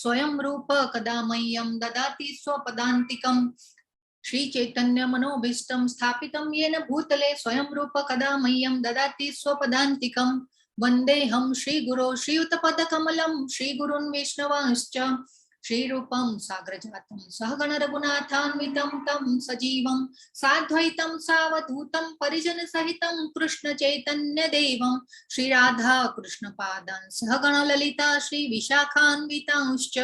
स्वयं रूप कदा मह्यं ददाति स्वपदान्तिकम् श्री चैतन्य मनोभीष्टं स्थापितं येन भूतले स्वयं रूप कदा मह्यं ददाति स्वपदान्तिकम् वन्देऽहं श्रीगुरो श्रीयुतपदकमलं श्रीगुरुन् वैष्णवांश्च श्रीरूपं साग्रजातं सहगण रघुनाथान्वितं तं सजीवं साद्वैतं सावधूतं परिजन सहितं कृष्ण चैतन्य देवं श्री राधा कृष्ण पादान् सहगण ललिता श्री विशाखान्वितांश्च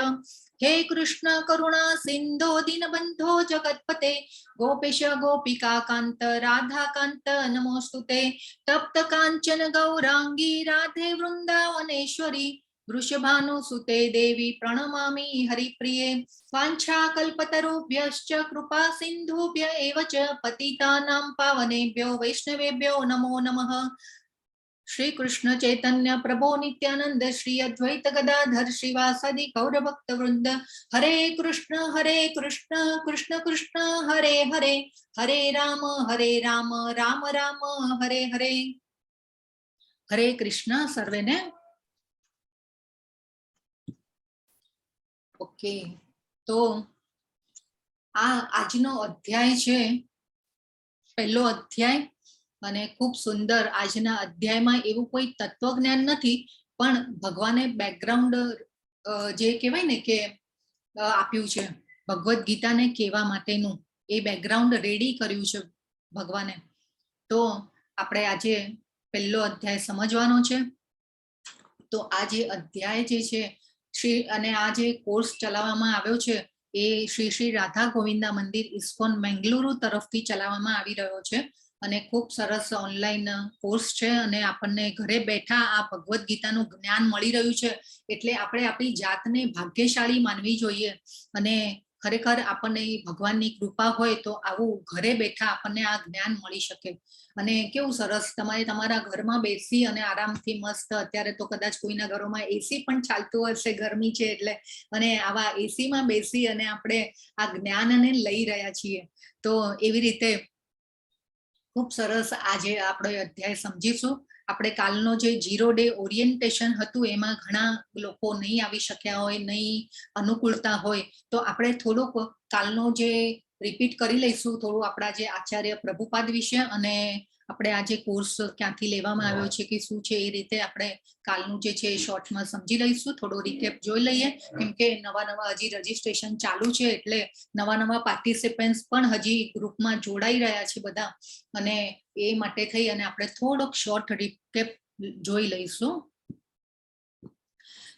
हे कृष्ण करुणा सिंधो दीनबंधो जगत्पते गोपेश गोपिका कांत राधा कांत नमोस्तुते तप्त कांचन गौरांगी राधे वृंदावनेश्वरी वृषभानुसुते देवी प्रणमामि हरिप्रिये वाञ्छाकल्पतरुभ्यश्च कृपा सिन्धुभ्य एव च पतितानां पावनेभ्यो वैष्णवेभ्यो नमो नमः। श्री कृष्ण चैतन्य प्रभो नित्यानंद श्री अद्वैत गदाधर श्रीवासादि गौर भक्त वृंद हरे कृष्ण कृष्ण कृष्ण हरे हरे हरे राम राम राम हरे हरे। हरे कृष्ण सर्वे ने ओके। तो આજનો અધ્યાય છે પહેલો અધ્યાય અને ખૂબ સુંદર। આજના અધ્યાયમાં એવું કોઈ તત્વજ્ઞાન નથી પણ ભગવાને બેકગ્રાઉન્ડ જે કહેવાય ને કે આપ્યું છે ભગવદ ગીતાને કહેવા માટેનું એ બેકગ્રાઉન્ડ રેડી કર્યું છે ભગવાને। તો આપણે આજે પહેલો અધ્યાય સમજવાનો છે। તો આ જે અધ્યાય જે છે શ્રી અને આ જે કોર્સ ચલાવવામાં આવ્યો છે એ શ્રી શ્રી રાધા ગોવિંદા મંદિર ઇસ્કોન મેંગલુરુ તરફથી ચલાવવામાં આવી રહ્યો છે અને ખૂબ સરસ ઓનલાઈન કોર્સ છે અને આપણને ઘરે બેઠા આ ભગવદ ગીતાનું જ્ઞાન મળી રહ્યું છે એટલે આપણે આપણી જાતને ભાગ્યશાળી માનવી જોઈએ અને ખરેખર આપણને ભગવાનની કૃપા હોય તો આવું ઘરે બેઠા આપણને આ જ્ઞાન મળી શકે। અને કેવું સરસ તમારે તમારા ઘરમાં બેસી અને આરામથી મસ્ત અત્યારે તો કદાચ કોઈના ઘરોમાં એસી પણ ચાલતું હશે ગરમી છે એટલે અને આવા એસીમાં બેસી અને આપણે આ જ્ઞાનને લઈ રહ્યા છીએ। તો એવી રીતે ખૂબ સરસ આજે આપણે અધ્યાય સમજીશું। આપણે કાલનો જે 0 ડે ઓરિએન્ટેશન હતું એમાં ઘણા લોકો નહીં આવી શક્યા હોય નહીં અનુકૂળતા હોય તો આપણે થોડુંક કાલનો જે રિપીટ કરી લઈશું થોડું આપણા જે આચાર્ય પ્રભુપાદ વિશે અને આપણે આ જે કોર્સ ક્યાંથી લેવામાં આવ્યો છે કે શું છે એ રીતે આપણે કાલનું જે છે શોર્ટમાં સમજી લઈશું। થોડો રિકેપ જોઈ લઈએ કેમ કે નવા હજી રજીસ્ટ્રેશન ચાલુ છે એટલે નવા પાર્ટિસિપન્ટ્સ પણ હજી ગ્રુપમાં જોડાઈ રહ્યા છે બધા અને એ માટે થઈ અને આપણે થોડોક શોર્ટ રિકેપ જોઈ લઈશું।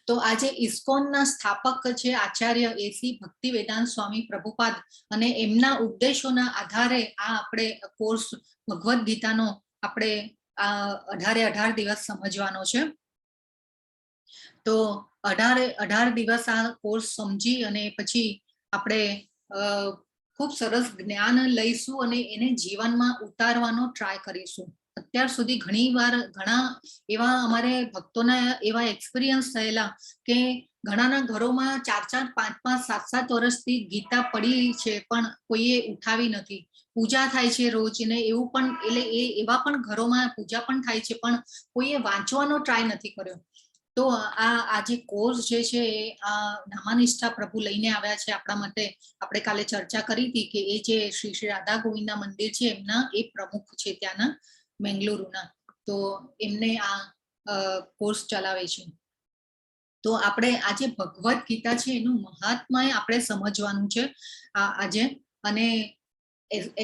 તો આજે ઇસ્કોનના સ્થાપક છે આચાર્ય એસી ભક્તિવેદાંત સ્વામી પ્રભુપાદ અને એમના ઉપદેશોના આધારે આ આપણે કોર્સ ભગવદ ગીતાનો આપણે આ 18 દિવસ સમજવાનો છે। તો 18 દિવસ આ કોર્સ સમજી અને પછી આપણે ખૂબ સરસ જ્ઞાન લઈશું અને એને જીવનમાં ઉતારવાનો ટ્રાય કરીશું। અત્યાર સુધી ઘણા એવા અમારે ભક્તોના એવા એક્સપિરિયન્સ થયેલા કે ઘણાના ઘરોમાં 4-4, 5-5, 7-7 વર્ષથી ગીતા પડી છે પણ કોઈએ ઉઠાવી નથી। પૂજા થાય છે રોજ ને એવું પણ એટલે એવા પણ ઘરોમાં પૂજા પણ થાય છે પણ કોઈએ વાંચવાનો ટ્રાય નથી કર્યો। તો આ જે કોર્સ જે છે આ નામાનિષ્ઠા પ્રભુ લઈને આવ્યા છે આપણા માટે। આપણે કાલે ચર્ચા કરી હતી કે એ જે શ્રી શ્રી રાધા ગોવિંદા મંદિર છે એમના એ પ્રમુખ છે ત્યાંના મેંગલુરુના તો એમને આ કોર્સ ચલાવે છે। તો આપણે આજે ભગવદ ગીતા છે એનું મહાત્મય આપણે સમજવાનું છે આજે। અને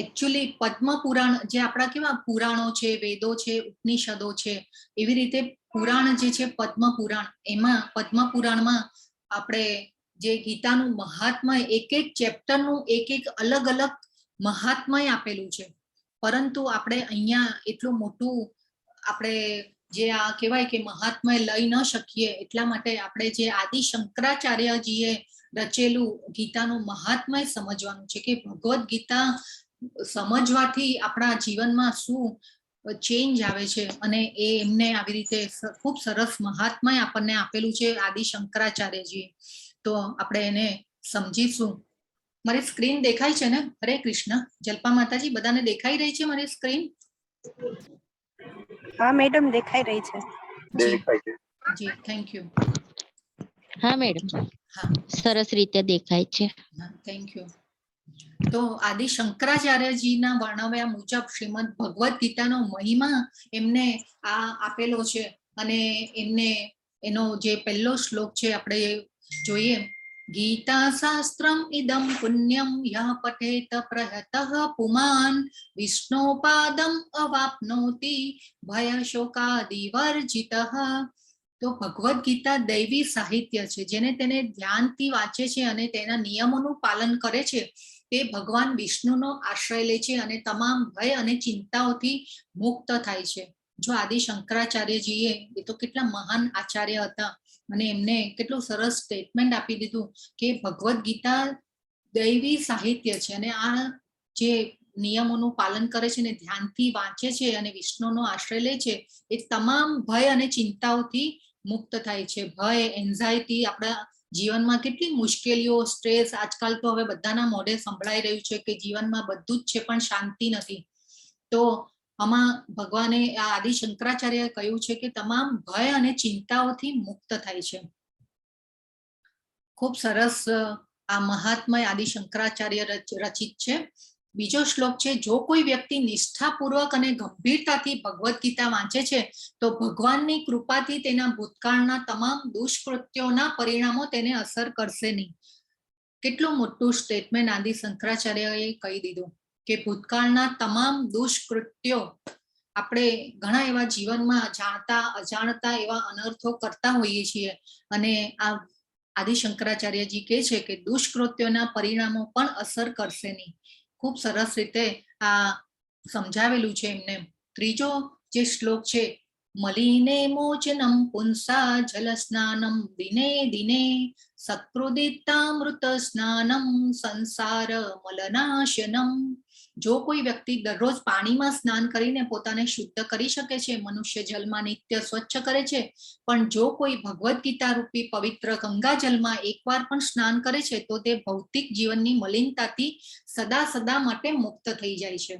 એકચ્યુઅલી પદ્મ પુરાણ જે આપણા કેવા પુરાણો છે વેદો છે ઉપનિષદો છે એવી રીતે પુરાણ જે છે પદ્મ પુરાણ એમાં પદ્મ પુરાણમાં આપણે જે ગીતાનું મહાત્મય એક ચેપ્ટરનું એક અલગ મહાત્મય આપેલું છે પરંતુ આપણે અહીંયા એટલું મોટું આપણે જે આ કહેવાય કે મહાત્મય લઈ ન શકીએ એટલા માટે આપણે જે આદિ શંકરાચાર્યજીએ રચેલું ગીતાનું મહાત્મય સમજવાનું છે કે ભગવદ ગીતા સમજવાથી આપણા જીવનમાં શું ચેન્જ આવે છે અને એ એમને આવી રીતે ખૂબ સરસ મહાત્મય આપણને આપેલું છે આદિ શંકરાચાર્યજીએ। તો આપણે એને સમજીશું। મારી સ્ક્રીન દેખાય છે ને? હરે કૃષ્ણ જલ્પા માતાજી બધાને દેખાઈ રહી છે મારી સ્ક્રીન? હા મેડમ દેખાઈ રહી છે। જી જી થેન્ક યુ। હા મેડમ હા, સરસ રીતે દેખાય છે. Thank you. તો આદિ શંકરાચાર્યજીના વર્ણવ્યા મુજબ શ્રીમદ ભગવદ્ ગીતાનો મહિમા એમને આ આપેલો છે, અને એમને એનો જે પહેલો શ્લોક છે આપણે જોઈએ, ગીતા શાસ્ત્રમ ઇદમ પુણ્યમ યઃ પઠેત પ્રયતઃ પુમાન વિષ્ણોપાદમ અવાપ્નોતિ ભય શોકાદિવર્જિતઃ. તો ભગવદ્ ગીતા દૈવી સાહિત્ય છે, જેને તેને ધ્યાનથી વાંચે છે અને તેના નિયમોનું પાલન કરે છે તે ભગવાન વિષ્ણુનો આશ્રય લે છે અને તમામ ભય અને ચિંતાઓથી મુક્ત થાય છે. જો આદિ શંકરાચાર્યજીએ, એ તો કેટલા મહાન આચાર્ય હતા, અને એમને કેટલું સરસ સ્ટેટમેન્ટ આપી દીધું કે ભગવદ્ ગીતા દૈવી સાહિત્ય છે, અને આ જે નિયમોનું પાલન કરે છે ને ધ્યાનથી વાંચે છે અને વિષ્ણુનો આશ્રય લે છે, એ તમામ ભય અને ચિંતાઓથી મુક્ત થાય છે. ભય, એન્ઝાયટી, આપણા જીવનમાં કેટલી મુશ્કેલીઓ, સ્ટ્રેસ આજકાલ તો હવે બધાના મોઢે સંભળાઈ રહ્યું છે કે જીવનમાં બધું જ છે પણ શાંતિ નથી. તો આમાં ભગવાને આ આદિ શંકરાચાર્યએ કહ્યું છે કે તમામ ભય અને ચિંતાઓથી મુક્ત થાય છે. ખૂબ સરસ આ મહાત્મય આદિ શંકરાચાર્ય રચિત છે. બીજો શ્લોક છે, જો કોઈ વ્યક્તિ નિષ્ઠાપૂર્વક અને ગંભીરતાથી ભગવદ્ ગીતા વાંચે છે તો ભગવાનની કૃપાથી તેના ભૂતકાળના તમામ દુષ્કૃત્યોના પરિણામો તેને અસર કરશે નહીં. કેટલું મોટું સ્ટેટમેન્ટ આદિ શંકરાચાર્યએ કહી દીધું કે ભૂતકાળના તમામ દુષ્કૃત્યો, આપણે ઘણા એવા જીવનમાં જાણતા અજાણતા એવા અનર્થો કરતા હોઈએ છીએ, અને આ આદિ શંકરાચાર્યજી કહે છે કે દુષ્કૃત્યોના પરિણામો પણ અસર કરશે નહીં. ખૂબ સરસ રીતે આ સમજાવેલું છે એમને. ત્રીજો જે શ્લોક છે, મલિને મોચનમ પુંસા જલ સ્નાનમ દિને દિને સકૃદિતામૃત સ્નાનમ સંસાર મલનાશનમ. જો કોઈ વ્યક્તિ દરરોજ પાણીમાં સ્નાન કરીને પોતાને શુદ્ધ કરી શકે છે, મનુષ્ય જલમાં નિત્ય સ્વચ્છ કરે છે, પણ જો કોઈ ભગવદ્ ગીતા રૂપી પવિત્ર ગંગા જલમાં એકવાર પણ સ્નાન કરે છે તો તે ભૌતિક જીવનની મલિનતાથી સદા સદા માટે મુક્ત થઈ જાય છે.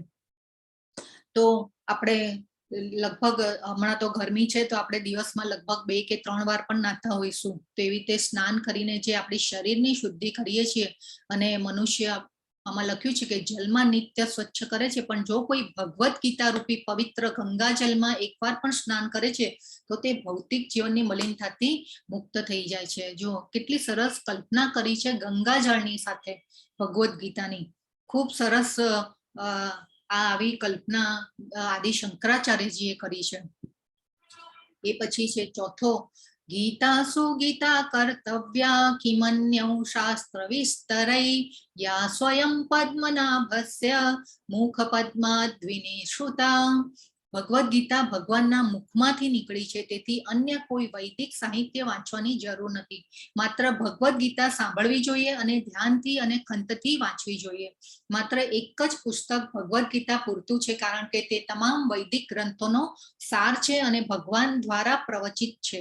તો આપણે લગભગ હમણાં તો ગરમી છે તો આપણે દિવસમાં લગભગ 2 કે 3 વાર પણ નાહતા હોઈશું. તો એવી રીતે સ્નાન કરીને જે આપણી શરીરની શુદ્ધિ કરીએ છીએ, અને મનુષ્ય આમાં લખ્યું છે કે જલમાં નિત્ય સ્વચ્છ કરે છે, પણ જો કોઈ ભગવદ્ ગીતા રૂપી પવિત્ર ગંગા જલમાં એકવાર પણ સ્નાન કરે છે તો તે ભૌતિક જીવનની મલિનતાથી મુક્ત થઈ જાય છે. જો કેટલી સરસ કલ્પના કરી છે ગંગા જળની સાથે ભગવદ્ ગીતાની. ખૂબ સરસ આ આવી કલ્પના આદિ શંકરાચાર્યજીએ કરી છે. એ પછી છે ચોથો, ગીતા સુગીતા કર્તવ્યા કિમન્યૌ શાસ્ત્ર વિસ્તરૈ યા સ્વયં પદ્મનાભસ્ય મુખ પદ્માદ્વિનિશ્રુતા. ભગવદ્ ગીતા ભગવાનના મુખમાંથી નીકળી છે, તેથી અન્ય કોઈ વૈદિક સાહિત્ય વાંચવાની જરૂર નથી. માત્ર ભગવદ્ ગીતા સાંભળવી જોઈએ અને ધ્યાનથી અને ખંતથી વાંચવી જોઈએ. માત્ર એક જ પુસ્તક ભગવદ્ ગીતા પૂરતું છે, કારણ કે તે તમામ વૈદિક ગ્રંથોનો સાર છે અને ભગવાન દ્વારા પ્રવચિત છે.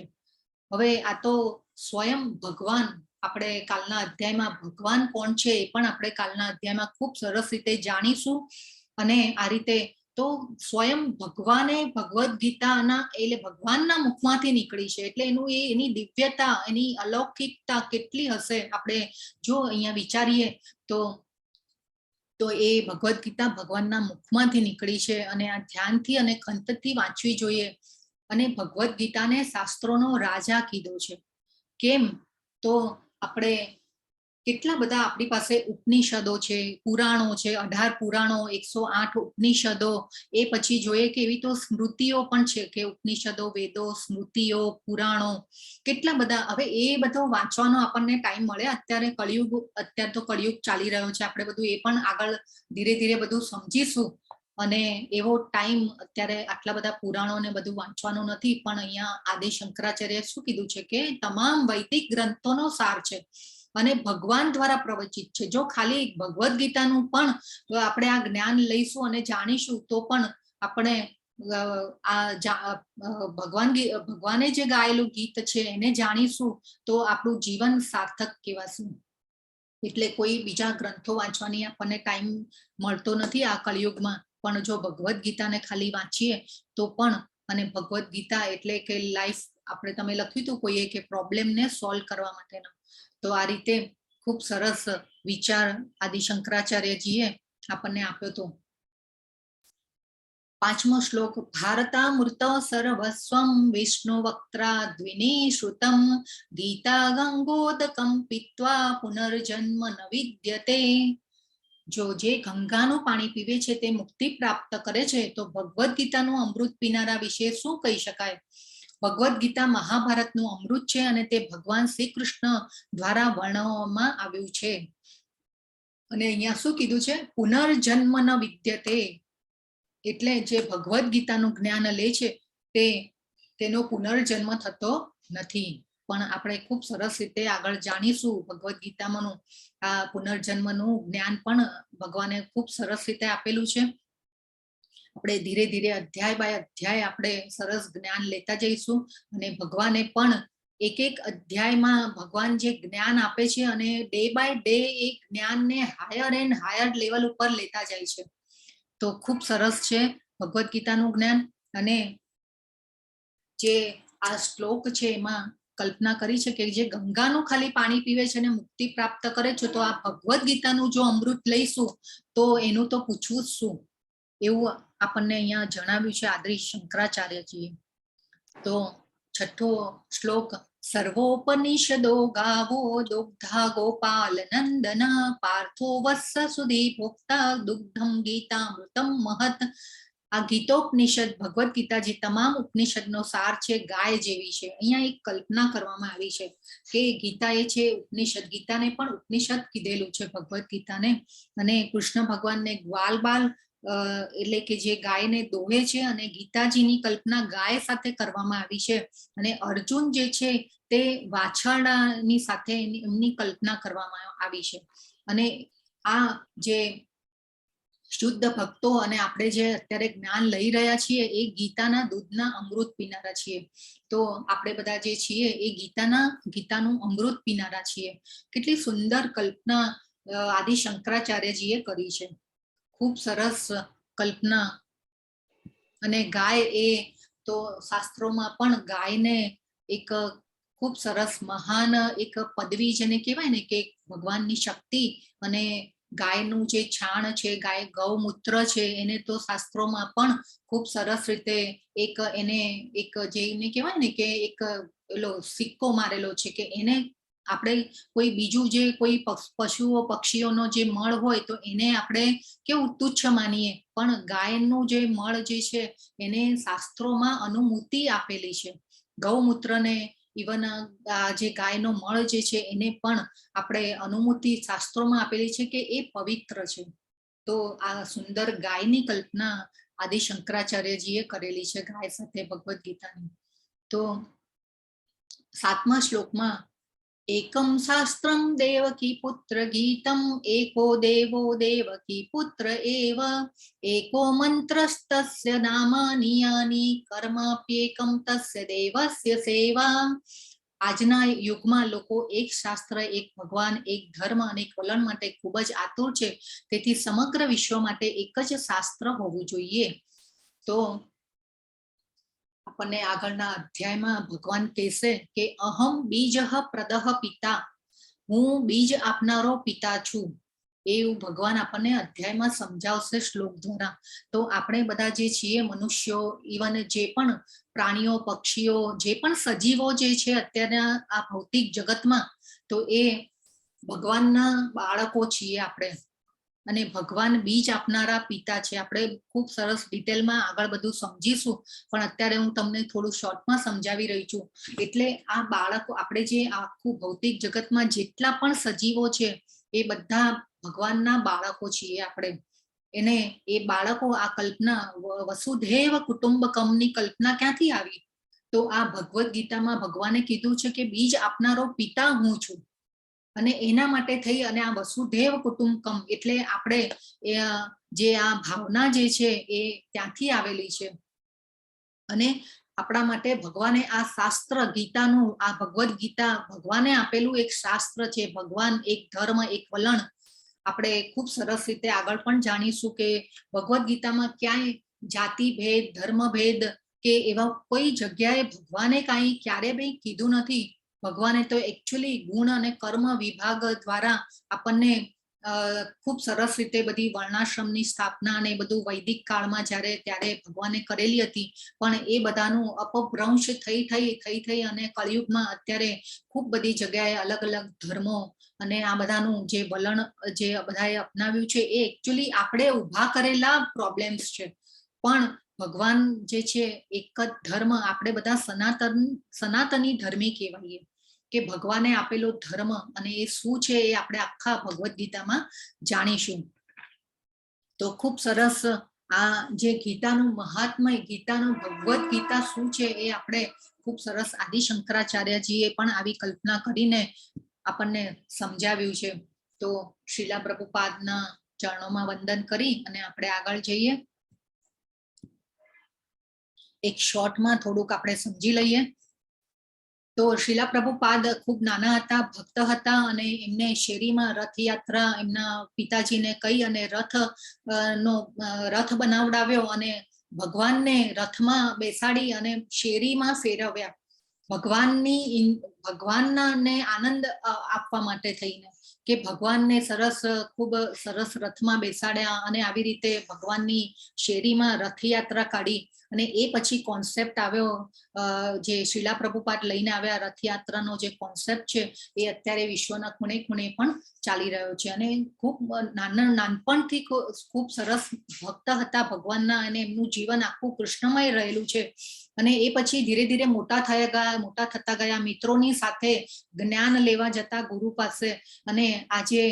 હવે આ તો સ્વયં ભગવાન, આપણે કાલના અધ્યાયમાં ભગવાન કોણ છે એ પણ આપણે કાલના અધ્યાયમાં ખૂબ સરસ રીતે જાણીશું. અને આ રીતે તો સ્વયં ભગવાને ભગવદ્ ગીતાના એટલે ભગવાનના મુખમાંથી નીકળી છે, એટલે એની દિવ્યતા, એની અલૌકિકતા કેટલી હશે. આપણે જો અહીંયા વિચારીએ તો એ ભગવદ્ ગીતા ભગવાનના મુખમાંથી નીકળી છે, અને આ ધ્યાનથી અને ખંતથી વાંચવી જોઈએ. અને ભગવદ્ ગીતાને શાસ્ત્રોનો રાજા કીધો છે. કેમ? તો આપણે કેટલા બધા આપણી પાસે ઉપનિષદો છે, પુરાણો છે, 18 પુરાણો, 108 ઉપનિષદો. એ પછી જોઈએ કે એવી તો સ્મૃતિઓ પણ છે કે ઉપનિષદો, વેદો, સ્મૃતિઓ, પુરાણો કેટલા બધા. હવે એ બધો વાંચવાનો આપણને ટાઈમ મળે અત્યારે અત્યારે તો કળિયુગ ચાલી રહ્યો છે, આપણે બધું એ પણ આગળ ધીરે ધીરે બધું સમજીશું, અને એવો ટાઈમ અત્યારે આટલા બધા પુરાણો ને બધું વાંચવાનું નથી. પણ અહીંયા આદિ શંકરાચાર્ય શું કીધું છે કે તમામ વૈદિક ગ્રંથોનો સાર છે અને ભગવાન દ્વારા પ્રવચિત છે. જો ખાલી ભગવદ્ ગીતાનું પણ આપણે આ જ્ઞાન લઈશું અને જાણીશું તો પણ આપણે ભગવાને જે ગાયેલું ગીત છે એને જાણીશું તો આપણું જીવન સાર્થક કહેવાશું. એટલે કોઈ બીજા ગ્રંથો વાંચવાની આપણને ટાઈમ મળતો નથી આ કળિયુગમાં, પણ જો ભગવદ્ ગીતાને ખાલી વાંચીએ તો પણ, અને ભગવદ્ ગીતા એટલે કે લાઈફ આપણે તમે લખ્યું હતું કોઈએ કે પ્રોબ્લેમને સોલ્વ કરવા માટેનો, તો આ રીતે ખૂબ સરસ વિચાર આદિ શંકરાચાર્યજીએ આપણને આપ્યો હતો. 5મો શ્લોક. ભારતામૃત સર્વસ્વમ વિષ્ણુ વક્ત્રા દ્વિની શ્રુતમ ગીતા ગંગોદકમ પીત્વા પુનર્જન્મ ન વિદ્યતે. જો જે ગંગાનું પાણી પીવે છે તે મુક્તિ પ્રાપ્ત કરે છે, તો ભગવદ્ ગીતાનું અમૃત પીનારા વિશે શું કહી શકાય? ભગવદ્ ગીતા મહાભારતનું અમૃત છે અને તે ભગવાન શ્રી કૃષ્ણ દ્વારા વર્ણવવામાં આવ્યું છે. અને અહીંયા શું કીધું છે? પુનર્જન્મ ન વિદ્યતે. એટલે જે ભગવદ્ ગીતાનું જ્ઞાન લે છે તેનો પુનર્જન્મ થતો નથી. પણ આપણે ખૂબ સરસ રીતે આગળ જાણીશું ભગવદ્ ગીતામાંનું આ પુનર્જન્મનું જ્ઞાન પણ ભગવાને ખૂબ સરસ રીતે આપેલું છે. આપણે ધીરે ધીરે અધ્યાય બાય અધ્યાય આપણે સરસ જ્ઞાન લેતા જઈશું, અને ભગવાને પણ એક એક અધ્યાયમાં ભગવાન જે જ્ઞાન આપે છે અને ડે બાય ડે એ જ્ઞાનને હાયર એન્ડ હાયર લેવલ ઉપર લેતા જાય છે. તો ખૂબ સરસ છે ભગવદ્ ગીતાનું જ્ઞાન. અને જે આ શ્લોક છે એમાં કલ્પના કરી છે કે જે ગંગાનું ખાલી પાણી પીવે છે અને મુક્તિ પ્રાપ્ત કરે છે, તો આ ભગવદ્ ગીતાનું જો અમૃત લઈશું તો એનું તો પૂછવું જ શું, એવું આપણને અહીંયા જણાવ્યું છે આદિ શંકરાચાર્યજીએ. તો 6થો શ્લોક. સર્વોપનિષદો ગાવો દુગ્ધા ગોપાલ નંદન પાર્થો વત્સ સુધી ભોક્તા દુગ્ધમ ગીતામૃતમ મહત. આ ગીતોપનિષદ ભગવદ્ ગીતા જે તમામ ઉપનિષદનો સાર છે, ગાય જેવી છે. અહીંયા એક કલ્પના કરવામાં આવી છે કે ગીતા એ છે ઉપનિષદ, ગીતાને પણ ઉપનિષદ કીધેલું છે ભગવદ્ ગીતાને. અને કૃષ્ણ ભગવાનને ગ્વાલબાલ એટલે કે જે ગાયને દોહે છે, અને ગીતાજીની કલ્પના ગાય સાથે કરવામાં આવી છે. અને અર્જુન જે છે તે વાછરડાની સાથે એમની કલ્પના કરવામાં આવી છે. અને આ જે શુદ્ધ ભક્તો અને આપણે જે અત્યારે જ્ઞાન લઈ રહ્યા છીએ એ ગીતાના દૂધના અમૃત પીનારા છીએ. તો આપણે બધા જે છીએ એ ગીતાનું અમૃત પીનારા છીએ. કેટલી સુંદર કલ્પના આદિ શંકરાચાર્યજીએ કરી છે. ખૂબ સરસ કલ્પના. અને ગાય એ તો શાસ્ત્રોમાં પણ ગાયને એક ખૂબ સરસ મહાન એક પદવી જેને કહેવાય ને કે ભગવાનની શક્તિ. અને ગાયનું જે છાણ છે, ગાય ગૌમૂત્ર છે, એને તો શાસ્ત્રોમાં પણ ખૂબ સરસ રીતે એને જેને કહેવાય ને કે એક એલો સિક્કો મારેલો છે કે એને આપણે કોઈ બીજું જે કોઈ પશુઓ પક્ષીઓનો જે મળ હોય તો એને આપણે કેવું તુચ્છ માનીએ, પણ ગાયનું જે મળ જે છે એને શાસ્ત્રોમાં અનુમતિ આપેલી છે. ગૌમૂત્રને ઇવન જે ગાયનો મળ જે છે એને પણ આપણે અનુમતિ શાસ્ત્રોમાં આપેલી છે કે એ પવિત્ર છે. તો આ સુંદર ગાયની કલ્પના આદિ શંકરાચાર્યજીએ કરેલી છે ગાય સાથે ભગવદ્ ગીતાની. તો 7મા શ્લોકમાં. એકમ શાસ્ત્રમ દેવકી પુત્ર ગીતમ એકો દેવો દેવકી પુત્ર એવ એકો મંત્રસ્તસ્ય નામાની યાની કર્માપ્યેકમ તસ્ય દેવસ્ય સેવા. આજના યુગમાં લોકો એક શાસ્ત્ર, એક ભગવાન, એક ધર્મ અને એક વલણ માટે ખૂબ જ આતુર છે. તેથી સમગ્ર વિશ્વ માટે એક જ શાસ્ત્ર હોવું જોઈએ. તો આપણને આગળના અધ્યાયમાં ભગવાન કહેશે કે અહમ બીજઃ પ્રદહ પિતા, હું બીજ આપનારો પિતા છું. એવું ભગવાન આપણને અધ્યાયમાં સમજાવશે શ્લોક દ્વારા. તો આપણે બધા જે છીએ મનુષ્યો, ઇવન જે પણ પ્રાણીઓ, પક્ષીઓ, જે પણ સજીવો જે છે અત્યારના આ ભૌતિક જગતમાં, તો એ ભગવાનના બાળકો છીએ આપણે. અને ભગવાન બીજ આપનારા પિતા છે. આપણે ખૂબ સરસ ડિટેલમાં આગળ બધું સમજીશું, પણ અત્યારે હું તમને થોડું શોર્ટમાં સમજાવી રહી છું. એટલે આ બાળકો, આપણે જે આખું ભૌતિક જગતમાં જેટલા પણ સજીવો છે એ બધા ભગવાનના બાળકો છીએ આપણે. એને એ બાળકો, આ કલ્પના વસુધૈવ કુટુંબકમની કલ્પના ક્યાંથી આવી? તો આ ભગવદ્ ગીતામાં ભગવાને કીધું છે કે બીજ આપનારો પિતા હું છું. અને એના માટે થઈ અને આ વસુધૈવ કુટુંબકમ એટલે આપણે જે આ ભાવના જે છે એ ત્યાંથી આવેલી છે. અને આપણા માટે ભગવાને આ શાસ્ત્ર ગીતાનું, આ ભગવદ્ ગીતા ભગવાને આપેલું એક શાસ્ત્ર છે. ભગવાન એક ધર્મ, એક વલણ. આપણે ખૂબ સરસ રીતે આગળ પણ જાણીશું કે ભગવદ્ ગીતામાં ક્યાંય જાતિ ભેદ, ધર્મ ભેદ કે એવા કોઈ જગ્યાએ ભગવાને કાંઈ ક્યારે બી કીધું નથી. ભગવાને તો એકચ્યુઅલી ગુણ અને કર્મ વિભાગ દ્વારા આપણને ખૂબ સરસ રીતે બધી વર્ણાશ્રમની સ્થાપના અને બધું વૈદિક કાળમાં ત્યારે ભગવાને કરેલી હતી. પણ એ બધાનું અપભ્રંશ થઈ અને કળિયુગમાં અત્યારે ખૂબ બધી જગ્યાએ અલગ અલગ ધર્મો અને આ બધાનું જે વલણ જે બધાએ અપનાવ્યું છે એ એકચ્યુઅલી આપણે ઊભા કરેલા પ્રોબ્લેમ્સ છે. પણ ભગવાન જે છે એક જ ધર્મ, આપણે બધા સનાતની ધર્મી કહેવાઈએ કે ભગવાને આપેલો ધર્મ અને એ શું છે એ આપણે આખા ભગવદ્ ગીતામાં જાણીશું. તો ખૂબ સરસ આ જે ગીતાનું મહાત્મય, ગીતાનું ભગવદ્ ગીતા શું છે એ આપણે ખૂબ સરસ આદિ શંકરાચાર્યજીએ પણ આવી કલ્પના કરીને આપણને સમજાવ્યું છે. તો શ્રીલા પ્રભુપાદના ચરણોમાં વંદન કરી અને આપણે આગળ જઈએ. એક શોર્ટમાં થોડુંક આપણે સમજી લઈએ. તો શ્રીલા પ્રભુપાદ ખૂબ નાના હતા, ભક્ત હતા અને એમને શેરીમાં રથયાત્રા એમના પિતાજીને કહી અને રથ બનાવડાવ્યો અને ભગવાનને રથમાં બેસાડી અને શેરીમાં ફેરવ્યા. ભગવાનને આનંદ આપવા માટે થઈને કે ભગવાનને ખૂબ સરસ રથમાં બેસાડ્યા અને આવી રીતે ભગવાનની શેરીમાં રથયાત્રા કાઢી. અને એ પછી કોન્સેપ્ટ આવ્યો જે શ્રીલા પ્રભુપાદ લઈને આવ્યા રથયાત્રાનો જે કોન્સેપ્ટ છે એ અત્યારે વિશ્વના ખૂણે ખૂણે પણ ચાલી રહ્યો છે. અને ખૂબ નાનપણથી ખૂબ સરસ ભક્ત હતા ભગવાનના અને એમનું જીવન આખું કૃષ્ણમય રહેલું છે. અને એ પછી ધીરે ધીરે મોટા થતા ગયા, મિત્રોની સાથે જ્ઞાન લેવા જતા ગુરુ પાસે. અને આજે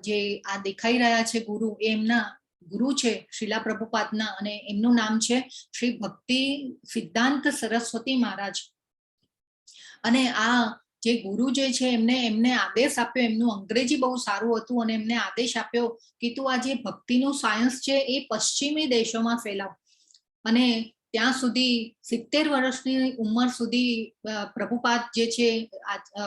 જે આ દેખાઈ રહ્યા છે ગુરુ, એ એમના ગુરુ છે શ્રીલા પ્રભુપાદના અને એમનું નામ છે શ્રી ભક્તિ સિદ્ધાંત સરસ્વતી મહારાજ. અને આ જે ગુરુ જે છે એમને આદેશ આપ્યો, એમનું અંગ્રેજી બહુ સારું હતું અને એમને આદેશ આપ્યો કે તું આ જે ભક્તિનું સાયન્સ છે એ પશ્ચિમી દેશોમાં ફેલાવ. અને ત્યાં સુધી 70 વર્ષની ઉંમર સુધી પ્રભુપાદ જે છે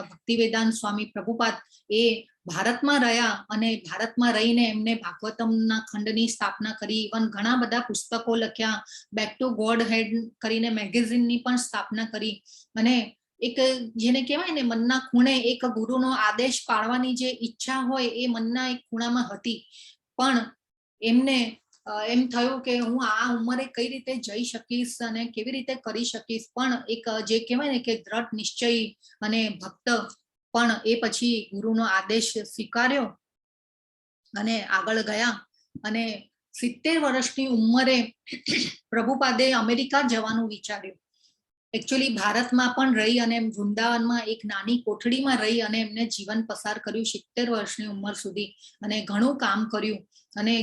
ભક્તિ વેદાંત સ્વામી પ્રભુપાદ એ ભારતમાં રહ્યા અને ભારતમાં રહીને એમને ભાગવતમના ખંડની સ્થાપના કરી. ઇવન ઘણા બધા પુસ્તકો લખ્યા. બેક ટુ ગોડ હેડ કરીને મેગેઝિનની પણ સ્થાપના કરી. અને એક જેને કહેવાય ને મનના ખૂણે એક ગુરુનો આદેશ પાળવાની જે ઈચ્છા હોય એ મનના એક ખૂણામાં હતી. પણ એમને એમ થયું કે હું આ ઉંમરે કઈ રીતે જઈ શકીશ અને કેવી રીતે કરી શકીશ. પણ એક જે કહેવાય ને કે દ્રઢ નિશ્ચય અને ભક્ત પણ એ પછી ગુરુનો આદેશ સ્વીકાર્યો અને આગળ ગયા. અને 70 વર્ષની ઉંમરે પ્રભુપાદે અમેરિકા જવાનું વિચાર્યું. એકચ્યુઅલી ભારતમાં પણ રહી અને વૃંદાવનમાં એક નાની કોઠડીમાં રહી અને એમને જીવન પસાર કર્યું 70 વર્ષની ઉંમર સુધી. અને ઘણું કામ કર્યું. અને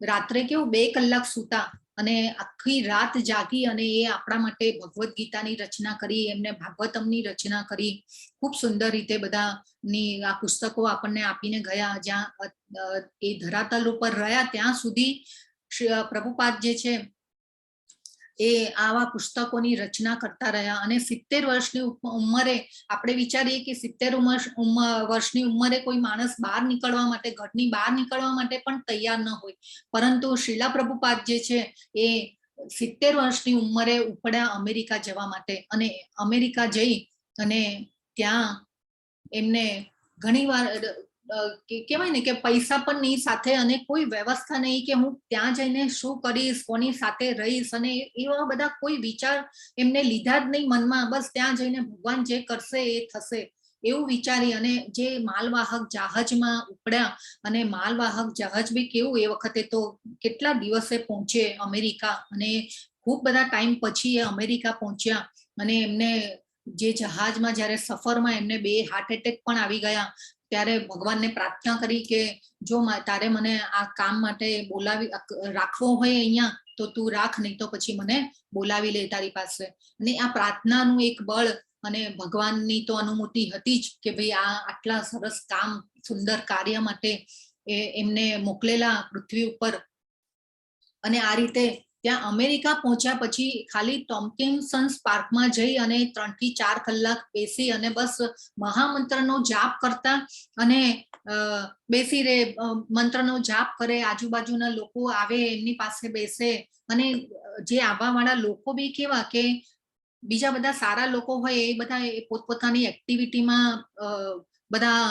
રાત્રે કેવું 2 કલાક સૂતા અને આખી રાત જાગી અને એ આપણા માટે ભગવદ્ ગીતાની રચના કરી, એમને ભાગવતમની રચના કરી. ખૂબ સુંદર રીતે બધાની આ પુસ્તકો આપણને આપીને ગયા. જ્યાં એ ધરાતલ ઉપર રહ્યા ત્યાં સુધી પ્રભુપાદ જે છે એ આવા પુસ્તકોની રચના કરતા રહ્યા. અને 70 વર્ષની ઉંમરે આપણે વિચારીએ કે 70 વર્ષની ઉંમરે કોઈ માણસ બહાર નીકળવા માટે, ઘરની બહાર નીકળવા માટે પણ તૈયાર ન હોય. પરંતુ શ્રીલા પ્રભુપાદ જે છે એ 70 વર્ષની ઉંમરે ઉપડ્યા અમેરિકા જવા માટે. અને અમેરિકા જઈ અને ત્યાં એમને ઘણીવાર કહેવાય ને કે પૈસા પણ નહીં સાથે અને કોઈ વ્યવસ્થા નહીં કે હું ત્યાં જઈને શું કરીશ, કોની સાથે રહીશ, અને એવા બધા કોઈ વિચાર એમને લીધા જ નહીં મનમાં. બસ ત્યાં જઈને ભગવાન જે કરશે એ થશે એવું વિચારી અને જે માલવાહક જહાજમાં ઉપડ્યા. અને માલવાહક જહાજ બી કેવું, એ વખતે તો કેટલા દિવસે પહોંચે અમેરિકા. અને ખૂબ બધા ટાઈમ પછી એ અમેરિકા પહોંચ્યા. અને એમને જે જહાજમાં જ્યારે સફરમાં એમને 2 હાર્ટ એટેક પણ આવી ગયા. ત્યારે ભગવાનને પ્રાર્થના કરી કે જો તારે મને આ કામ માટે બોલાવી રાખવો હોય અહીંયા તો તું રાખ, નહીં તો પછી મને બોલાવી લે તારી પાસે. અને આ પ્રાર્થનાનું એક બળ અને ભગવાનની તો અનુમતિ હતી જ કે ભાઈ આ આટલા સરસ કામ, સુંદર કાર્ય માટે એમને મોકલેલા પૃથ્વી ઉપર. અને આ રીતે ત્યાં અમેરિકા પહોંચ્યા પછી ખાલી ટોમ્કિન્સન્સ પાર્કમાં જઈ અને 3 થી 4 કલાક બેસી અને બસ મહામંત્રનો જાપ કરતા અને બેસી રહે, મંત્રનો જાપ કરે, આજુબાજુના લોકો આવે એમની પાસે બેસે, અને જે આવવા વાળા લોકો બી કેવા કે બીજા બધા સારા લોકો હોય એ બધા પોતપોતાની એક્ટિવિટીમાં બધા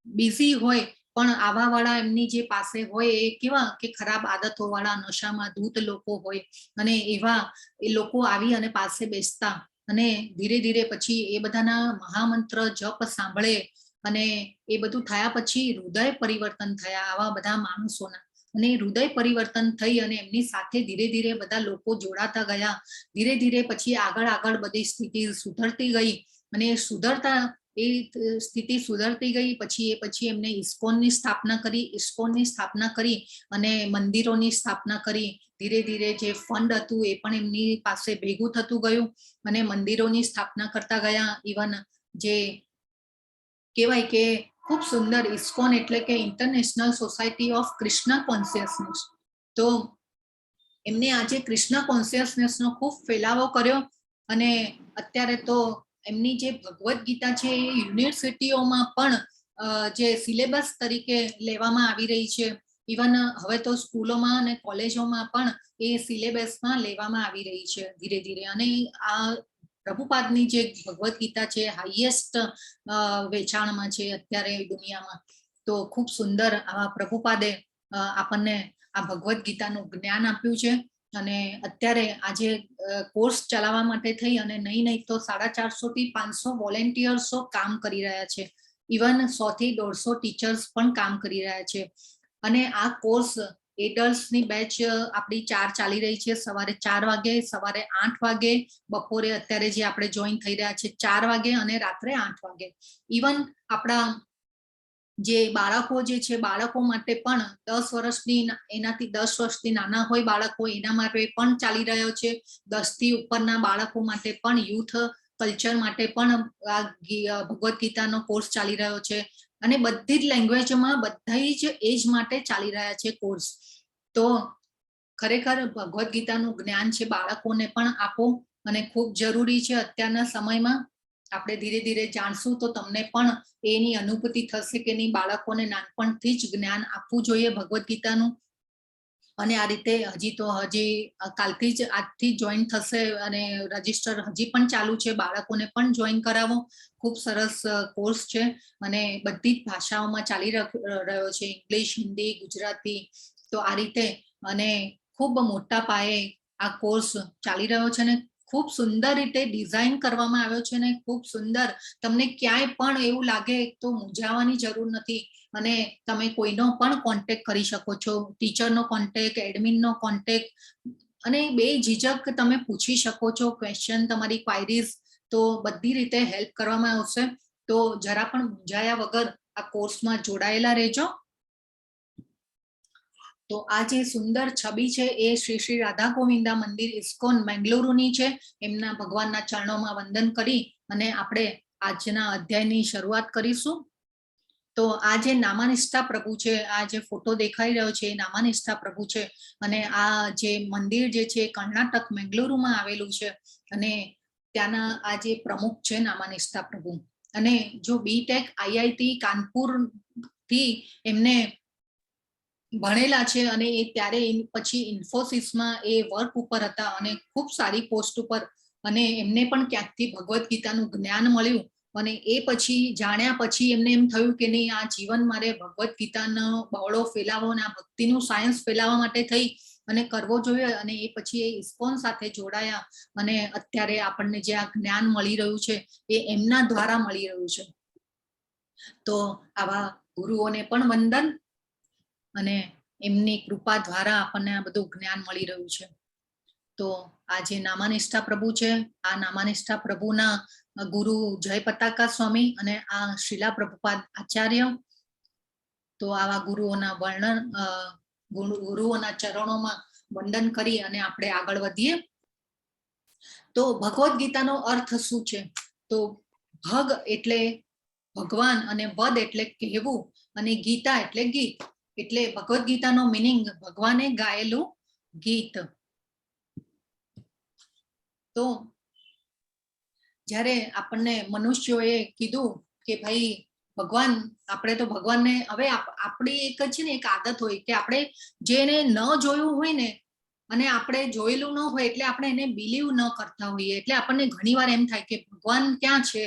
બિઝી હોય, પણ આવા વાળા એમની જે પાસે હોય એ કેવા કે ખરાબ આદતો વાળા નશામાં ધૂત લોકો હોય, અને એવા એ લોકો આવી અને પાસે બેસતા, અને ધીરે ધીરે પછી એ બધાના મહામંત્ર જપ સાંભળે, અને એ બધું થયા પછી હૃદય પરિવર્તન થયા આવા બધા માણસોના, અને હૃદય પરિવર્તન થઈ અને એમની સાથે ધીરે ધીરે બધા લોકો જોડાતા ગયા. ધીરે ધીરે પછી આગળ આગળ બધી સ્થિતિ સુધરતી ગઈ, અને સુધરતા એ સ્થિતિ સુધરતી ગઈ પછી એમને ઇસ્કોનની સ્થાપના કરી, ઇસ્કોનની સ્થાપના કરી અને મંદિરોની સ્થાપના કરી. ધીરે ધીરે જે ફંડ હતું એ પણ એમની પાસે ભેગું થતું ગયું, અને મંદિરોની સ્થાપના કરતા ગયા. ઇવન જે કહેવાય કે ખૂબ સુંદર ઇસ્કોન એટલે કે international society of Krishna consciousness. તો એમને આજે કૃષ્ણ કોન્શિયસનેસનો ખૂબ ફેલાવો કર્યો, અને અત્યારે તો એમની જે ભગવદ્ ગીતા છે એ યુનિવર્સિટીઓમાં પણ જે સિલેબસ તરીકે લેવામાં આવી રહી છે. ઇવન હવે તો સ્કૂલોમાં અને કોલેજોમાં પણ એ સિલેબસમાં લેવામાં આવી રહી છે ધીરે ધીરે. અને આ પ્રભુપાદની જે ભગવદ્ ગીતા છે હાઈએસ્ટ વેચાણમાં છે અત્યારે દુનિયામાં. તો ખૂબ સુંદર આવા પ્રભુપાદે આપણને આ ભગવદ્ ગીતાનું જ્ઞાન આપ્યું છે. અને અત્યારે આજે કોર્સ ચલાવવા માટે થઈ અને નહીં તો 450 થી 500 વોલેન્ટિયર્સો કામ કરી રહ્યા છે. ઇવન 100 થી 150 ટીચર્સ પણ કામ કરી રહ્યા છે. અને આ કોર્સ એડલ્ટ્સની બેચ આપણી 4 ચાલી રહી છે, સવારે 4 વાગે, સવારે 8 વાગે, બપોરે અત્યારે જે આપણે જોઈન થઈ રહ્યા છે 4 વાગે, અને રાત્રે 8 વાગે. ઇવન આપણા જે બાળકો જે છે બાળકો માટે પણ 10 વર્ષની એનાથી 10 વર્ષથી નાના હોય બાળકો એના માટે પણ ચાલી રહ્યો છે. 10 થી ઉપરના બાળકો માટે પણ યુથ કલ્ચર માટે પણ આ ભગવદ્ ગીતાનો કોર્સ ચાલી રહ્યો છે. અને બધી જ લેંગ્વેજમાં બધી જ એજ માટે ચાલી રહ્યા છે કોર્સ. તો ખરેખર ભગવદ્ ગીતાનું જ્ઞાન છે બાળકોને પણ આપો, અને ખૂબ જરૂરી છે અત્યારના સમયમાં. આપણે ધીરે ધીરે જાણશું તો તમને પણ એની અનુભૂતિ થશે કે નહીં, બાળકોને નાનપણથી જ જ્ઞાન આપવું જોઈએ ભગવદ્ ગીતાનું. અને આ રીતે હજી કાલથી જ આજથી જોઈન થશે, અને રજીસ્ટર હજી પણ ચાલુ છે, બાળકોને પણ જોઈન કરાવો. ખૂબ સરસ કોર્સ છે, અને બધી જ ભાષાઓમાં ચાલી રહ્યો છે, ઇંગ્લિશ, હિન્દી, ગુજરાતી. તો આ રીતે અને ખૂબ મોટા પાયે આ કોર્સ ચાલી રહ્યો છે, ને ખૂબ સુંદર રીતે ડિઝાઇન કરવામાં આવ્યો છે, ને ખૂબ સુંદર. તમને ક્યાંય પણ એવું લાગે તો મૂંઝાવાની જરૂર નથી, અને તમે કોઈનો પણ કોન્ટેક્ટ કરી શકો છો, ટીચરનો કોન્ટેક્ટ, એડમિનનો કોન્ટેક્ટ, અને બે ઝીઝક તમે પૂછી શકો છો ક્વેશ્ચન, તમારી ક્વાયરીઝ. તો બધી રીતે હેલ્પ કરવામાં આવશે. તો જરા પણ મૂંઝાયા વગર આ કોર્સમાં જોડાયેલા રહેજો. તો આ જે સુંદર છબી છે એ શ્રી શ્રી રાધા ગોવિંદા મંદિર ઇસ્કોન બેંગલુરુની છે. એમના ભગવાનના ચરણોમાં વંદન કરી અને આપણે આજના અધ્યાયની શરૂઆત કરીશું. તો આ જે નામાનિષ્ઠા પ્રભુ છે, આ જે ફોટો દેખાઈ રહ્યો છે એ નામાનિષ્ઠા પ્રભુ છે. અને આ જે મંદિર જે છે કર્ણાટક બેંગલુરુમાં આવેલું છે, અને ત્યાંના આ જે પ્રમુખ છે નામાનિષ્ઠા પ્રભુ. અને જો બીટેક આઈઆઈટી કાનપુર થી એમને ભણેલા છે, અને એ ત્યારે પછી ઇન્ફોસિસમાં એ વર્ક ઉપર હતા, અને ખૂબ સારી પોસ્ટ ઉપર. અને એમને પણ ક્યાંકથી ભગવદ્ ગીતાનું જ્ઞાન મળ્યું, અને એ પછી જાણ્યા પછી એમને એમ થયું કે નહીં, આ જીવન મારે ભગવદ્ ગીતાનો બહોળો ફેલાવો અને આ ભક્તિનું સાયન્સ ફેલાવવા માટે થઈ અને કરવો જોઈએ. અને એ પછી એ ઇસ્કોન સાથે જોડાયા, અને અત્યારે આપણને જે આ જ્ઞાન મળી રહ્યું છે એ એમના દ્વારા મળી રહ્યું છે. તો આવા ગુરુઓને પણ વંદન, અને એમની કૃપા દ્વારા આપણને આ બધું જ્ઞાન મળી રહ્યું છે. તો આ જે નામાનિષ્ઠા પ્રભુ છે, આ નામાનિષ્ઠા પ્રભુના ગુરુ જય પતાકા સ્વામી અને આ શિલા પ્રભુપાદ આચાર્ય. તો આવા ગુરુઓના વર્ણન, ગુરુઓના ચરણોમાં વંદન કરી અને આપણે આગળ વધીએ. તો ભગવદ્ ગીતાનો અર્થ શું છે? તો ભગ એટલે ભગવાન, અને વદ એટલે કહેવું, અને ગીતા એટલે ગીત. એટલે ભગવદ્ ગીતાનો મિનિંગ ભગવાને ગાયેલું ગીત. તો જ્યારે આપણને મનુષ્યોએ કીધું કે ભાઈ ભગવાન, આપણે તો ભગવાનને હવે આપણી એક છે ને એક આદત હોય કે આપણે જેને ન જોયું હોય ને અને આપણે જોયેલું ન હોય એટલે આપણે એને બિલીવ ન કરતા હોઈએ. એટલે આપણને ઘણીવાર એમ થાય કે ભગવાન ક્યાં છે,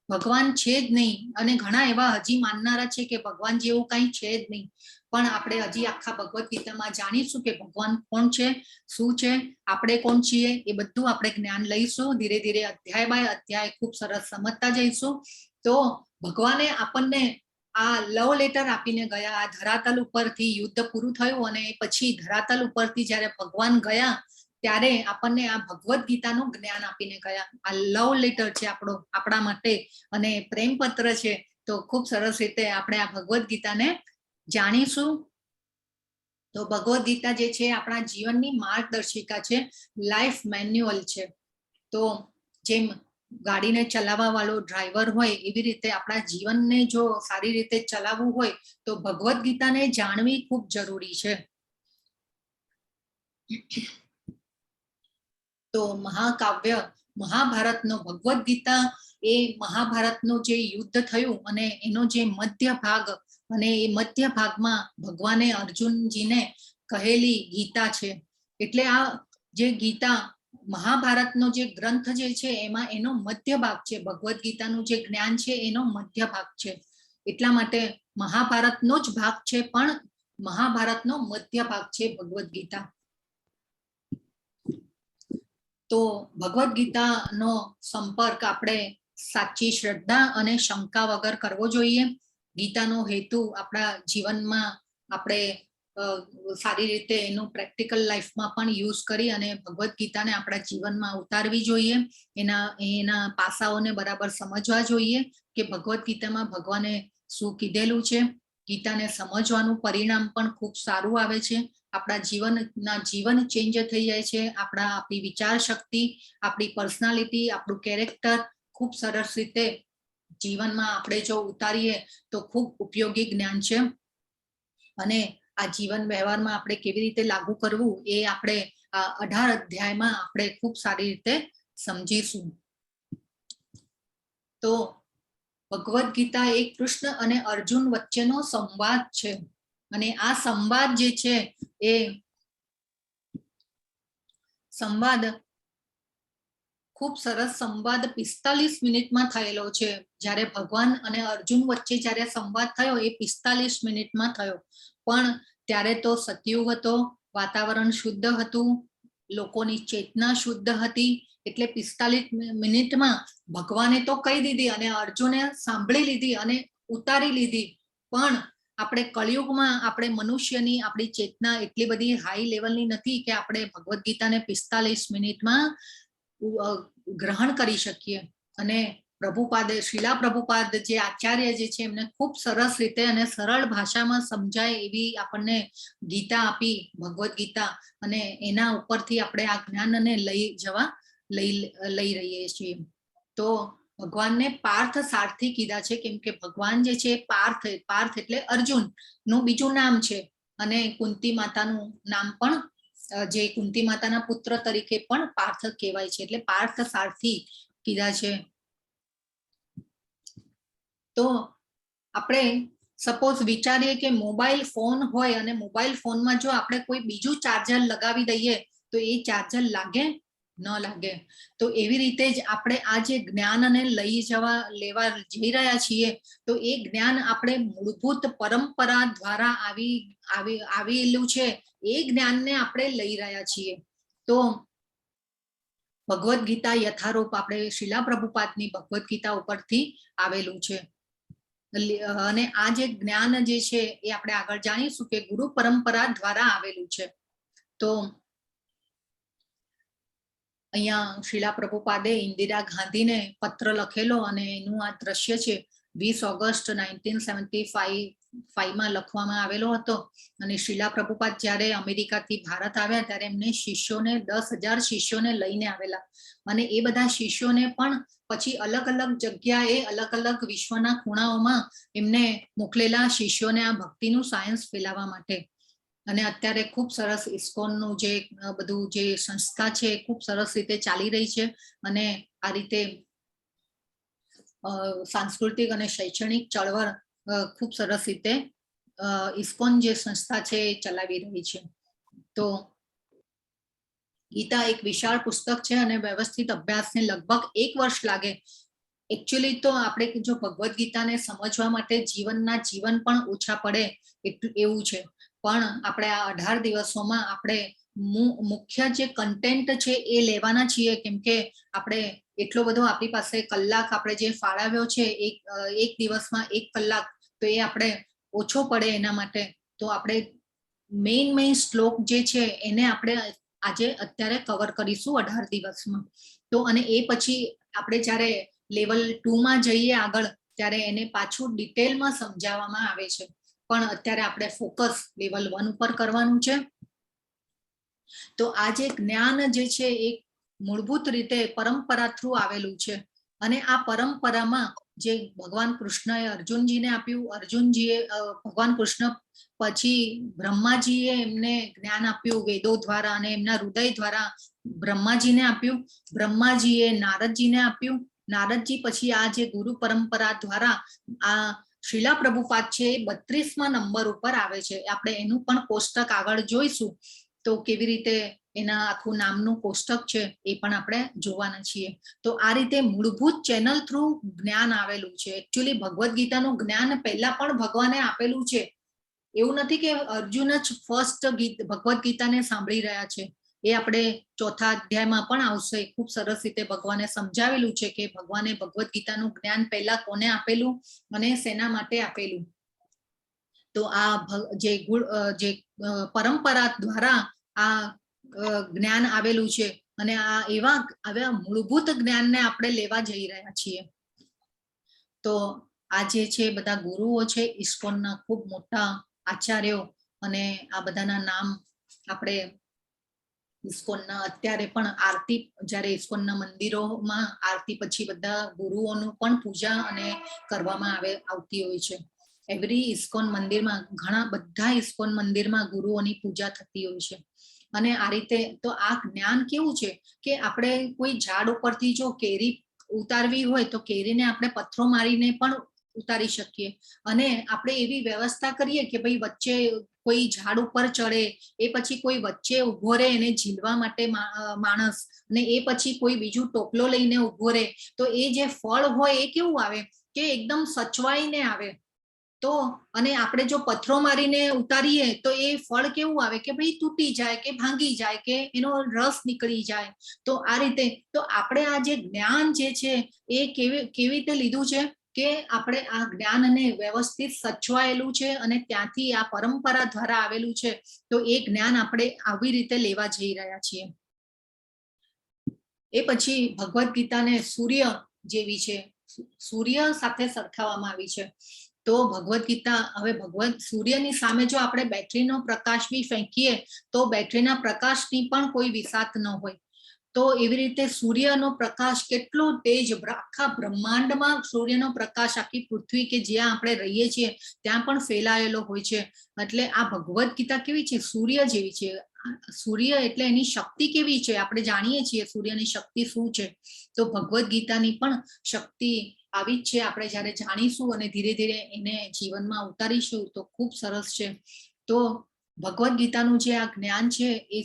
ભગવાન છે જ નહીં. અને ઘણા એવા હજી માનનારા છે કે ભગવાન જેવું કંઈ છે જ નહીં. પણ આપણે હજી આખા ભગવદ્ ગીતામાં જાણીશું કે ભગવાન કોણ છે, શું છે, આપણે કોણ છીએ, એ બધું આપણે જ્ઞાન લઈશું. ધીરે ધીરે અધ્યાય બાય અધ્યાય ખૂબ સરસ સમજતા જઈશું. તો ભગવાને આપણને આ લવ લેટર આપીને ગયા. આ ધરાતલ ઉપરથી યુદ્ધ પૂરું થયું અને પછી ધરાતલ ઉપરથી જ્યારે ભગવાન ગયા ત્યારે આપણને આ ભગવદ્ ગીતાનું જ્ઞાન આપીને ગયા. આ લવ લેટર છે આપણા માટે અને પ્રેમપત્ર છે. તો ખૂબ સરસ રીતે આપણે આ ભગવદ્ ગીતાને જાણીશું. તો ભગવદ્ ગીતા જે છે આપણા જીવનની માર્ગદર્શિકા છે, લાઈફ મેન્યુઅલ છે. તો જેમ ગાડીને ચલાવવા વાળો ડ્રાઈવર હોય એવી રીતે આપણા જીવનને જો સારી રીતે ચલાવવું હોય તો ભગવદ્ ગીતાને જાણવી ખૂબ જરૂરી છે. તો મહાકાવ્ય મહાભારતનો ભગવદ્ ગીતા એ મહાભારતનું જે યુદ્ધ થયું અને એનો જે મધ્ય ભાગ, અને એ મધ્ય ભાગમાં ભગવાને અર્જુનજીને કહેલી ગીતા છે. એટલે આ જે ગીતા મહાભારતનો જે ગ્રંથ જે છે એમાં એનો મધ્ય ભાગ છે. ભગવદ્ ગીતાનું જે જ્ઞાન છે એનો મધ્ય ભાગ છે. એટલા માટે મહાભારતનો જ ભાગ છે, પણ મહાભારતનો મધ્ય ભાગ છે ભગવદ્ ગીતા. તો ભગવદ્ ગીતાનો સંપર્ક આપણે સાચી શ્રદ્ધા અને શંકા વગર કરવો જોઈએ. ગીતાનો હેતુ આપણા જીવનમાં આપણે સારી રીતે એનું પ્રેક્ટિકલ લાઈફમાં પણ યુઝ કરી અને ભગવદ્ ગીતાને આપણા જીવનમાં ઉતારવી જોઈએ. એના પાસાઓને બરાબર સમજવા જોઈએ કે ભગવદ્ ગીતામાં ભગવાને શું કીધેલું છે. ગીતાને સમજવાનું પરિણામ પણ ખૂબ સારું આવે છે. આપણા જીવન ચેન્જ થઈ જાય છે. આપણી વિચાર શક્તિ, આપણી પર્સનાલિટી, આપણું કેરેક્ટર ખૂબ સરસ રીતે જીવનમાં આપણે જો ઉતારીએ તો ખૂબ ઉપયોગી જ્ઞાન છે. અને આ જીવન વ્યવહારમાં આપણે કેવી રીતે લાગુ કરવું એ આપણે આ 18 અધ્યાયમાં આપણે ખૂબ સારી રીતે સમજીશું. તો ભગવદ્ ગીતા એ કૃષ્ણ અને અર્જુન વચ્ચેનો સંવાદ છે. અને આ સંવાદ જે છે એ સંવાદ ખૂબ સરસ સંવાદ 45 મિનિટમાં થયેલો છે. જ્યારે ભગવાન અને અર્જુન વચ્ચે જ્યારે સંવાદ થયો એ 45 મિનિટમાં થયો. પણ ત્યારે તો સતયુગ હતો, વાતાવરણ શુદ્ધ હતું, લોકોની ચેતના શુદ્ધ હતી. એટલે 45 મિનિટમાં ભગવાને તો કહી દીધી અને અર્જુને સાંભળી લીધી અને ઉતારી લીધી. પણ આપણે કળિયુગમાં આપણે મનુષ્યની આપણી ચેતના એટલી બધી હાઈ લેવલની નથી કે આપણે ભગવદ્ ગીતાને 45 મિનિટમાં ગ્રહણ કરી શકીએ. અને શીલા પ્રભુપાદ જે આચાર્ય જે છે એમને ખૂબ સરસ રીતે અને સરળ ભાષામાં સમજાય એવી આપણને ગીતા આપી, ભગવદ્ ગીતા. અને એના ઉપરથી આપણે આ જ્ઞાનને લઈ રહીએ છીએ. તો ભગવાનને પાર્થ સારથી કીધા છે, કેમ કે ભગવાન જે છે પાર્થ એટલે અર્જુન નું બીજું નામ છે. અને કુંતી માતાનું નામ પણ જે કુંતી માતાના પુત્ર તરીકે પણ પાર્થ કહેવાય છે. એટલે પાર્થ સારથી કીધા છે. તો આપણે સપોઝ વિચારીએ કે મોબાઈલ ફોન હોય અને મોબાઈલ ફોનમાં જો આપણે કોઈ બીજું ચાર્જર લગાવી દઈએ તો એ ચાર્જર લાગે ન લાગે. તો એવી રીતે જ આપણે આ જે જ્ઞાનને લેવા જઈ રહ્યા છીએ તો એ જ્ઞાન આપણે મૂળભૂત પરંપરા દ્વારા આવેલું છે. એ જ્ઞાનને આપણે લઈ રહ્યા છીએ. તો ભગવદ્ ગીતા યથારૂપ આપણે શીલા પ્રભુપાદની ભગવદ્ ગીતા ઉપરથી આવેલું છે. અને આ જે જ્ઞાન જે છે એ આપણે આગળ જાણીશું કે ગુરુ પરંપરા દ્વારા આવેલું છે. તો અહીંયા શીલા પ્રભુપાદે ઇન્દિરા ગાંધીને પત્ર લખેલો અને એનું આ દ્રશ્ય છે. 20 ઓગસ્ટ 1975 માં લખવામાં આવેલો હતો. અને શીલા પ્રભુપાદ જ્યારે અમેરિકાથી ભારત આવ્યા ત્યારે એમને 10,000 શિષ્યોને લઈને આવેલા. અને એ બધા શિષ્યોને પણ પછી અલગ અલગ જગ્યાએ અલગ અલગ વિશ્વના ખૂણાઓમાં એમને મોકલેલા શિષ્યોને આ ભક્તિનું સાયન્સ ફેલાવવા માટે. અને અત્યારે ખૂબ સરસ ઇસ્કોનનું જે બધું જે સંસ્થા છે ખૂબ સરસ રીતે ચાલી રહી છે. અને આ રીતે સાંસ્કૃતિક અને શૈક્ષણિક ચળવળ ખૂબ સરસ રીતે ઇસ્કોન જે સંસ્થા છે એ ચલાવી રહી છે. તો ગીતા એક વિશાળ પુસ્તક છે અને વ્યવસ્થિત અભ્યાસને લગભગ 1 વર્ષ લાગે. એકચ્યુઅલી તો આપણે જો ભગવદ્ ગીતાને સમજવા માટે જીવન પણ ઓછા પડે એટલું એવું છે. પણ આપણે આ 18 દિવસોમાં આપણે મુખ્ય જે કન્ટેન્ટ છે એ લેવાના છીએ, કેમ કે આપણે એટલો બધો આપણી પાસે કલાક આપણે જે ફાળવ્યો છે એક દિવસમાં 1 કલાક, તો એ આપણે ઓછો પડે એના માટે તો આપણે મેઇન શ્લોક જે છે એને આપણે આજે અત્યારે કવર કરીશું 18 દિવસમાં. તો અને એ પછી આપણે જ્યારે લેવલ 2 માં જઈએ આગળ, ત્યારે એને પાછું ડિટેલમાં સમજાવવામાં આવે છે. પણ અત્યારે આપણે ફોકસ લેવલ 1 ઉપર કરવાનું છે. તો આ જે જ્ઞાન જે છે એ મૂળભૂત રીતે પરંપરા થ્રુ આવેલું છે. અને આ પરંપરામાં જે ભગવાન કૃષ્ણએ અર્જુનજીને આપ્યું, અર્જુનજીએ ભગવાન કૃષ્ણ પછી બ્રહ્માજીએ એમને જ્ઞાન આપ્યું વેદો દ્વારા અને એમના હૃદય દ્વારા બ્રહ્માજીને આપ્યું, બ્રહ્માજીએ નારદજીને આપ્યું, નારદજી પછી આ જે ગુરુ પરંપરા દ્વારા આ શ્રીલા પ્રભુપાદ છે એ 32મા નંબર ઉપર આવે છે. આપણે એનું પણ કોષ્ટક આગળ જોઈશું, તો કેવી રીતે એના આખું નામનું કોષ્ટક છે એ પણ આપણે જોવાના છીએ. તો આ રીતે મૂળભૂત ચેનલ થ્રુ જ્ઞાન આવેલું છે. એકચ્યુઅલી ભગવદ્ ગીતાનું જ્ઞાન પહેલા પણ ભગવાને આપેલું છે. એવું નથી કે અર્જુન જ ફર્સ્ટ ભગવદ્ ગીતાને સાંભળી રહ્યા છે. એ આપણે 4થા અધ્યાયમાં પણ આવશે. ખૂબ સરસ રીતે ભગવાને સમજાવેલું છે કે ભગવાને ભગવદ્ ગીતાનું જ્ઞાન પહેલા કોને આપેલું અને શેના માટે આપેલું. તો આ જે પરંપરા દ્વારા આ જ્ઞાન આવેલું છે અને આ એવા મૂળભૂત જ્ઞાનને આપણે લેવા જઈ રહ્યા છીએ. તો આ જે છે બધા ગુરુઓ છે ઇસ્કોનના ખૂબ મોટા આચાર્યો, અને આ બધાના નામ આપણે ઇસ્કોનના અત્યારે પણ આરતી, જ્યારે ઇસ્કોનના મંદિરોમાં આરતી પછી બધા ગુરુઓનું પણ પૂજા અને કરવામાં આવતી હોય છે. એવરી ઇસ્કોન મંદિરમાં બધા ઇસ્કોન મંદિરમાં ગુરુઓની પૂજા થતી હોય છે. અને આ રીતે તો આ જ્ઞાન કેવું છે કે આપણે કોઈ ઝાડ ઉપરથી જો કેરી ઉતારવી હોય તો કેરીને આપણે પથ્થરો મારીને પણ ઉતારી શકીએ. અને આપણે એવી વ્યવસ્થા કરીએ કે ભાઈ વચ્ચે કોઈ ઝાડ ઉપર ચડે, એ પછી કોઈ વચ્ચે ઉભો રહે એને ઝીલવા માટે માણસ, અને એ પછી કોઈ બીજું ટોપલો લઈને ઉભો રહે, તો એ જે ફળ હોય એ કેવું આવે કે એકદમ સચવાઈને આવે. તો અને આપણે જો પથ્થરો મારીને ઉતારીએ તો એ ફળ કેવું આવે કે ભાઈ તૂટી જાય કે ભાંગી જાય કે એનો રસ નીકળી જાય. તો આ રીતે તો આપણે આ જે જ્ઞાન જે છે એ કેવી રીતે લીધું છે કે આપણે આ જ્ઞાનને વ્યવસ્થિત સચવાયેલું છે અને ત્યાંથી આ પરંપરા દ્વારા આવેલું છે. તો એ જ્ઞાન આપણે આવી રીતે લેવા જઈ રહ્યા છીએ. એ પછી ભગવદ્ ગીતાને સૂર્ય જેવી છે, સૂર્ય સાથે સરખાવવામાં આવી છે. તો ભગવદ્ ગીતા હવે સૂર્યની સામે જો આપણે બેટરીનો પ્રકાશ બી ફેંકીએ તો બેટરીના પ્રકાશની પણ કોઈ વિસાત ન હોય. તો એવી રીતે સૂર્યનો પ્રકાશ કેટલો તેજ, આખા બ્રહ્માંડમાં સૂર્યનો પ્રકાશ આખી પૃથ્વી કે જ્યાં આપણે રહીએ છીએ ત્યાં પણ ફેલાયેલો હોય છે. એટલે આ ભગવદ્ ગીતા કેવી છે? સૂર્ય જેવી છે. સૂર્ય એટલે એની શક્તિ કેવી છે આપણે જાણીએ છીએ સૂર્યની શક્તિ શું છે. તો ભગવદ્ ગીતાની પણ શક્તિ આવી જ છે. આપણે જ્યારે જાણીશું અને ધીરે ધીરે એને જીવનમાં ઉતારીશું તો ખૂબ સરસ છે. તો ભગવદ્ ગીતાનું જે આ જ્ઞાન છે એ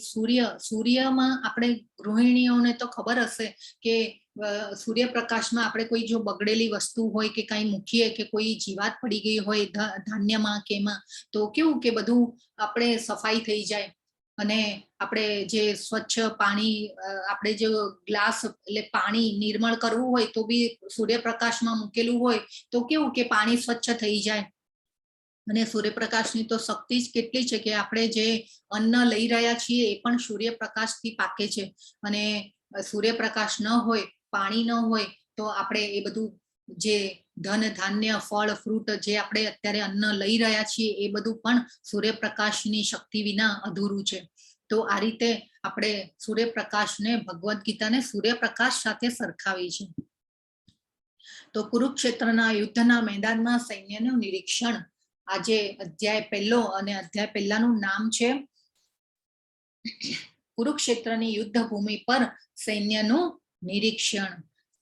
સૂર્યમાં આપણે ગૃહિણીઓને તો ખબર હશે કે સૂર્યપ્રકાશમાં આપણે કોઈ જો બગડેલી વસ્તુ હોય કે કઈ મૂકીએ કે કોઈ જીવાત પડી ગઈ હોય ધાન્યમાં કે એમાં, તો કેવું કે બધું આપણે સફાઈ થઈ જાય. અને આપણે જે સ્વચ્છ પાણી, આપણે જે ગ્લાસ એટલે પાણી નિર્મળ કરવું હોય તો બી સૂર્યપ્રકાશમાં મૂકેલું હોય તો કેવું કે પાણી સ્વચ્છ થઈ જાય. અને સૂર્યપ્રકાશની તો શક્તિ જ કેટલી છે કે આપણે જે અન્ન લઈ રહ્યા છીએ એ પણ સૂર્યપ્રકાશથી પાકે છે. અને સૂર્યપ્રકાશ ન હોય, પાણી ન હોય તો આપણે એ બધું જે ધન ધાન્ય ફળ ફ્રૂટ જે આપણે અત્યારે અન્ન લઈ રહ્યા છીએ એ બધું પણ સૂર્યપ્રકાશની શક્તિ વિના અધૂરું છે. તો આ રીતે આપણે સૂર્યપ્રકાશને, ભગવદ્ ગીતાને સૂર્યપ્રકાશ સાથે સરખાવી છે. તો કુરુક્ષેત્રના યુદ્ધના મેદાનમાં સૈન્યનું નિરીક્ષણ, આજે અધ્યાય પહેલો અને અધ્યાય પહેલાનું નામ છે કુરુક્ષેત્રની યુદ્ધ ભૂમિ પર સૈન્યનું નિરીક્ષણ.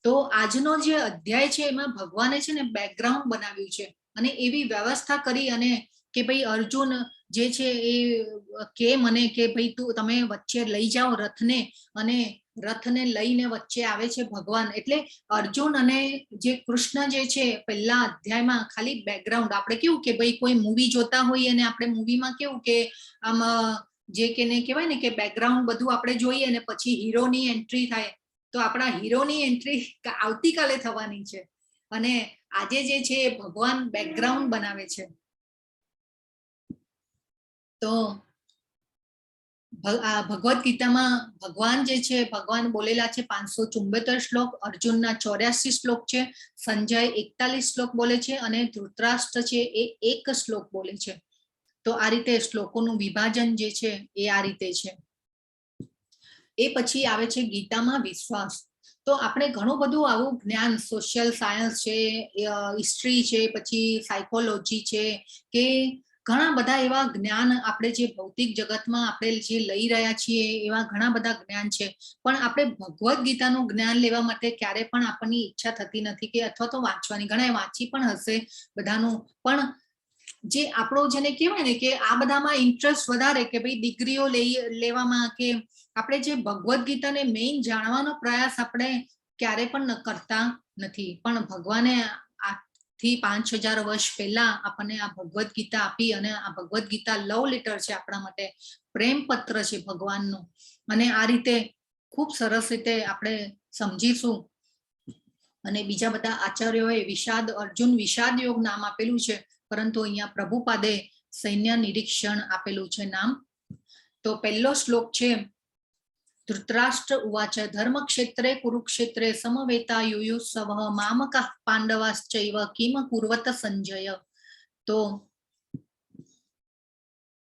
તો આજનો જે અધ્યાય છે એમાં ભગવાને છે ને બેકગ્રાઉન્ડ બનાવ્યું છે અને એવી વ્યવસ્થા કરી અને કે ભાઈ અર્જુન જે છે એ કે મને કે ભાઈ તમે વચ્ચે લઈ જાઓ રથને, અને રથને લઈને વચ્ચે આવે છે ભગવાન. એટલે અર્જુન અને જે કૃષ્ણ જે છે પહેલા અધ્યાયમાં ખાલી બેકગ્રાઉન્ડ, આપણે કેવું કે ભાઈ કોઈ મૂવી જોતા હોઈએ અને આપણે મૂવીમાં કેવું કે આમ જે કે ને કહેવાય ને કે બેકગ્રાઉન્ડ બધું આપણે જોઈએ અને પછી હીરોની એન્ટ્રી થાય. તો આપણા હીરોની એન્ટ્રી આવતીકાલે થવાની છે અને આજે જે છે ભગવાન બેકગ્રાઉન્ડ બનાવે છે. તો ભગવદ ગીતામાં ભગવાન જે છે ભગવાન બોલેલા છે 574 શ્લોક, અર્જુનના 84 શ્લોક છે, સંજય 41 શ્લોક બોલે છે અને ધૃતરાષ્ટ્ર છે એ 1 શ્લોક બોલે છે. તો આ રીતે શ્લોકોનું વિભાજન જે છે એ આ રીતે છે. એ પછી આવે છે ગીતામાં વિશ્વાસ. તો આપણે ઘણું બધું આવું જ્ઞાન, સોશિયલ સાયન્સ છે, હિસ્ટ્રી છે, પછી સાયકોલોજી છે, કે ઘણા બધા એવા જ્ઞાન આપણે જે ભૌતિક જગતમાં આપણે જે લઈ રહ્યા છીએ એવા ઘણા બધા જ્ઞાન છે, પણ આપણે ભગવદ ગીતાનું જ્ઞાન લેવા માટે ક્યારે પણ આપણની ઈચ્છા થતી નથી કે અથવા તો વાંચવાની. ઘણા વાંચી પણ હશે બધાનું, પણ જે આપણો જેને કહેવાય ને કે આ બધામાં ઇન્ટરેસ્ટ વધારે કે ભાઈ ડિગ્રીઓ લેવામાં, કે આપણે જે ભગવદ ગીતાને મેઇન જાણવાનો પ્રયાસ આપણે ક્યારે પણ કરતા નથી. પણ ભગવાને આજથી 5000 વર્ષ પહેલા આપણને આ ભગવદ ગીતા આપી અને આ ભગવદ ગીતા લવ લેટર છે આપણા માટે, પ્રેમ પત્ર છે ભગવાનનું. અને આ રીતે ખૂબ સરસ રીતે આપણે સમજીશું. અને બીજા બધા આચાર્યોએ અર્જુન વિષાદ યોગ નામ આપેલું છે, પરંતુ અહીંયા પ્રભુપાદે સૈન્ય નિરીક્ષણ આપેલું છે નામ. તો પહેલો શ્લોક છે, ધૃતરાષ્ટ્ર ઉવાચ ધર્મક્ષેત્રે કુરુક્ષેત્રે સમવેતા યુયુત્સવઃ મામકઃ પાંડવાશ્ચૈવ કિમ કુર્વત સંજય. તો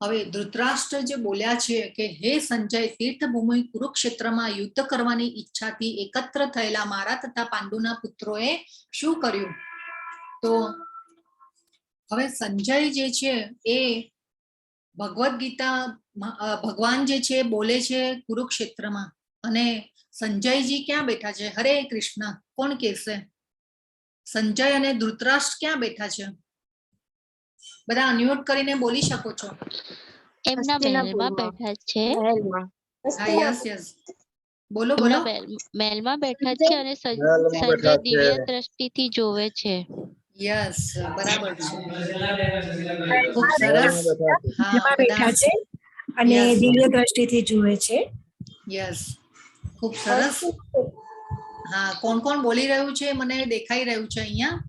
હવે ધૃતરાષ્ટ્ર જે બોલ્યા છે કે હે સંજય, તીર્થભૂમિ કુરુક્ષેત્રમાં યુદ્ધ કરવાની ઈચ્છાથી એકત્ર થયેલા મારા તથા પાંડુના પુત્રોએ શું કર્યું? તો હવે સંજય જે છે એ ભગવદ ગીતા ભગવાન જે છે બોલે છે કુરુક્ષેત્રમાં, અને સંજયજી ક્યાં બેઠા છે? હરે કૃષ્ણ. કોણ કહેશે? સંજય અને ધૃતરાષ્ટ્ર ક્યાં બેઠા છે? બધા અનમ્યુટ કરીને બોલી શકો છો. એમના મહેલમાં બેઠા છે. હા, યસ યસ, બોલો બોલો. મહેલમાં બેઠા છે અને સંજય દિવ્ય દ્રષ્ટિથી જોવે છે. યસ, બરાબર છે, ખૂબ સરસ. હા, બેઠા છે અને દિવ્ય દ્રષ્ટિથી જુએ છે. યસ, ખૂબ સરસ. હા, કોણ કોણ બોલી રહ્યું છે મને દેખાઈ રહ્યું છે અહીંયા.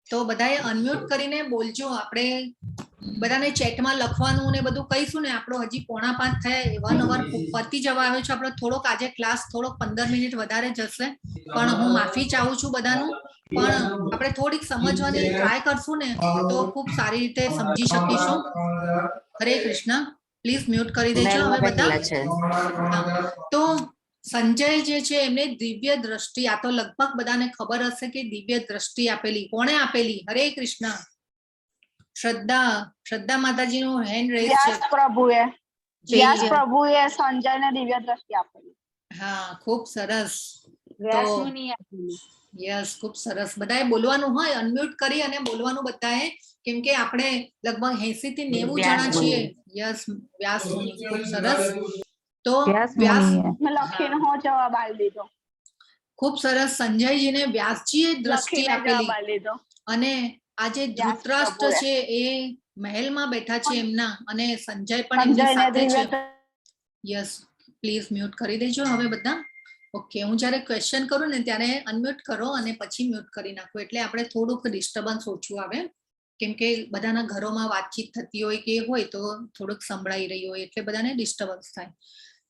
તો બધાએ અનમ્યુટ કરીને બોલજો. આપણે બધાને ચેટમાં લખવાનું ને બધું કહીશું ને. આપણો હજી 4:45 થયા, 1 અવર પતી જવા આવ્યો છે. આપણે થોડોક આજે ક્લાસ થોડોક 15 મિનિટ વધારે જશે, પણ હું માફી ચાહું છું બધાનું. પણ આપણે થોડીક સમજવાની ટ્રાય કરશું ને તો ખૂબ સારી રીતે સમજી શકીશું. હરે કૃષ્ણ. પ્લીઝ મ્યુટ કરી દેજો હવે બધા. તો સંજય જે છે એમને દિવ્ય દ્રષ્ટિ, આ તો લગભગ બધાને ખબર હશે કે દિવ્ય દ્રષ્ટિ આપેલી કોણે આપેલી? હરે કૃષ્ણ. શ્રદ્ધા માતાજીનું હેન્ડ રેઝ છે. પ્રભુએ સંજયને દિવ્ય દ્રષ્ટિ આપેલી. હા, ખૂબ સરસ. યસ, ખૂબ સરસ. બધાએ બોલવાનું હોય, અનમ્યુટ કરી અને બોલવાનું બધાએ, કેમ કે આપણે લગભગ 80 થી 90 જણા છીએ. યસ, વ્યાસ મુનિ. ખૂબ સરસ. તો વ્યાસ લખીને હો જવાબ આલી દીધો. ખૂબ સરસ. સંજયજીને વ્યાસજીએ દ્રષ્ટિ આપેલી, અને આજે ધૃતરાષ્ટ્ર છે એ મહેલમાં બેઠા છે એમના, અને સંજય પણ એમની સાથે છે. યસ, પ્લીઝ મ્યુટ કરી દેજો હવે બધા. ઓકે, હું જ્યારે ક્વેશ્ચન કરું ને ત્યારે અનમ્યુટ કરો અને પછી મ્યુટ કરી નાખો, એટલે આપણે થોડુંક ડિસ્ટર્બન્સ ઓછું આવે. કેમ કે બધાના ઘરોમાં વાતચીત થતી હોય કે હોય તો થોડુંક સંભળાઈ રહી હોય એટલે બધાને ડિસ્ટર્બન્સ થાય.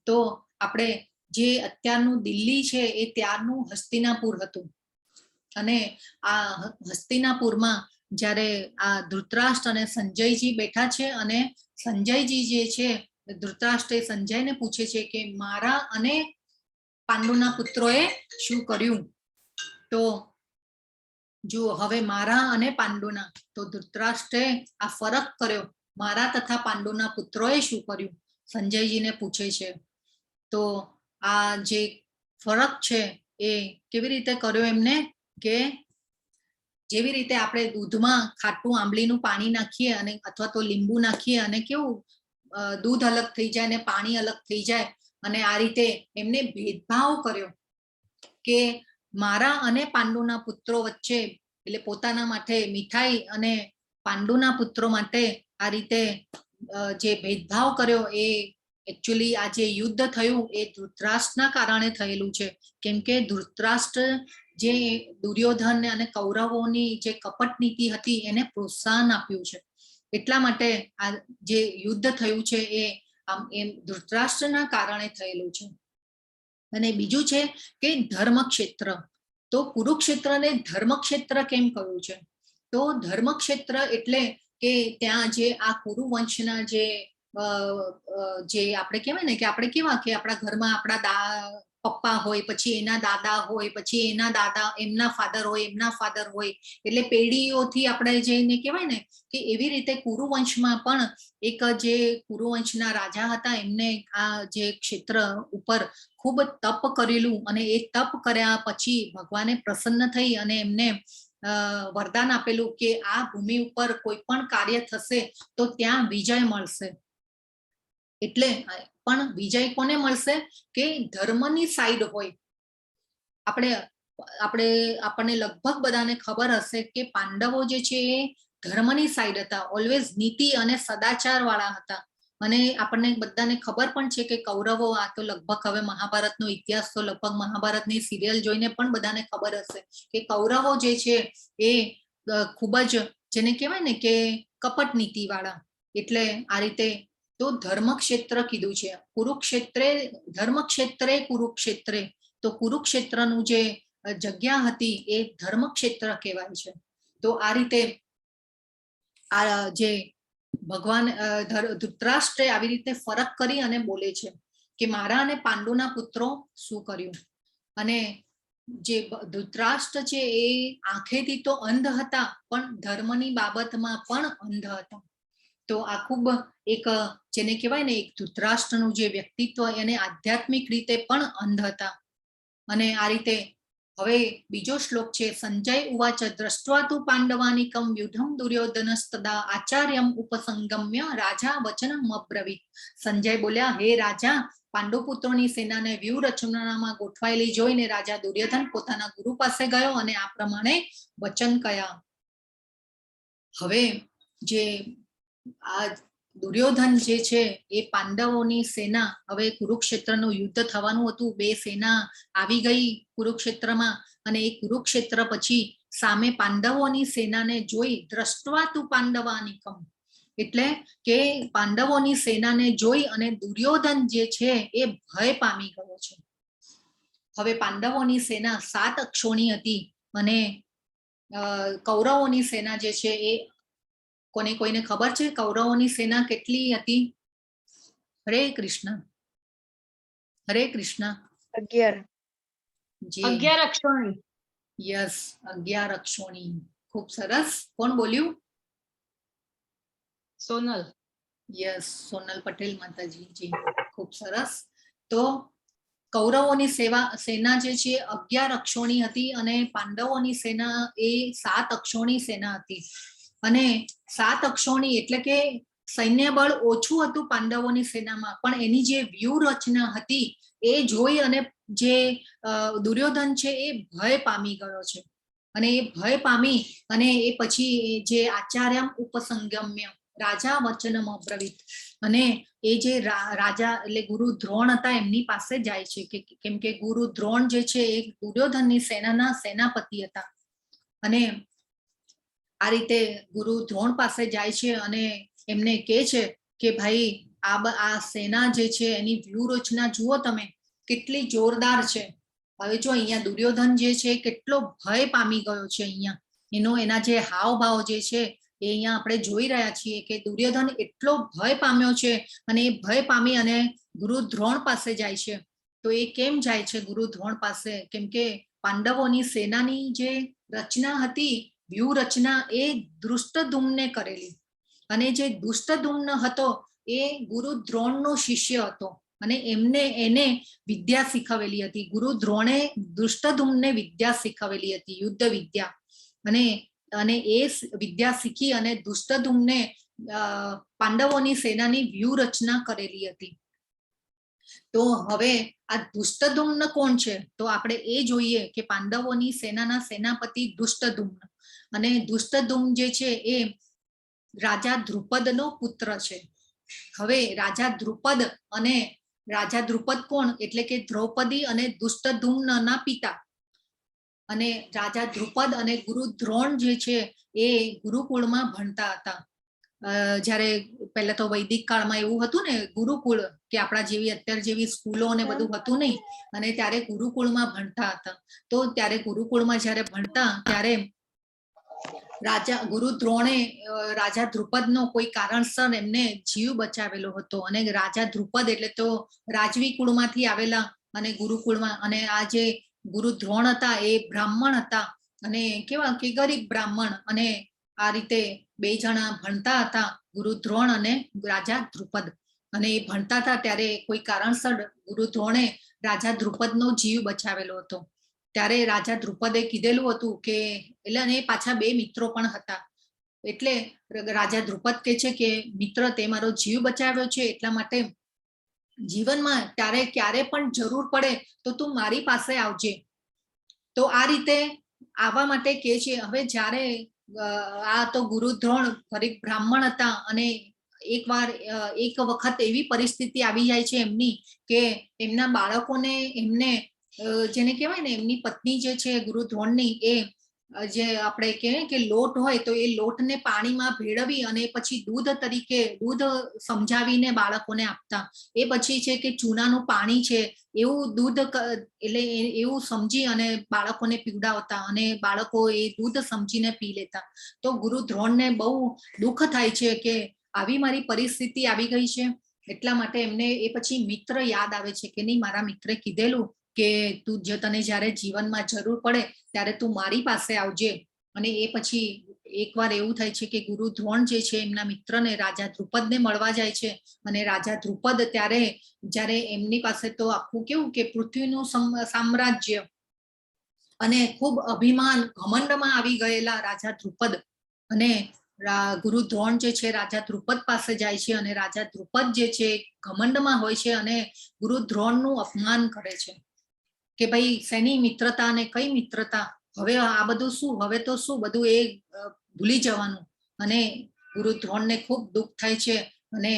તો આપણે જે અત્યારનું દિલ્હી છે એ ત્યારનું હસ્તિનાપુર હતું, અને આ હસ્તિનાપુરમાં જ્યારે આ ધૃતરાષ્ટ્ર અને સંજયજી બેઠા છે, અને સંજયજી જે છે ધૃતરાષ્ટ્ર સંજયને પૂછે છે કે મારા અને પાંડુના પુત્રોએ શું કર્યું? તો જુઓ, હવે મારા અને પાંડુના, તો ધૃતરાષ્ટ્રે આ ફરક કર્યો. મારા તથા પાંડુના પુત્રોએ શું કર્યું? સંજયજીને પૂછે છે. તો આ જે ફરક છે એ કેવી રીતે કર્યો એમને કે જેવી રીતે આપણે દૂધમાં ખાટું આંબલીનું પાણી નાખીએ અને અથવા તો લીંબુ નાખીએ અને કેવું દૂધ અલગ થઈ જાય અને પાણી અલગ થઈ જાય, અને આ રીતે એમને ભેદભાવ કર્યો કે મારા અને પાંડુના પુત્રો વચ્ચે, એટલે પોતાના માટે મીઠાઈ અને પાંડુના પુત્રો માટે આ રીતે જે ભેદભાવ કર્યો એ એકચ્યુઅલી આ જે યુદ્ધ થયું એ ધૃતરાષ્ટ્રના કારણે થયેલું છે. કેમ કે ધૃતરાષ્ટ્ર જે દુર્યોધન અને કૌરવોની જે કપટ નીતિ હતી એને પ્રોત્સાહન આપ્યું છે. એટલા માટે આ જે યુદ્ધ થયું છે એ એમ ધૃતરાષ્ટ્રના કારણે થયેલું છે. અને બીજું છે કે ધર્મક્ષેત્ર. તો કુરુક્ષેત્રને ધર્મક્ષેત્ર કેમ કહ્યું છે? તો ધર્મક્ષેત્ર એટલે કે ત્યાં જે આ કુરુવંશના જે આપણે કહેવાય ને કે આપણે કેવા કે આપણા ઘરમાં આપણા પપ્પા હોય, પછી એના દાદા હોય, પછી એના દાદા એમના ફાધર હોય, એમના ફાધર હોય, એટલે પેઢીઓથી આપણે જઈને કહેવાય ને કે એવી રીતે કુરુવંશમાં પણ એક જે કુરુવંશના રાજા હતા એમને આ જે ક્ષેત્ર ઉપર ખૂબ તપ કરેલું, અને એ તપ કર્યા પછી ભગવાને પ્રસન્ન થઈ અને એમને વરદાન આપેલું કે આ ભૂમિ ઉપર કોઈ પણ કાર્ય થશે તો ત્યાં વિજય મળશે. એટલે પણ વિજય કોને મળશે કે ધર્મની સાઈડ હોય. આપણને લગભગ બધાને ખબર હશે કે પાંડવો જે છે એ ધર્મની સાઈડ હતા, ઓલવેઝ નીતિ અને સદાચાર વાળા હતા. અને આપણને બધાને ખબર પણ છે કે કૌરવો, આ તો લગભગ હવે મહાભારતનો ઇતિહાસ તો લગભગ મહાભારતની સિરિયલ જોઈને પણ બધાને ખબર હશે કે કૌરવો જે છે એ ખૂબ જ જેને કહેવાય ને કે કપટ નીતિ વાળા. એટલે આ રીતે તો ધર્મક્ષેત્ર કીધું છે. કુરુક્ષેત્રે ધર્મક્ષેત્રે કુરુક્ષેત્રે, તો કુરુક્ષેત્રનું જે જગ્યા હતી એ ધર્મક્ષેત્ર કહેવાય છે. તો આ રીતે આ જે ભગવાન ધૃતરાષ્ટ્રે આવી રીતે ફરક કરી અને બોલે છે કે મારા અને પાંડુના પુત્રો શું કર્યું. અને જે ધૃતરાષ્ટ્ર છે એ આંખેથી તો અંધ હતા પણ ધર્મની બાબતમાં પણ અંધ હતા. તો આ ખૂબ એક જેને કહેવાય ને એક ધૃતરાષ્ટ્રનું જે વ્યક્તિત્વ એને આધ્યાત્મિક રીતે પણ અંધ હતા. અને આ રીતે હવે બીજો શ્લોક છે. સંજય ઉવાચ દ્રષ્ટવા તુ પાંડવાનિકમ વ્યુઢમ દુર્યોધનસ્તદા આચાર્યમ ઉપસંગમ્ય રાજા વચનમ અબ્રવીત. સંજય બોલ્યા, હે રાજા, પાંડુ પુત્રોની સેનાને વ્યૂહ રચનામાં ગોઠવાયેલી જોઈને રાજા દુર્યોધન પોતાના ગુરુ પાસે ગયો અને આ પ્રમાણે વચન કહ્યા. હવે જે આ દુર્યોધન જે છે એ પાંડવોની સેના, હવે કુરુક્ષેત્રનું યુદ્ધ થવાનું હતું, બે સેના આવી ગઈ કુરુક્ષેત્રમાં, અને એ કુરુક્ષેત્ર પછી સામે પાંડવોની સેનાને જોઈ દ્રષ્ટવા તુ પાંડવાનિકમ, એટલે કે પાંડવોની સેનાને જોઈ અને દુર્યોધન જે છે એ ભય પામી ગયો છે. હવે પાંડવોની સેના 7 અક્ષોણી હતી અને કૌરવોની સેના જે છે એ કોઈને ખબર છે કૌરવોની સેના કેટલી હતી? હરે કૃષ્ણ, હરે કૃષ્ણ. 11. જી 11 અક્ષોણી. યસ, 11 અક્ષોણી. ખૂબ સરસ. કોણ બોલ્યું? સોનલ. યસ, સોનલ પટેલ માતાજી. જી, ખૂબ સરસ. તો કૌરવોની સેના જે છે 11 અક્ષોણી હતી અને પાંડવોની સેના એ 7 અક્ષોણી સેના હતી. અને 7 અક્ષોણી એટલે કે સૈન્ય બળ ઓછું હતું પાંડવોની સેનામાં, પણ એની જે વ્યૂહ રચના હતી એ જોઈ અને જે દુર્યોધન છે એ ભય પામી ગયો છે. અને એ ભય પામી અને એ પછી જે આચાર્યમ ઉપસંગમ્ય રાજા વચનમ અબ્રવીત, અને એ જે રાજા એટલે ગુરુ દ્રોણ હતા એમની પાસે જાય છે, કેમ કે ગુરુ દ્રોણ જે છે એ દુર્યોધનની સેનાના સેનાપતિ હતા. અને આ રીતે ગુરુ દ્રોણ પાસે જાય છે અને એમને કહે છે કે ભાઈ આ સેના જે છે એની વ્યૂહ રચના જુઓ તમે કેટલી જોરદાર છે. હવે જો અહીંયા દુર્યોધન જે છે કેટલો ભય પામી ગયો છે. અહીંયા એના જે હાવભાવ જે છે એ અહીંયા આપણે જોઈ રહ્યા છીએ કે દુર્યોધન એટલો ભય પામ્યો છે, અને એ ભય પામી અને ગુરુ દ્રોણ પાસે જાય છે. તો એ કેમ જાય છે ગુરુ દ્રોણ પાસે? કેમ કે પાંડવોની સેનાની જે રચના હતી, વ્યૂહ રચના, એ દૃષ્ટદ્યુમ્ને કરેલી, અને જે દૃષ્ટદ્યુમ્ન હતો એ ગુરુ દ્રોણનો શિષ્ય હતો, અને એને વિદ્યા શીખવેલી હતી. ગુરુ દ્રોણે દુષ્ટધુમ્નને વિદ્યા શીખવેલી હતી, યુદ્ધ વિદ્યા. અને એ વિદ્યા શીખી અને દુષ્ટધુમ્ને પાંડવોની સેનાની વ્યૂહરચના કરેલી હતી. તો હવે આ દુષ્ટધુમ્ન કોણ છે? તો આપણે એ જોઈએ કે પાંડવોની સેનાના સેનાપતિ દુષ્ટધુમ્ન. અને દુષ્ટધુમ્ન જે છે એ રાજા દ્રુપદનો પુત્ર છે. હવે રાજા દ્રુપદ કોણ? એટલે કે દ્રૌપદી અને દુષ્ટધુમ્નના પિતા. અને રાજા દ્રુપદ અને ગુરુ દ્રોણ જે છે એ ગુરુકુળમાં ભણતા હતા. જ્યારે પહેલા તો વૈદિક કાળમાં એવું હતું ને, ગુરુકુળ, કે આપણા જેવી અત્યારે જેવી સ્કૂલો ને બધું હતું નહીં. અને ત્યારે ગુરુકુળમાં ભણતા હતા. તો ત્યારે ગુરુકુળમાં જ્યારે ભણતા ત્યારે ગુરુ દ્રોણે રાજા દ્રુપદનો કોઈ કારણસર એમને જીવ બચાવેલો હતો. અને રાજા દ્રુપદ એટલે તો રાજવી કુળમાંથી આવેલા અને ગુરુકુળમાં. અને આ જે ગુરુ દ્રોણ હતા એ બ્રાહ્મણ હતા, અને કેવા કે ગરીબ બ્રાહ્મણ. અને આ રીતે બે જણા ભણતા હતા, ગુરુ દ્રોણ અને રાજા દ્રુપદ. અને એ ભણતા હતા ત્યારે કોઈ કારણસર ગુરુ દ્રોણે રાજા દ્રુપદનો જીવ બચાવેલો હતો. ત્યારે રાજા દ્રુપદે કીધેલું હતું કે, એટલે અને પાછા બે મિત્રો પણ હતા. એટલે રાજા દ્રુપદ કહે છે કે મિત્ર, તે મારો જીવ બચાવ્યો છે, એટલા માટે જીવનમાં તારે ક્યારે પણ જરૂર પડે તો તું મારી પાસે આવજે. તો આ રીતે આવવા માટે કહે છે. હવે જ્યારે આ તો ગુરુ દ્રોણ ગરીબ બ્રાહ્મણ હતા, અને એક વખત એવી પરિસ્થિતિ આવી જાય છે એમની કે એમના બાળકોને એમને જેને કહેવાય ને, એમની પત્ની જે છે ગુરુ દ્રોણની, એ જે આપણે કહેવાય કે લોટ હોય તો એ લોટને પાણીમાં ભેળવી અને પછી દૂધ સમજાવીને બાળકોને આપતા. એ પછી છે કે ચૂનાનું પાણી છે એવું દૂધ, એટલે એવું સમજી અને બાળકોને પીવડાવતા, અને બાળકો એ દૂધ સમજીને પી લેતા. તો ગુરુ દ્રોણને બહુ દુઃખ થાય છે કે આવી મારી પરિસ્થિતિ આવી ગઈ છે. એટલા માટે એમને એ પછી મિત્ર યાદ આવે છે કે નહીં, મારા મિત્રે કીધેલું કે તું તને જ્યારે જીવનમાં જરૂર પડે ત્યારે તું મારી પાસે આવજે. અને એ પછી એકવાર એવું થાય છે કે ગુરુ દ્રોણ જે છે એમના મિત્રને રાજા દ્રુપદને મળવા જાય છે. અને રાજા દ્રુપદ જ્યારે એમની પાસે તો આખું કેવું કે પૃથ્વીનું સામ્રાજ્ય, અને ખૂબ અભિમાન ઘમંડમાં આવી ગયેલા રાજા દ્રુપદ, અને ગુરુ દ્રોણ જે છે રાજા દ્રુપદ પાસે જાય છે. અને રાજા દ્રુપદ જે છે ઘમંડમાં હોય છે અને ગુરુ દ્રોણનું અપમાન કરે છે કે ભાઈ શેની મિત્રતા અને કઈ મિત્રતા, હવે આ બધું શું, હવે તો શું બધું એ ભૂલી જવાનું. અને ગુરુ દ્રોણને ખૂબ દુઃખ થાય છે. અને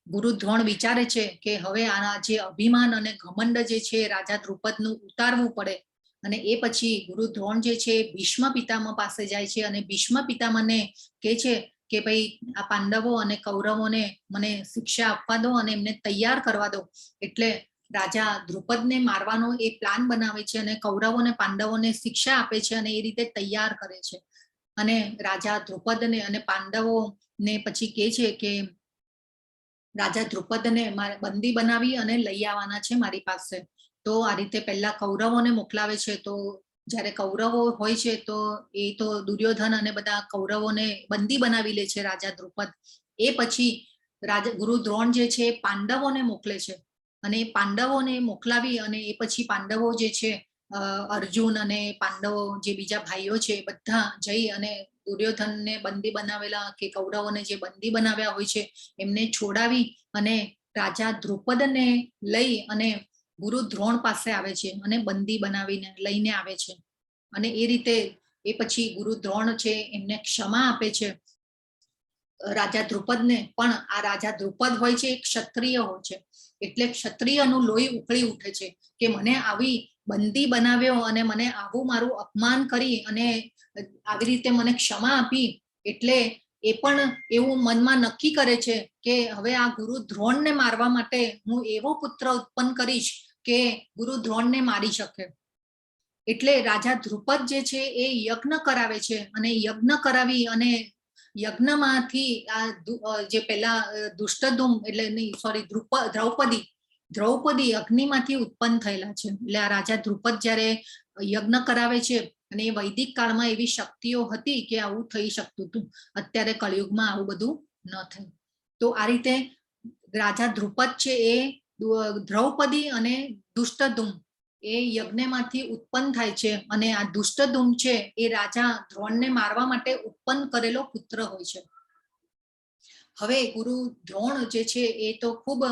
ગુરુ દ્રોણ વિચારે છે કે હવે આના જે અભિમાન અને ઘમંડ જે છે રાજા દ્રુપદનું ઉતારવું પડે. અને એ પછી ગુરુ દ્રોણ જે છે ભીષ્મ પિતામહ પાસે જાય છે. અને ભીષ્મ પિતામહને કહે છે કે ભાઈ આ પાંડવો અને કૌરવોને મને શિક્ષા આપવા દો અને એમને તૈયાર કરવા દો. એટલે રાજા દ્રુપદને મારવાનો એ પ્લાન બનાવે છે, અને કૌરવોને પાંડવોને શિક્ષા આપે છે, અને એ રીતે તૈયાર કરે છે. અને રાજા દ્રુપદને અને પાંડવોને પછી કહે છે કે રાજા દ્રુપદને બંદી બનાવી અને લઈ આવવાના છે મારી પાસે. તો આ રીતે પહેલા કૌરવોને મોકલાવે છે. તો જ્યારે કૌરવો હોય છે તો એ તો દુર્યોધન અને બધા કૌરવોને બંદી બનાવી લે છે રાજા દ્રુપદ. એ પછી ગુરુ દ્રોણ જે છે પાંડવોને મોકલે છે. અને પાંડવોને મોકલાવી અને એ પછી પાંડવો જે છે અર્જુન અને પાંડવો જે બીજા ભાઈઓ છે બધા જઈ અને દુર્યોધનને બંદી બનાવેલા કે કૌરવોને જે બંદી બનાવ્યા હોય છે એમને છોડાવી અને રાજા દ્રુપદને લઈ અને ગુરુ દ્રોણ પાસે આવે છે અને બંદી બનાવીને લઈને આવે છે. અને એ રીતે એ પછી ગુરુ દ્રોણ છે એમને ક્ષમા આપે છે રાજા દ્રુપદને. પણ આ રાજા દ્રુપદ હોય છે એક ક્ષત્રિય હોય છે, એટલે ક્ષત્રિયનું લોહી ઉકળી ઉઠે છે કે મને આવી બંદી બનાવ્યો અને મને આવું મારું અપમાન કરી અને આવી રીતે મને ક્ષમા આપી. એટલે એ પણ એવું મનમાં નક્કી કરે છે કે હવે આ ગુરુ દ્રોણને મારવા માટે હું એવો પુત્ર ઉત્પન્ન કરીશ કે ગુરુ દ્રોણને મારી શકે. એટલે રાજા દ્રુપદ જે છે એ યજ્ઞ કરાવે છે. અને યજ્ઞ કરાવી અને યજ્ઞમાંથી આ જે પેલા દુષ્ટધુમ એટલે નહીં સોરી દ્રૌપદી અગ્નિમાંથી ઉત્પન્ન થયેલા છે. એટલે આ રાજા દ્રુપદ જ્યારે યજ્ઞ કરાવે છે, અને વૈદિક કાળમાં એવી શક્તિઓ હતી કે આવું થઈ શકતું હતું. અત્યારે કળિયુગમાં આવું બધું ન થયું. તો આ રીતે રાજા દ્રુપદ છે એ દ્રૌપદી અને દુષ્ટધુમ એ યજ્ઞમાંથી ઉત્પન્ન થાય છે અને આ દુષ્ટધુમ છે એ રાજા દ્રોણને મારવા માટે ઉત્પન્ન કરેલો પુત્ર હોય છે. હવે ગુરુ દ્રોણ જે છે એ તો ખૂબ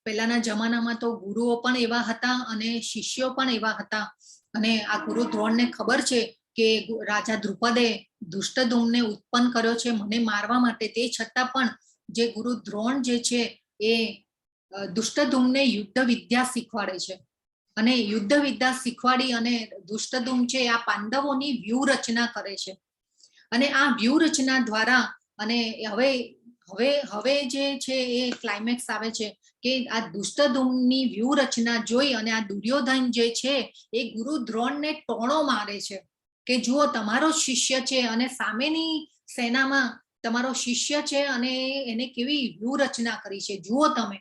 પહેલાના જમાનામાં તો ગુરુઓ પણ એવા હતા અને શિષ્યો પણ એવા હતા. અને આ ગુરુ દ્રોણને ખબર છે કે રાજા દ્રુપદે દુષ્ટધુમને ઉત્પન્ન કર્યો છે મને મારવા માટે, તે છતાં પણ જે ગુરુ દ્રોણ જે છે એ દુષ્ટધુમને યુદ્ધ વિદ્યા શીખવાડે છે અને યુદ્ધ વિદ્યા શીખવાડી અને દુષ્ટધુમ છે આ પાંડવોની વ્યૂહરચના કરે છે. અને આ વ્યૂહરચના દ્વારા અને હવે જે છે એ ક્લાઇમેક્સ આવે છે કે આ દુષ્ટધુમની વ્યૂહરચના જોઈ અને આ દુર્યોધન જે છે એ ગુરુ દ્રોણને ટોણો મારે છે કે જુઓ તમારો શિષ્ય છે અને સામેની સેનામાં તમારો શિષ્ય છે અને એને કેવી વ્યૂહરચના કરી છે જુઓ તમે.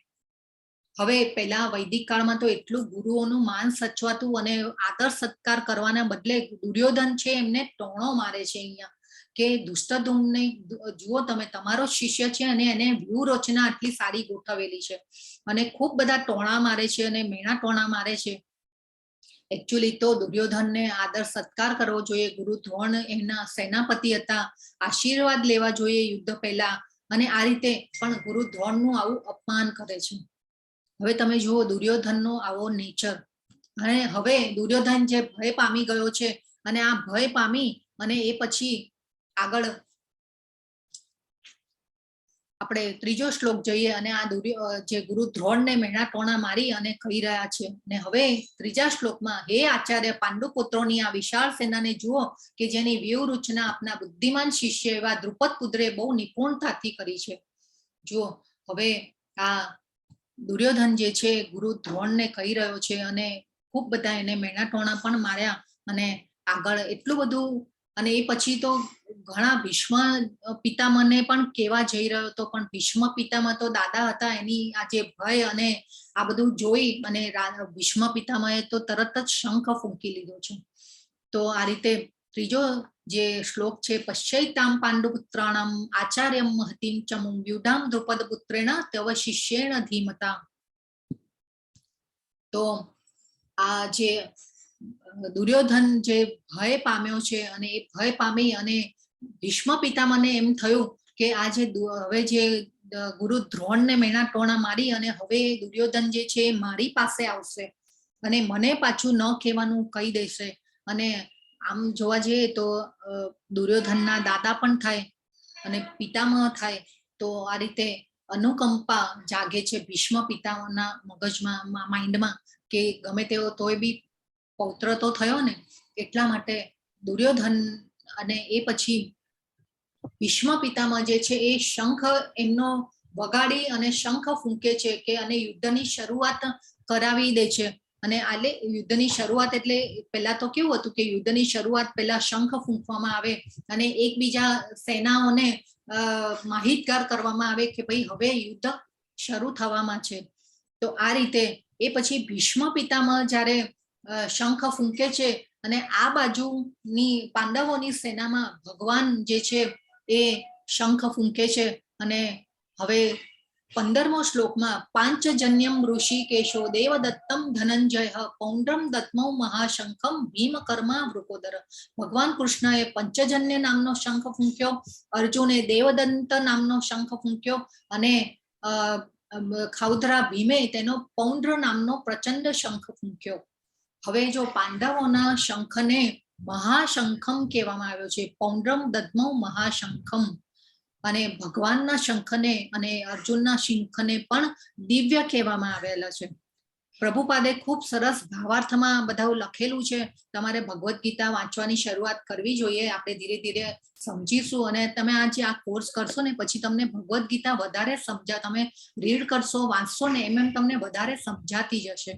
હવે પહેલા વૈદિક કાળમાં તો એટલું ગુરુઓનું માન સચવાતું અને આદર સત્કાર કરવાના બદલે દુર્યોધન છે એમને ટોણો મારે છે અહીંયા કે દુષ્ટધુમને જુઓ તમે તમારો શિષ્ય છે અને એને વ્યૂહરચના આટલી સારી ગોઠવેલી છે અને ખૂબ બધા ટોણા મારે છે અને મેણા ટોણા મારે છે. એકચ્યુઅલી તો દુર્યોધનને આદર સત્કાર કરવો જોઈએ. ગુરુ દ્રોણ એમના સેનાપતિ હતા, આશીર્વાદ લેવા જોઈએ યુદ્ધ પહેલા અને આ રીતે પણ ગુરુ દ્રોણનું આવું અપમાન કરે છે. હવે તમે જુઓ દુર્યોધનનો આવો નેચર. અને હવે દુર્યોધન જે ભય પામી ગયો છે અને આ ભય પામી અને એ પછી આગળ આપણે ત્રીજો શ્લોક જોઈએ અને આ જે ગુરુ દ્રોણને મેણા ટોણા મારી અને કહી રહ્યા છે. અને હવે ત્રીજા શ્લોકમાં હે આચાર્ય પાંડુપુત્રોની આ વિશાળ સેનાને જુઓ કે જેની વ્યૂહરચના આપના બુદ્ધિમાન શિષ્ય એવા દ્રુપદ પુત્રે બહુ નિપુણતાથી કરી છે. જુઓ હવે આ દુર્યોધન જે છે ગુરુ દ્રોણને કહી રહ્યો છે અને ખૂબ બધા એને મેણા ટોણા પણ માર્યા અને આગળ એટલું બધું. અને એ પછી તો ઘણા ભીષ્મ પિતામહને પણ કેવા જઈ રહ્યો હતો પણ ભીષ્મ પિતામહ તો દાદા હતા એની આ જે ભય અને આ બધું જોઈ અને ભીષ્મ પિતામહે તો તરત જ શંખ ફૂંકી લીધો છે. તો આ રીતે ત્રીજો જે શ્લોક છે પશ્ચૈતામ પાંડુપુત્રાણમ આચાર્યમ મહતીમ ચમું વ્યુઢામ દ્રુપદ પુત્રેણ તવ શિષ્યેણ ધીમતા. તો આ જે દુર્યોધન જે ભય પામ્યો છે અને એ ભય પામી અને ભીષ્મ પિતામહને એમ થયું કે આ જે હવે જે ગુરુ દ્રોણને મેણા ટોણા મારી અને હવે દુર્યોધન જે છે મારી પાસે આવશે અને મને પાછું ન કહેવાનું કહી દેશે. અને આમ જોવા જઈએ તો દુર્યોધનના દાદા પણ થાય અને પિતામહ થાય. તો આ રીતે અનુકંપા જાગે છે ભીષ્મ પિતામહના મગજમાં, માઇન્ડમાં કે ગમે તેવો તોય બી પૌત્ર તો થયો ને, એટલા માટે દુર્યોધન અને એ પછી ભીષ્મ પિતામહ જે છે એ શંખ એમનો વગાડી અને શંખ ફૂંકે છે કે અને યુદ્ધની શરૂઆત કરાવી દે છે. અને આલે યુદ્ધની શરૂઆત એટલે પહેલા તો કેવું હતું કે યુદ્ધની શરૂઆત પહેલા શંખ ફૂંકવામાં આવે અને એકબીજા સેનાઓને માહિતગાર કરવામાં આવે કે ભાઈ હવે યુદ્ધ શરૂ થવામાં છે. તો આ રીતે એ પછી ભીષ્મ પિતામહ જ્યારે શંખ ફૂંકે છે અને આ બાજુની પાંડવોની સેનામાં ભગવાન જે છે એ શંખ ફૂંકે છે. અને હવે 15મો શ્લોકમાં પાંચજન્યમ ઋષિકેશો દેવદત્તમ ધનંજય પૌંડ્રમ દત્મૌ મહાશંખમ ભીમકર્મા વૃકોદર. ભગવાન કૃષ્ણએ પંચજન્ય નામનો શંખ ફૂંક્યો, અર્જુને દેવદત્ત નામનો શંખ ફૂંક્યો અને ખાઉધરા ભીમે તેનો પૌંડ્ર નામનો પ્રચંડ શંખ ફૂંક્યો. હવે જો પાંડવોના શંખને મહાશંખમ કહેવામાં આવ્યો છે, પૌંડ્રમ દત્મૌ મહાશંખમ. અને ભગવાનના શંખને અને અર્જુનના શંખને પણ દિવ્ય કહેવામાં આવેલા છે. પ્રભુપાદે ખૂબ સરસ ભાવાર્થમાં બધું લખેલું છે. તમારે ભગવદ્ ગીતા વાંચવાની શરૂઆત કરવી જોઈએ. આપણે ધીરે ધીરે સમજીશું અને તમે આજે આ કોર્સ કરશો ને પછી તમને ભગવદ્ ગીતા વધારે તમે રીડ કરશો, વાંચશો ને એમ તમને વધારે સમજાતી જશે.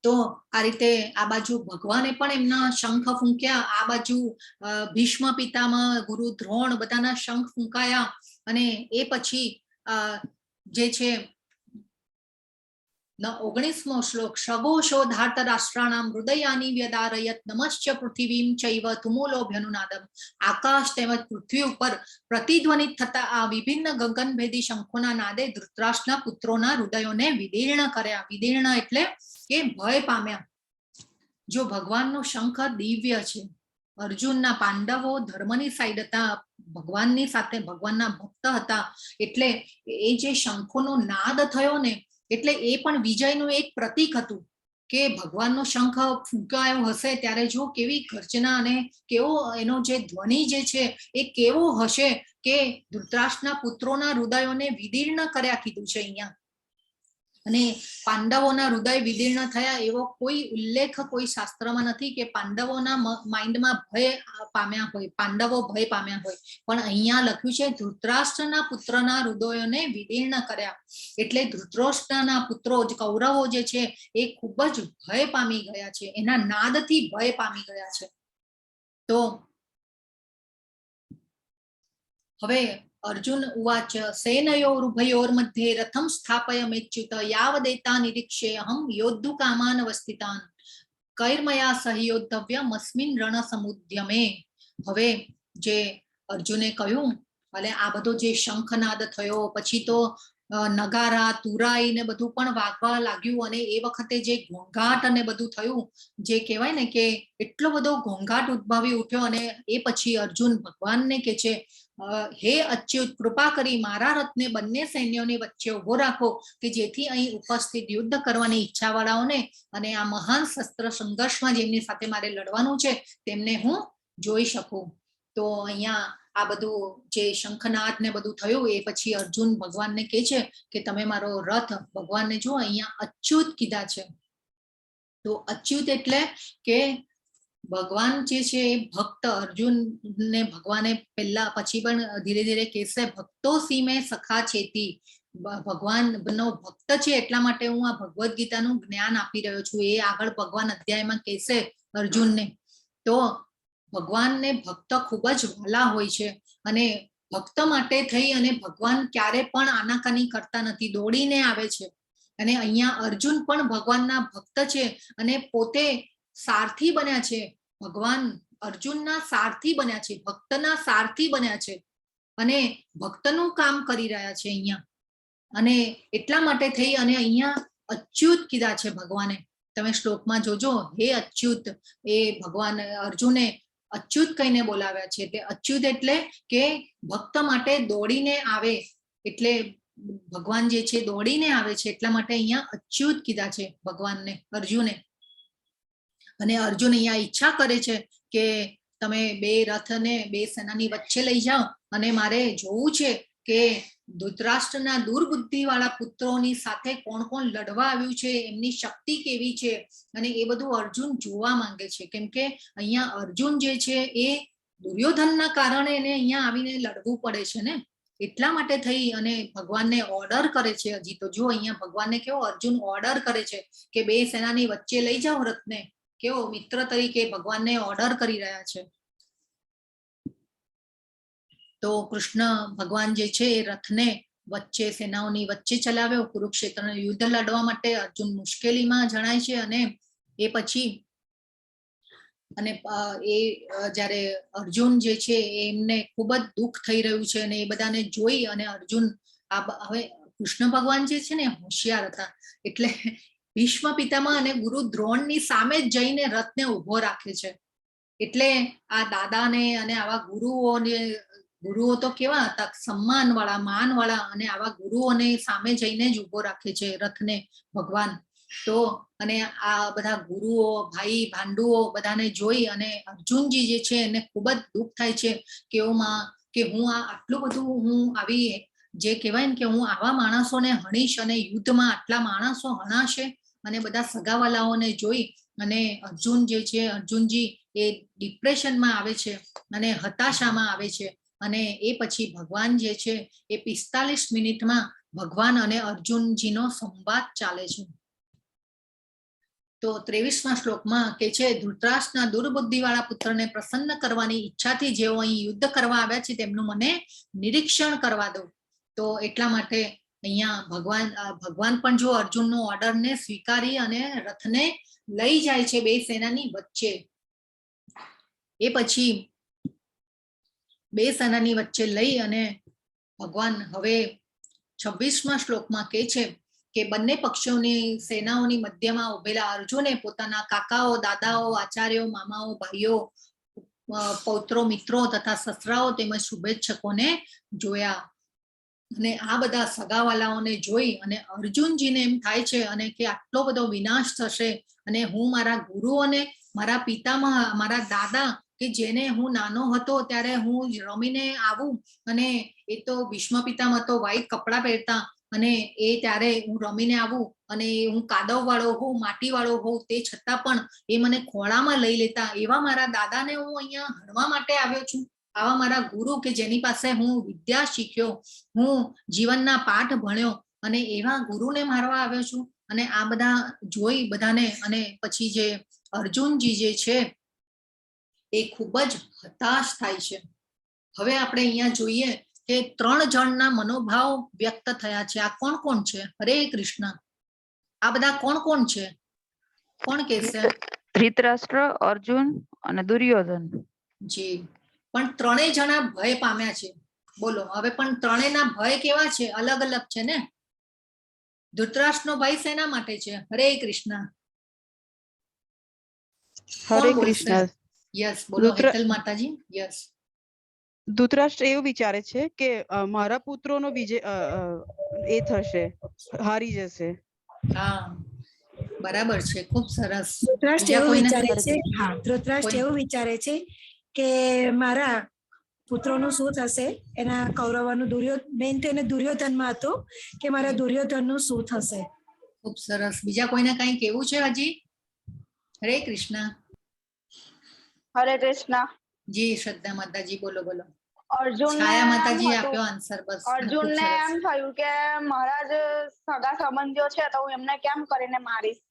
તો આ રીતે આ બાજુ ભગવાને પણ એમના શંખ ફૂંક્યા, આ બાજુ ભીષ્મ પિતામહ, ગુરુ દ્રોણ બધાના શંખ ફૂંકાયા અને એ પછી જે છે 19મો શ્લોક શગોષો ધાર્તરાષ્ટ્રાણામ હૃદયાની વ્યદારયત નમશ્ચ પૃથ્વીમ ચૈવ તુમૂલોભ્યનુનાદમ. આકાશ તેમજ પૃથ્વી ઉપર પ્રતિધ્વનિત થતા આ વિભિન્ન ગગનભેદી શંખોના નાદે ધૃતરાષ્ટ્રના પુત્રોના હૃદયોને વિદીર્ણ કર્યા. વિદીર્ણ એટલે કે ભય પામ્યા. જો ભગવાનનો શંખ દિવ્ય છે, અર્જુનના પાંડવો ધર્મની સાઈડ હતા, ભગવાનની સાથે ભગવાનના ભક્ત હતા, એટલે એ જે શંખોનો નાદ થયો ને એટલે એ પણ વિજયનું એક પ્રતીક હતું કે ભગવાનનો શંખ ફૂંકાયો હશે ત્યારે જો કેવી ગર્જના અને કેવો એનો જે ધ્વનિ જે છે એ કેવો હશે કે ધૃતરાષ્ટ્રના પુત્રોના હૃદયોને વિદીર્ણ કર્યા કીધું છે અહીંયા. અને પાંડવોના હૃદય વિદીર્ણ થયા એવો કોઈ ઉલ્લેખ કોઈ શાસ્ત્રમાં નથી કે પાંડવોના માઇન્ડમાં ભય પામ્યા હોય, પાંડવો ભય પામ્યા હોય, પણ અહીંયા લખ્યું છે ધૃતરાષ્ટ્રના પુત્રના હૃદયોને વિદીર્ણ કર્યા. એટલે ધૃતરાષ્ટ્રના પુત્રો કૌરવો જે છે એ ખૂબ જ ભય પામી ગયા છે, એના નાદથી ભય પામી ગયા છે. તો હવે अर्जुन उवाच सेनयोरुभयोर्मध्ये रथं स्थापयमेच्युत यावदेतान् निरीक्ष्येऽहं योद्धुकामान् अवस्थितान् कैर्मया सह योद्धव्यमस्मिन् रणसमुद्यमे. હવે જે અર્જુને કહ્યું એટલે આ બધો જે શંખનાદ થયો પછી તો નગારા તુરાઈ ને બધું પણ વાગવા લાગ્યું અને એ વખતે જે ઘોંઘાટ અને બધું થયું, જે કહેવાય ને કે એટલો બધો ઘોંઘાટ ઉદ્ભવી ઉઠ્યો અને એ પછી અર્જુન ભગવાનને કે છે હે અચ્યુત કૃપા કરી મારા રથને બંને સૈન્યોની વચ્ચે ઉભો રાખો કે જેથી અહીં ઉપસ્થિત યુદ્ધ કરવાની ઈચ્છા વાળાઓને અને આ મહાન શસ્ત્ર સંઘર્ષમાં જેમની સાથે મારે લડવાનું છે તેમને હું જોઈ શકું. તો અહીંયા આ બધું જે શંખનાદ ને બધું થયું એ પછી અર્જુન ભગવાનને કહે છે કે તમે મારો રથ, ભગવાનને જો અહીંયા અચ્યુત કીધા છે. તો અચ્યુત એટલે કે ભગવાન જે છે એ ભક્ત, અર્જુન ને ભગવાને પહેલા પછી પણ ધીરે ધીરે કહેશે ભક્તો સીમે સખા છેતી. ભગવાન નો ભક્ત છે એટલા માટે હું આ ભગવદ્ ગીતાનું જ્ઞાન આપી રહ્યો છું. એ આગળ ભગવાન અધ્યાયમાં કહેશે અર્જુનને. તો ભગવાનને ભક્ત ખૂબ જ વહાલા હોય છે અને ભક્ત માટે થઈ અને ભગવાન ક્યારે પણ આનાકાની કરતા નથી, દોડીને આવે છે. અને અહીંયા અર્જુન પણ ભગવાનના ભક્ત છે અને પોતે સારથી બન્યા છે. ભગવાન અર્જુનના સારથી બન્યા છે, ભક્તના સારથી બન્યા છે અને ભક્તનું કામ કરી રહ્યા છે અહીંયા. અને એટલા માટે થઈ અને અહીંયા અચ્યુત કીધા છે ભગવાને. તમે શ્લોકમાં જોજો, હે અચ્યુત, એ ભગવાન અર્જુને અચ્યુત કહીને બોલાવ્યા છે. એટલે અચ્યુત એટલે કે ભક્ત માટે દોડીને આવે, એટલે ભગવાન જે છે દોડીને આવે છે એટલા માટે અહીંયા અચ્યુત કીધા છે ભગવાનને, અર્જુને. અને અર્જુન અહીંયા ઈચ્છા કરે છે કે તમે બે રથને બે સેનાની વચ્ચે લઈ જાઓ અને મારે જોવું છે કે ધૃતરાષ્ટ્રના દુર્બુદ્ધિ વાળા પુત્રોની સાથે કોણ કોણ લડવા આવ્યું છે, એમની શક્તિ કેવી છે, અને એ બધું અર્જુન જોવા માંગે છે. કેમ કે અહીંયા અર્જુન જે છે એ દુર્યોધનના કારણે એને અહીંયા આવીને લડવું પડે છે ને, એટલા માટે થઈ અને ભગવાનને ઓર્ડર કરે છે. હજી તો જો અહીંયા ભગવાનને કેવો અર્જુન ઓર્ડર કરે છે કે બે સેનાની વચ્ચે લઈ જાઓ રથને, કેવો મિત્ર તરીકે ભગવાનને ઓર્ડર કરી રહ્યા છે. તો કૃષ્ણ ભગવાન જે છે એ રથને વચ્ચે સેનાઓની વચ્ચે ચલાવ્યો કુરુક્ષેત્રનું યુદ્ધ લડવા માટે. અર્જુન મુશ્કેલીમાં જણાય છે અને એ પછી અને એ જ્યારે અર્જુન જે છે એમને ખૂબ જ દુઃખ થઈ રહ્યું છે અને એ બધાને જોઈ અને અર્જુન હવે કૃષ્ણ ભગવાન જે છે ને હોશિયાર હતા, એટલે ભીષ્મ પિતામહ અને ગુરુ દ્રોણની સામે જ જઈને રથને ઉભો રાખે છે. એટલે આ દાદાને અને આવા ગુરુઓ તો કેવા હતા, સન્માન વાળા, માન વાળા, અને આવા ગુરુઓને સામે જઈને જ ઉભો રાખે છે રથને ભગવાન. તો અને આ બધા ગુરુઓ, ભાઈ ભાંડુઓ બધાને જોઈ અને અર્જુનજી જે છે એને ખૂબ જ દુઃખ થાય છે કે હું આટલું બધું હું આવી જે કહેવાય ને કે હું આવા માણસોને હણીશ અને યુદ્ધમાં આટલા માણસો હણાશે, અને બધા સગાવાલાઓને જોઈ અને અર્જુન જે છે અર્જુનજી એ ડિપ્રેશનમાં આવે છે અને હતાશામાં આવે છે. અને એ પછી ભગવાન જે છે એ 45 મિનિટમાં ભગવાન અને અર્જુનજીનો સંવાદ ચાલે છે. તો 23મા શ્લોકમાં કે છે ધૃતરાષ્ટ્રના દુર્બુદ્ધિ વાળા પુત્રને પ્રસન્ન કરવાની ઈચ્છાથી જેઓ અહીં યુદ્ધ કરવા આવ્યા છે તેમનું મને નિરીક્ષણ કરવા દો. તો એટલા માટે અહીંયા ભગવાન પણ જો અર્જુનનો ઓર્ડરને સ્વીકારી અને રથને લઈ જાય છે બે સેનાની વચ્ચે. એ પછી બે સેનાની વચ્ચે લઈ અને ભગવાન હવે 26મા શ્લોકમાં કહે છે કે બંને પક્ષોની સેનાઓની મધ્યમાં ઉભેલા અર્જુને પોતાના કાકાઓ, દાદાઓ, આચાર્યો, મામાઓ, ભાઈઓ, પૌત્રો, મિત્રો તથા સસરાઓ તેમજ શુભેચ્છકોને જોયા. અને આ બધા સગાવાલાઓને જોઈ અને અર્જુનજીને એમ થાય છે અને કે આટલો બધો વિનાશ થશે અને હું મારા ગુરુ અને મારા પિતામહ, મારા દાદા કે જેને હું નાનો હતો ત્યારે હું રમીને આવું, અને એ તો ભીષ્મ પિતામહ તો વ્હાઈટ કપડા પહેરતા, અને એ ત્યારે હું રમીને આવું અને હું કાદવ વાળો હોઉં, માટી વાળો હોઉં, તે છતાં પણ એ મને ખોળામાં લઈ લેતા. એવા મારા દાદાને હું અહીંયા હણવા માટે આવ્યો છું. આવા મારા ગુરુ કે જેની પાસે હું વિદ્યા શીખ્યો, હું જીવનના પાઠ ભણ્યો, અને એવા ગુરુને મારવા આવ્યો છું. અને આ બધા જોઈ બધાને અને પછી જે અર્જુનજી જે છે એ ખૂબ જ હતાશ થાય છે. હવે આપણે અહીંયા જોઈએ કે 3 જણના મનોભાવ વ્યક્ત થયા છે. આ કોણ કોણ છે? હરે કૃષ્ણ. આ બધા કોણ કોણ છે? કોણ કહેશે? ધૃતરાષ્ટ્ર, અર્જુન અને દુર્યોધન. જી, પણ 3 જણા ભય પામ્યા છે. બોલો હવે પણ 3ના ભય કેવા છે? અલગ અલગ છે ને. ધૃતરાષ્ટ્રનો ભય શેના માટે છે? હરે કૃષ્ણ. હરે કૃષ્ણ. યસ, બોલો હેતલ માતાજી. યસ. ધૃતરાષ્ટ્ર એવું વિચારે છે કે મારા પુત્રોનો વિજય એ થશે, હારી જશે. હા, બરાબર છે, ખૂબ સરસ. ધૃતરાષ્ટ્ર એવું વિચારે છે, હા, કોઈ- ધૃતરાષ્ટ્ર એવું વિચારે છે કે મારા પુત્રોનું શું થશે, એના કૌરવોનું મેઇન તો એને દુર્યોધનમાં હતું કે મારા દુર્યોધનનું શું થશે. ખૂબ સરસ. બીજા કોઈને કઈ કેવું છે હજી? હરે કૃષ્ણ. હરે કૃષ્ણ. જી શ્રદ્ધા માતાજી, બોલો બોલો. અર્જુનને છાયા એમ માતાજી હતું- આપ્યો આન્સર. બસ. અર્જુનને ખૂબ સરસ. એમ થયું કે મારા જે સગા સંબંધીઓ છે તો હું એમને કેમ કરીને મારીશ,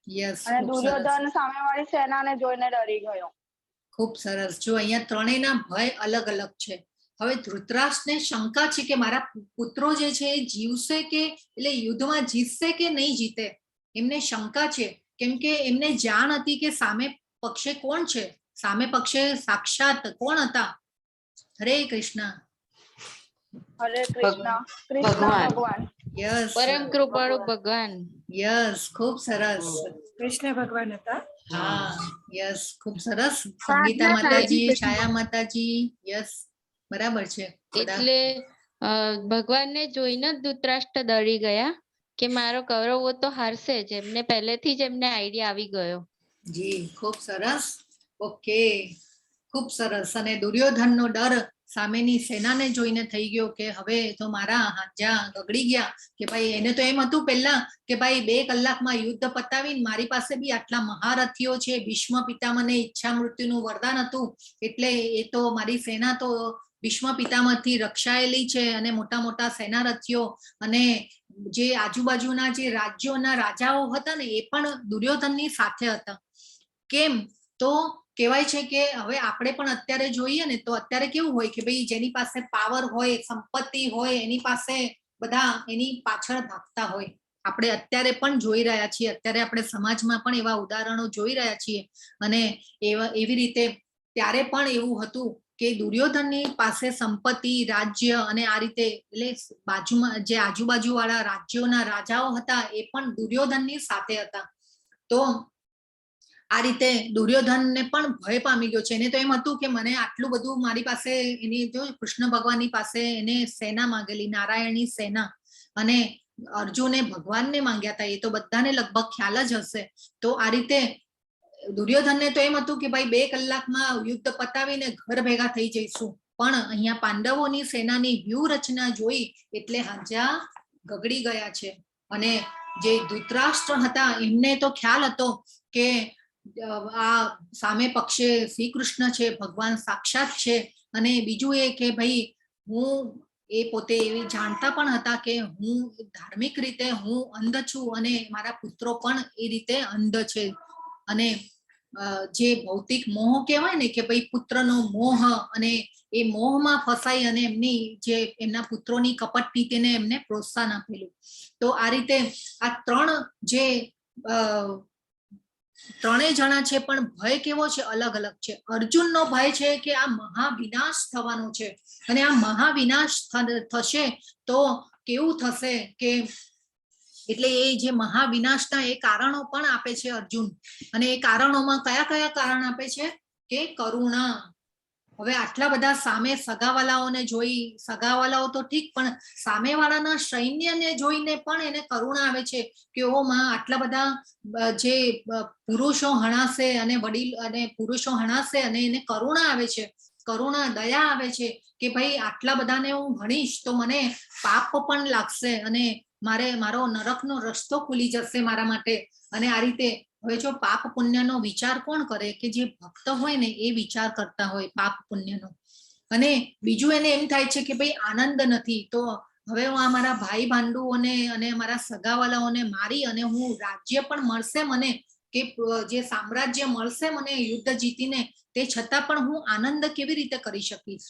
યસ, અને ખૂબ સરસ. દુર્યોધન સામેવાળી સેનાને જોઈને ડરી ગયો. ખૂબ સરસ. જો અહીંયા ત્રણેયના ભય અલગ અલગ છે. હવે ધૃતરાષ્ટ્રને શંકા છે કે મારા પુત્રો જે છે એ જીવશે કે, એટલે યુદ્ધમાં જીતશે કે નહીં જીતે, એમને શંકા છે. કેમ કે એમને જાણ હતી કે સામે પક્ષે કોણ છે. સામે પક્ષે સાક્ષાત કોણ હતા? હરે કૃષ્ણ. હરે કૃષ્ણ. કૃષ્ણ ભગવાન. ભગવાન. યસ, પરમ કૃપાળુ ભગવાન. યસ, ખૂબ સરસ. કૃષ્ણ ભગવાન હતા. હા, યસ, ખૂબ સરસ. સંગીતા માતાજી, છાયા માતાજી, યસ, બરાબર છે. બધા. એટલે ભગવાનને જોઈને જ ધૃતરાષ્ટ્ર ડરી ગયા કે મારો કૌરવો તો હારશે જ. એમને પહેલેથી જ એમને આઈડિયા આવી ગયો. જી, ખૂબ સરસ. ઓકે, ખૂબ સરસ. અને દુર્યોધનનો ડર સામેની સેનાને જોઈને થઈ ગયો કે હવે તો મારા હાજા ગગડી ગયા. કે ભાઈ એને તો એમ હતું પહેલા કે ભાઈ 2 કલાકમાં યુદ્ધ પતાવીને મારી પાસે બી આટલા મહારથીઓ છે, ભીષ્મ પિતામહને ઈચ્છા મૃત્યુનું વરદાન હતું, એટલે એ તો મારી સેના તો ભીષ્મ પિતામહથી રક્ષાયેલી છે, અને મોટા મોટા સેનારથીઓ અને જે આજુબાજુના જે રાજ્યોના રાજાઓ હતા ને એ પણ દુર્યોધનની સાથે હતા. કેમ? તો કહેવાય છે કે હવે આપણે પણ અત્યારે જોઈએ ને તો અત્યારે કેવું હોય કે ભાઈ જેની પાસે પાવર હોય, સંપત્તિ હોય, એની પાસે બધા એની પાછળ ભાગતા હોય. આપણે અત્યારે પણ જોઈ રહ્યા છીએ. અત્યારે આપણે સમાજમાં પણ એવા ઉદાહરણો જોઈ રહ્યા છીએ. અને એવી રીતે ત્યારે પણ એવું હતું કે દુર્યોધનની પાસે સંપત્તિ, રાજ્ય અને આ રીતે, એટલે બાજુમાં જે આજુબાજુ વાળા રાજ્યોના રાજાઓ હતા એ પણ દુર્યોધનની સાથે હતા. તો આ રીતે દુર્યોધનને પણ ભય પામી ગયો છે. એને તો એમ હતું કે મને આટલું બધું મારી પાસે, એની જો કૃષ્ણ ભગવાનની પાસે એને સેના માંગેલી, નારાયણની સેના, અને અર્જુને ભગવાનને માંગ્યા હતા. એ તો બધાને લગભગ ખ્યાલ જ હશે. તો આ રીતે દુર્યોધનને તો એમ હતું કે ભાઈ 2 કલાકમાં યુદ્ધ પતાવીને ઘર ભેગા થઈ જઈશું. પણ અહીંયા પાંડવોની સેનાની વ્યૂહરચના જોઈ એટલે હાજા ગગડી ગયા છે. અને જે ધૃતરાષ્ટ્ર હતા એમને તો ખ્યાલ હતો કે આ સામે પક્ષે શ્રી કૃષ્ણ છે, ભગવાન સાક્ષાત છે. અને બીજું એ કે ભાઈ હું એ પોતે એવી જાણતા પણ હતા કે હું ધાર્મિક રીતે હું અંધ છું અને મારા પુત્રો પણ એ રીતે અંધ છે. અને જે ભૌતિક મોહ કહેવાય ને કે ભાઈ પુત્રનો મોહ, અને એ મોહમાં ફસાઈ અને એમના પુત્રોની કપટ નીતિને એમને પ્રોત્સાહન આપેલું. તો આ રીતે આ ત્રણેય જણા છે, પણ ભય કેવો છે? અલગ અલગ છે. અર્જુનનો ભય છે કે આ મહાવિનાશ થવાનો છે, અને આ મહાવિનાશ થશે તો કેવું થશે કે, એટલે એ જે મહાવિનાશના એ કારણો પણ આપે છે અર્જુન. અને એ કારણોમાં કયા કયા કારણ આપે છે? કે કરુણા. હવે આટલા બધા સામે સગાવાલાઓને જોઈ, સગાવાલાઓ તો ઠીક, પણ સામેવાળાના સૈન્યને જોઈને પણ એને કરુણા આવે છે કે ઓ માં, આટલા બધા જે પુરુષો હણાશે અને વડીલ અને પુરુષો હણાશે અને એને કરુણા આવે છે, કરુણા દયા આવે છે કે ભાઈ આટલા બધાને હું હણીશ તો મને પાપ પણ લાગશે અને મારો નરકનો રસ્તો ખુલી જશે મારા માટે. અને આ રીતે હવે જો પાપ પુણ્યનો વિચાર કોણ કરે? કે જે ભક્ત હોય ને એ વિચાર કરતા હોય પાપ પુણ્યનો. અને બીજું એને એમ થાય છે કે ભાઈ આનંદ નથી, તો હવે હું આ મારા ભાઈ ભાંડુઓને અને મારા સગાવાલાઓને મારી અને હું રાજ્ય પણ મળશે મને, કે જે સામ્રાજ્ય મળશે મને યુદ્ધ જીતીને, તે છતાં પણ હું આનંદ કેવી રીતે કરી શકીશ?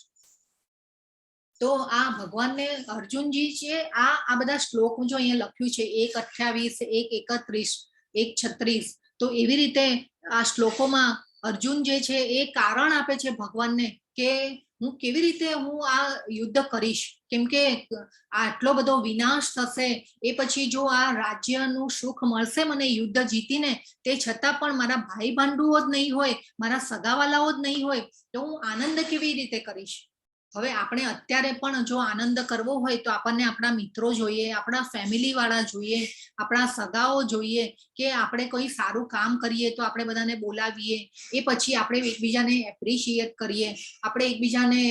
તો આ ભગવાનને અર્જુનજી છે, આ બધા શ્લોક જો અહીંયા લખ્યું છે 1:28, 1:31, 1:36, તો એવી રીતે આ શ્લોકોમાં અર્જુન જે છે એ કારણ આપે છે ભગવાનને કે હું કેવી રીતે હું આ યુદ્ધ કરીશ, કેમ કે આટલો બધો વિનાશ થશે, એ પછી જો આ રાજ્યનું સુખ મળશે મને યુદ્ધ જીતીને, તે છતાં પણ મારા ભાઈ ભાંડુઓ જ નહીં હોય, મારા સગાવાલાઓ જ નહીં હોય, તો હું આનંદ કેવી રીતે કરીશ? હવે આપણે અત્યારે પણ જો આનંદ કરવો હોય તો આપણને આપણા મિત્રો જોઈએ, આપણા ફેમિલી વાળા જોઈએ, આપણા સગાઓ જોઈએ, કે આપણે કોઈ સારું કામ કરીએ તો આપણે બધાને બોલાવીએ, એ પછી આપણે એકબીજાને એપ્રિશિએટ કરીએ, આપણે એકબીજાને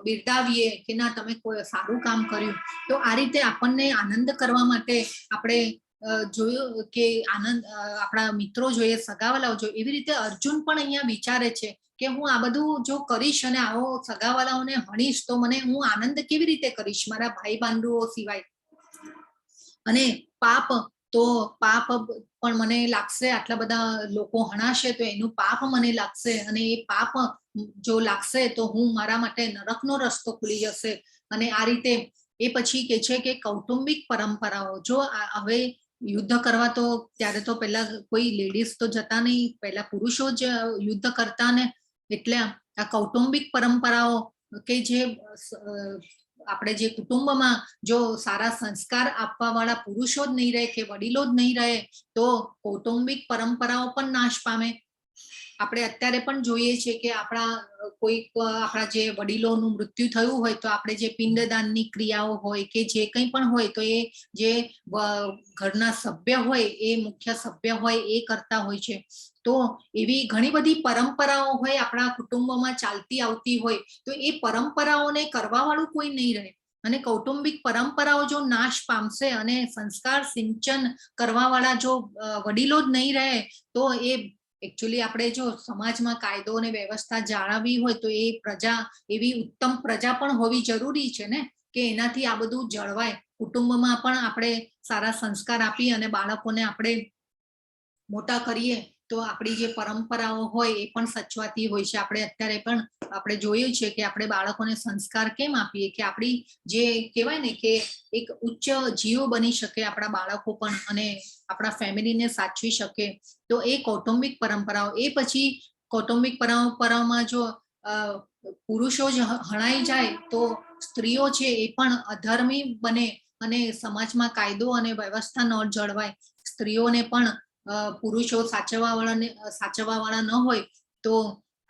બિરદાવીએ કે ના તમે કોઈ સારું કામ કર્યું. તો આ રીતે આપણને આનંદ કરવા માટે આપણે જોયું કે આનંદ આપણા મિત્રો જોઈએ, સગાવાલાઓ જોઈએ. એવી રીતે અર્જુન પણ અહીંયા વિચારે છે કે હું આ બધું જો કરીશ અને આવો સગાવાલાઓને હણીશ તો હું આનંદ કેવી રીતે કરીશ મારા ભાઈ બાંધુઓ સિવાય? અને પાપ પણ મને લાગશે, આટલા બધા લોકો હણાશે તો એનું પાપ મને લાગશે, અને એ પાપ જો લાગશે તો હું મારા માટે નરકનો રસ્તો ખુલી જશે. અને આ રીતે એ પછી કે છે કે કૌટુંબિક પરંપરાઓ, જો હવે યુદ્ધ કરવા તો ત્યારે તો પહેલા કોઈ લેડીઝ તો જતા નહીં, પહેલા પુરુષો જ યુદ્ધ કરતા ને, એટલે આ કૌટુંબિક પરંપરાઓ કે જે આપણે જે કુટુંબમાં જો સારા સંસ્કાર આપવા વાળા પુરુષો જ નહીં રહે કે વડીલો જ નહીં રહે તો કૌટુંબિક પરંપરાઓ પણ નાશ પામે. આપણે અત્યારે પણ જોઈએ છે કે આપણા જે વડીલોનું મૃત્યુ થયું હોય તો આપણે જે પિંડદાનની ક્રિયાઓ હોય કે જે કંઈ પણ હોય તો એ જે ઘરના સભ્ય હોય, એ મુખ્ય સભ્ય હોય એ કરતા હોય છે. તો એવી ઘણી બધી પરંપરાઓ હોય આપણા કુટુંબમાં ચાલતી આવતી હોય, તો એ પરંપરાઓને કરવા વાળું કોઈ નહીં રહે. અને કૌટુંબિક પરંપરાઓ જો નાશ પામશે અને સંસ્કાર સિંચન કરવા વાળા જો વડીલો જ નહીં રહે તો એ એકચ્યુઅલી આપણે જો સમાજમાં કાયદો અને વ્યવસ્થા જાળવવી હોય તો એ પ્રજા, એવી ઉત્તમ પ્રજા પણ હોવી જરૂરી છે ને, કે એનાથી આ બધું જળવાય. કુટુંબમાં પણ આપણે સારા સંસ્કાર આપી અને બાળકોને આપણે મોટા કરીએ તો આપણી જે પરંપરાઓ હોય એ પણ સચવાતી હોય છે. આપણે અત્યારે પણ આપણે જોયું છે કે આપણે બાળકોને સંસ્કાર કેમ આપીએ કે આપણી જે કહેવાય ને કે એક ઉચ્ચ જીવ બની શકે આપણા બાળકો પણ, અને આપણા ફેમિલીને સાચવી શકે. તો એ કૌટુંબિક પરંપરાઓ. એ પછી કૌટુંબિક પરંપરાઓમાં જો પુરુષો જ હણાઈ જાય તો સ્ત્રીઓ છે એ પણ અધર્મી બને અને સમાજમાં કાયદો અને વ્યવસ્થા ન જળવાય. સ્ત્રીઓને પણ પુરુષો સાચવવા વાળા ન હોય તો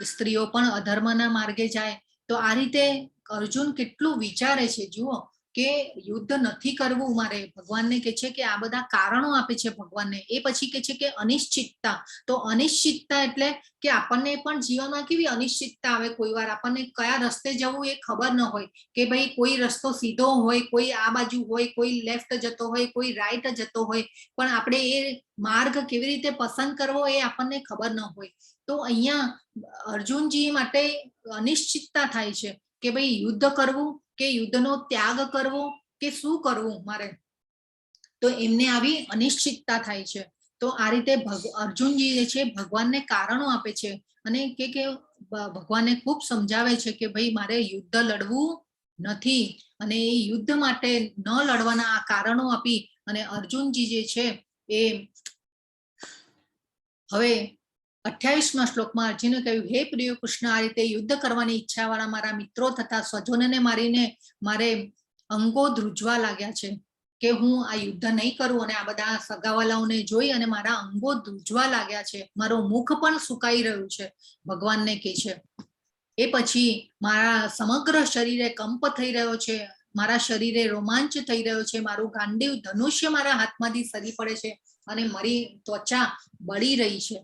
સ્ત્રીઓ પણ અધર્મના માર્ગે જાય. તો આ રીતે અર્જુન કેટલું વિચારે છે, જુઓ કે યુદ્ધ નથી કરવું મારે. ભગવાનને કે છે કે આ બધા કારણો આપે છે ભગવાનને. એ પછી કે છે કે અનિશ્ચિતતા. તો અનિશ્ચિતતા એટલે કે આપણને પણ જીવનમાં કેવી અનિશ્ચિતતા આવે, કોઈ વાર આપણને કયા રસ્તે જવું એ ખબર ન હોય, કે ભાઈ કોઈ રસ્તો સીધો હોય, કોઈ આ બાજુ હોય, કોઈ લેફ્ટ જતો હોય, કોઈ રાઈટ જતો હોય, પણ આપણે એ માર્ગ કેવી રીતે પસંદ કરવો એ આપણને ખબર ન હોય. તો અહીંયા અર્જુનજી માટે અનિશ્ચિતતા થાય છે કે ભાઈ યુદ્ધ કરવું કે યુદ્ધનો ત્યાગ કરવો કે શું કરવું મારે. તો એમને આવી અનિશ્ચિતતા થાય છે. તો આ રીતે અર્જુનજી જે છે ભગવાનને કારણો આપે છે અને કે ભગવાનને ખૂબ સમજાવે છે કે ભાઈ મારે યુદ્ધ લડવું નથી, અને એ યુદ્ધ માટે ન લડવાના આ કારણો આપી અને અર્જુનજી જે છે એ હવે 28મા શ્લોકમાં અર્જુને કહ્યું, હે પ્રિય કૃષ્ણ, આ રીતે યુદ્ધ કરવાની ઈચ્છા વાળા મારા મિત્રો તથા સ્વજનોને મારીને મારે અંગો ધ્રુજવા લાગ્યા છે કે હું આ યુદ્ધ નહીં કરું, અને આ બધા સગાવાલાઓને જોઈ અને મારા અંગો ધ્રુજવા લાગ્યા છે, મારું મુખ પણ સુકાઈ રહ્યું છે, ભગવાનને કહે છે. એ પછી મારા સમગ્ર શરીરે કંપ થઈ રહ્યો છે, મારા શરીરે રોમાંચ થઈ રહ્યો છે, મારું ગાંડીવ ધનુષ્ય મારા હાથમાંથી સરી પડે છે અને મારી ત્વચા બળી રહી છે.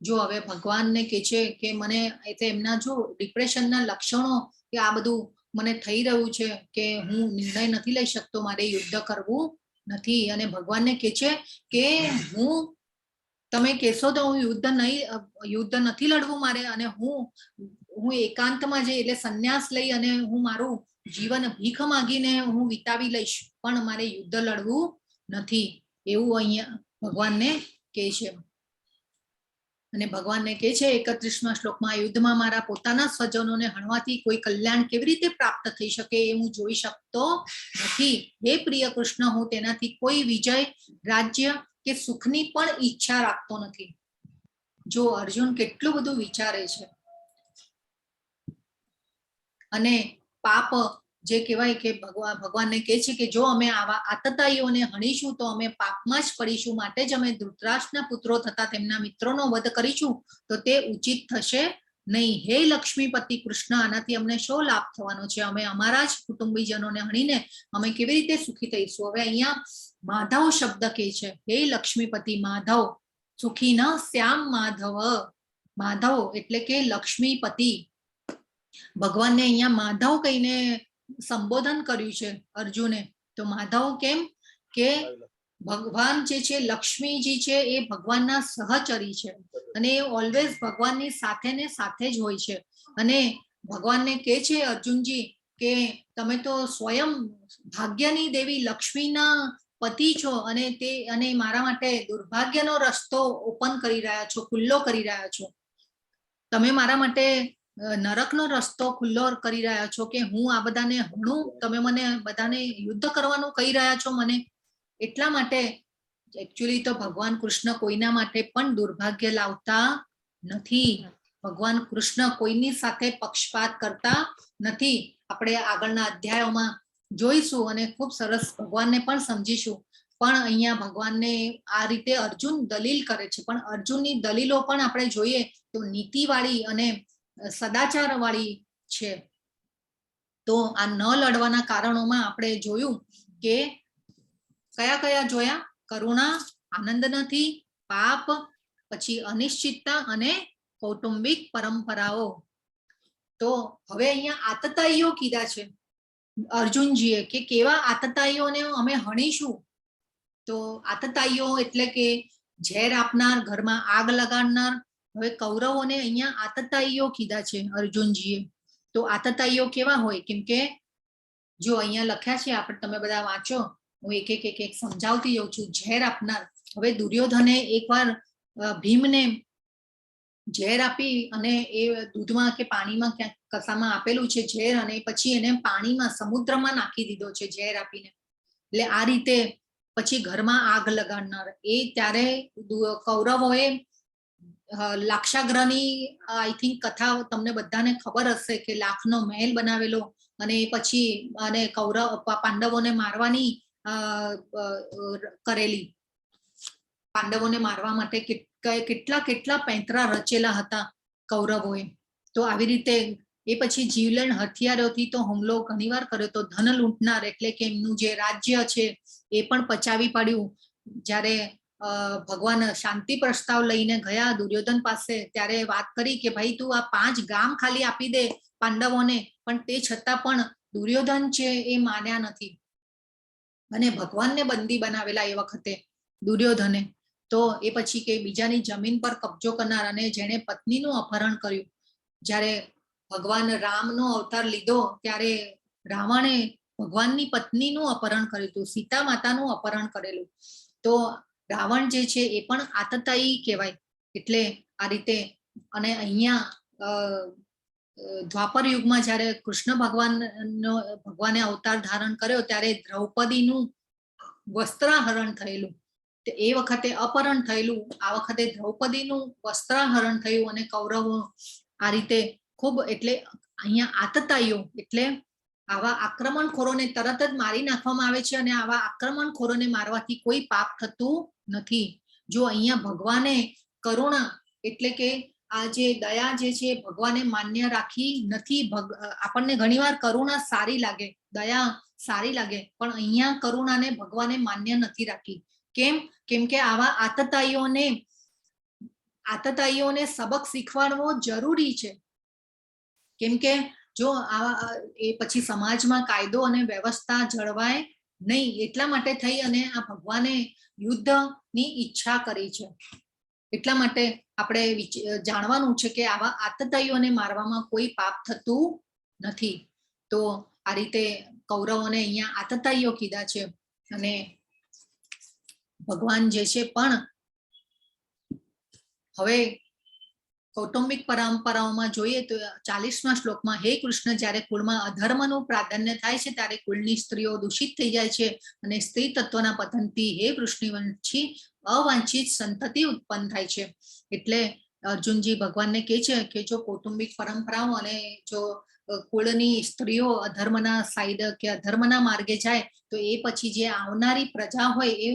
જો હવે ભગવાનને કહે છે કે મને એટલે એમના જો ડિપ્રેશનના લક્ષણો કે આ બધું મને થઈ રહ્યું છે કે હું નિર્ણય નથી લઈ શકતો, મારે યુદ્ધ કરવું નથી. અને ભગવાનને કહે છે કે તમે કહેશો તો હું યુદ્ધ નથી લડવું મારે, અને હું એકાંતમાં જઈ એટલે સંન્યાસ લઈ અને હું મારું જીવન ભીખ માંગીને હું વિતાવી લઈશ, પણ મારે યુદ્ધ લડવું નથી, એવું અહીંયા ભગવાનને કહે છે. અને ભગવાનને કહે છે 31મા શ્લોકમાં, યુદ્ધમાં મારા પોતાના સ્વજનોને હણવાથી કોઈ કલ્યાણ કેવી રીતે પ્રાપ્ત થઈ શકે એ હું જોઈ શકતો નથી. હે પ્રિય કૃષ્ણ, હું તેનાથી કોઈ વિજય, રાજ્ય કે સુખની પણ ઈચ્છા રાખતો નથી. જો અર્જુન કેટલું બધું વિચારે છે. અને પાપ જે કહેવાય કે ભગવાનને કહે છે કે જો અમે આવા આતતાઈઓને હણીશું તો અમે પાપમાં જ પડીશું, માટે જ અમે ધૃતરાષ્ટ્રના પુત્રો તથા તેમના મિત્રોનો વધ કરીશું તો તે ઉચિત થશે નહીં. હે લક્ષ્મીપતિ કૃષ્ણ, આનાથી અમને શો લાભ થવાનો છે? અમે અમારા જ કુટુંબીજનોને હણીને અમે કેવી રીતે સુખી થઈશું? હવે અહીંયા માધવ શબ્દ કહે છે, હે લક્ષ્મીપતિ માધવ, સુખી ન શ્યામ માધવ. માધવ એટલે કે લક્ષ્મીપતિ. ભગવાનને અહીંયા માધવ કહીને સંબોધન કર્યું છે અર્જુને. તો માધવ કેમ કે ભગવાન જે છે લક્ષ્મીજી છે એ ભગવાનના સહચરી છે અને એ ઓલવેઝ ભગવાનની સાથે ને સાથે જ હોય છે. અને ભગવાનને કહે છે અર્જુનજી કે તમે તો સ્વયં ભાગ્યની દેવી લક્ષ્મીના પતિ છો અને મારા માટે દુર્ભાગ્યનો રસ્તો ઓપન કરી રહ્યા છો, ખુલ્લો કરી રહ્યા છો. તમે મારા માટે નરકનો રસ્તો ખુલ્લો કરી રહ્યા છો કે હું આ બધાને હણું, તમે મને બધાને યુદ્ધ કરવાનું કહી રહ્યા છો મને. એટલા માટે એકચ્યુઅલી તો ભગવાન કૃષ્ણ કોઈના માટે પણ દુર્ભાગ્ય લાવતા નથી. ભગવાન કૃષ્ણ કોઈની સાથે પક્ષપાત કરતા નથી. આપણે આગળના અધ્યાયોમાં જોઈશું અને ખૂબ સરસ ભગવાનને પણ સમજીશું. પણ અહીંયા ભગવાનને આ રીતે અર્જુન દલીલ કરે છે, પણ અર્જુનની દલીલો પણ આપણે જોઈએ તો નીતિવાળી અને સદાચાર વાળી છે. તો આ ન લડવાના કારણોમાં આપણે જોયું કે કયા કયા જોયા? કરુણા, આનંદ નથી, પાપ, પછી અનિશ્ચિતતા અને કૌટુંબિક પરંપરાઓ. તો હવે અહીંયા આતતાઈઓ કીધા છે અર્જુનજીએ કે કેવા આતતાઈઓને અમે હણીશું. તો આતતાઈઓ એટલે કે ઝેર આપનાર, ઘરમાં આગ લગાડનાર. હવે કૌરવોને અહીંયા આતતાઈઓ કીધા છે અર્જુનજીએ. તો આતતાઈઓ કેવા હોય? કેમ કે જો અહીંયા લખ્યા છે, આપણે તમે બધા વાંચો, હું એક એક સમજાવતી જાઉં છું. ઝેર આપનાર. હવે દુર્યોધને એકવાર ભીમને ઝેર આપી અને એ દૂધમાં કે પાણીમાં ક્યાંક કસામાં આપેલું છે ઝેર, અને પછી એને પાણીમાં સમુદ્રમાં નાખી દીધો છે ઝેર આપીને. એટલે આ રીતે પછી ઘરમાં આગ લગાડનાર. એ ત્યારે કૌરવોએ લાક્ષાગ્રહની આઈ થિંક કથા તમને બધાને ખબર હશે કે લાખનો મહેલ બનાવેલો અને પછી અને પાંડવોને મારવાની કરેલી. પાંડવોને મારવા માટે કેટલા પેંતરા રચેલા હતા કૌરવોએ. તો આવી રીતે એ પછી જીવલેણ હથિયારોથી તો હુમલો ઘણીવાર કર્યો. તો ધન લૂંટનાર એટલે કે એમનું જે રાજ્ય છે એ પણ પચાવી પાડ્યું. જ્યારે ભગવાન શાંતિ પ્રસ્તાવ લઈને ગયા દુર્યોધન પાસે, ત્યારે વાત કરી કે ભાઈ તું આ 5 ગામ ખાલી આપી દે પાંડવોને, પણ તે છતાં પણ દુર્યોધન છે એ માન્યા નથી અને ભગવાનને બંદી બનાવેલા એ વખતે દુર્યોધને. તો એ પછી કે બીજાની જમીન પર કબજો કરનાર અને જેણે પત્નીનું અપહરણ કર્યું. જ્યારે ભગવાન રામનો અવતાર લીધો ત્યારે રાવણે ભગવાનની પત્નીનું અપહરણ કર્યું હતું, સીતા માતાનું અપહરણ કરેલું. તો રાવણ જે છે એ પણ આતતાયી કહેવાય. એટલે આ રીતે અને અહીંયા દ્વાપર યુગમાં જ્યારે કૃષ્ણ ભગવાને અવતાર ધારણ કર્યો ત્યારે દ્રૌપદીનું વસ્ત્રાહરણ થયેલું. એ વખતે અપહરણ થયેલું, આ વખતે દ્રૌપદીનું વસ્ત્રાહરણ થયું અને કૌરવો આ રીતે ખૂબ, એટલે અહીંયા આતતાઈઓ એટલે આવા આક્રમણખોરોને તરત જ મારી નાખવામાં આવે છે અને આવા આક્રમણખોરોને મારવાથી કોઈ પાપ થતું નથી. જો અહીંયા ભગવાને કરુણા એટલે કે આ જે દયા જે છે ભગવાને માન્ય રાખી નથી. આપણને ઘણીવાર કરુણા સારી લાગે, દયા સારી લાગે, પણ અહીંયા કરુણાને ભગવાને માન્ય નથી રાખી. કેમ કે આવા આતતાઈઓને સબક શીખવાડવો જરૂરી છે. કેમ કે જો એ પછી સમાજમાં કાયદો અને વ્યવસ્થા જળવાય નહીં. એટલા માટે થઈ અને આ ભગવાને યુદ્ધની ઈચ્છા કરી છે. એટલા માટે આપણે જાણવાનું છે કે આવા આતતાઈઓને મારવામાં કોઈ પાપ થતું નથી. તો આ રીતે કૌરવોને અહીંયા આતતાઈઓ કીધા છે. અને ભગવાન જે છે પણ હવે કૌટુંબિક પરંપરાઓમાં જોઈએ તો 40મા શ્લોકમાં હે કૃષ્ણ, જ્યારે કુળમાં અધર્મનું પ્રાધાન્ય થાય છે ત્યારે કુળની સ્ત્રીઓ દૂષિત થઈ જાય છે અને સ્ત્રી તત્વના પતનથી હે કૃષ્ણવંશી અવાંછિત સંતતિ ઉત્પન્ન થાય છે. એટલે અર્જુનજી ભગવાનને કહે છે કે જો કૌટુંબિક પરંપરાઓ અને જો કુળની સ્ત્રીઓ અધર્મના સાઈડ કે અધર્મના માર્ગે જાય તો એ પછી જે આવનારી પ્રજા હોય એ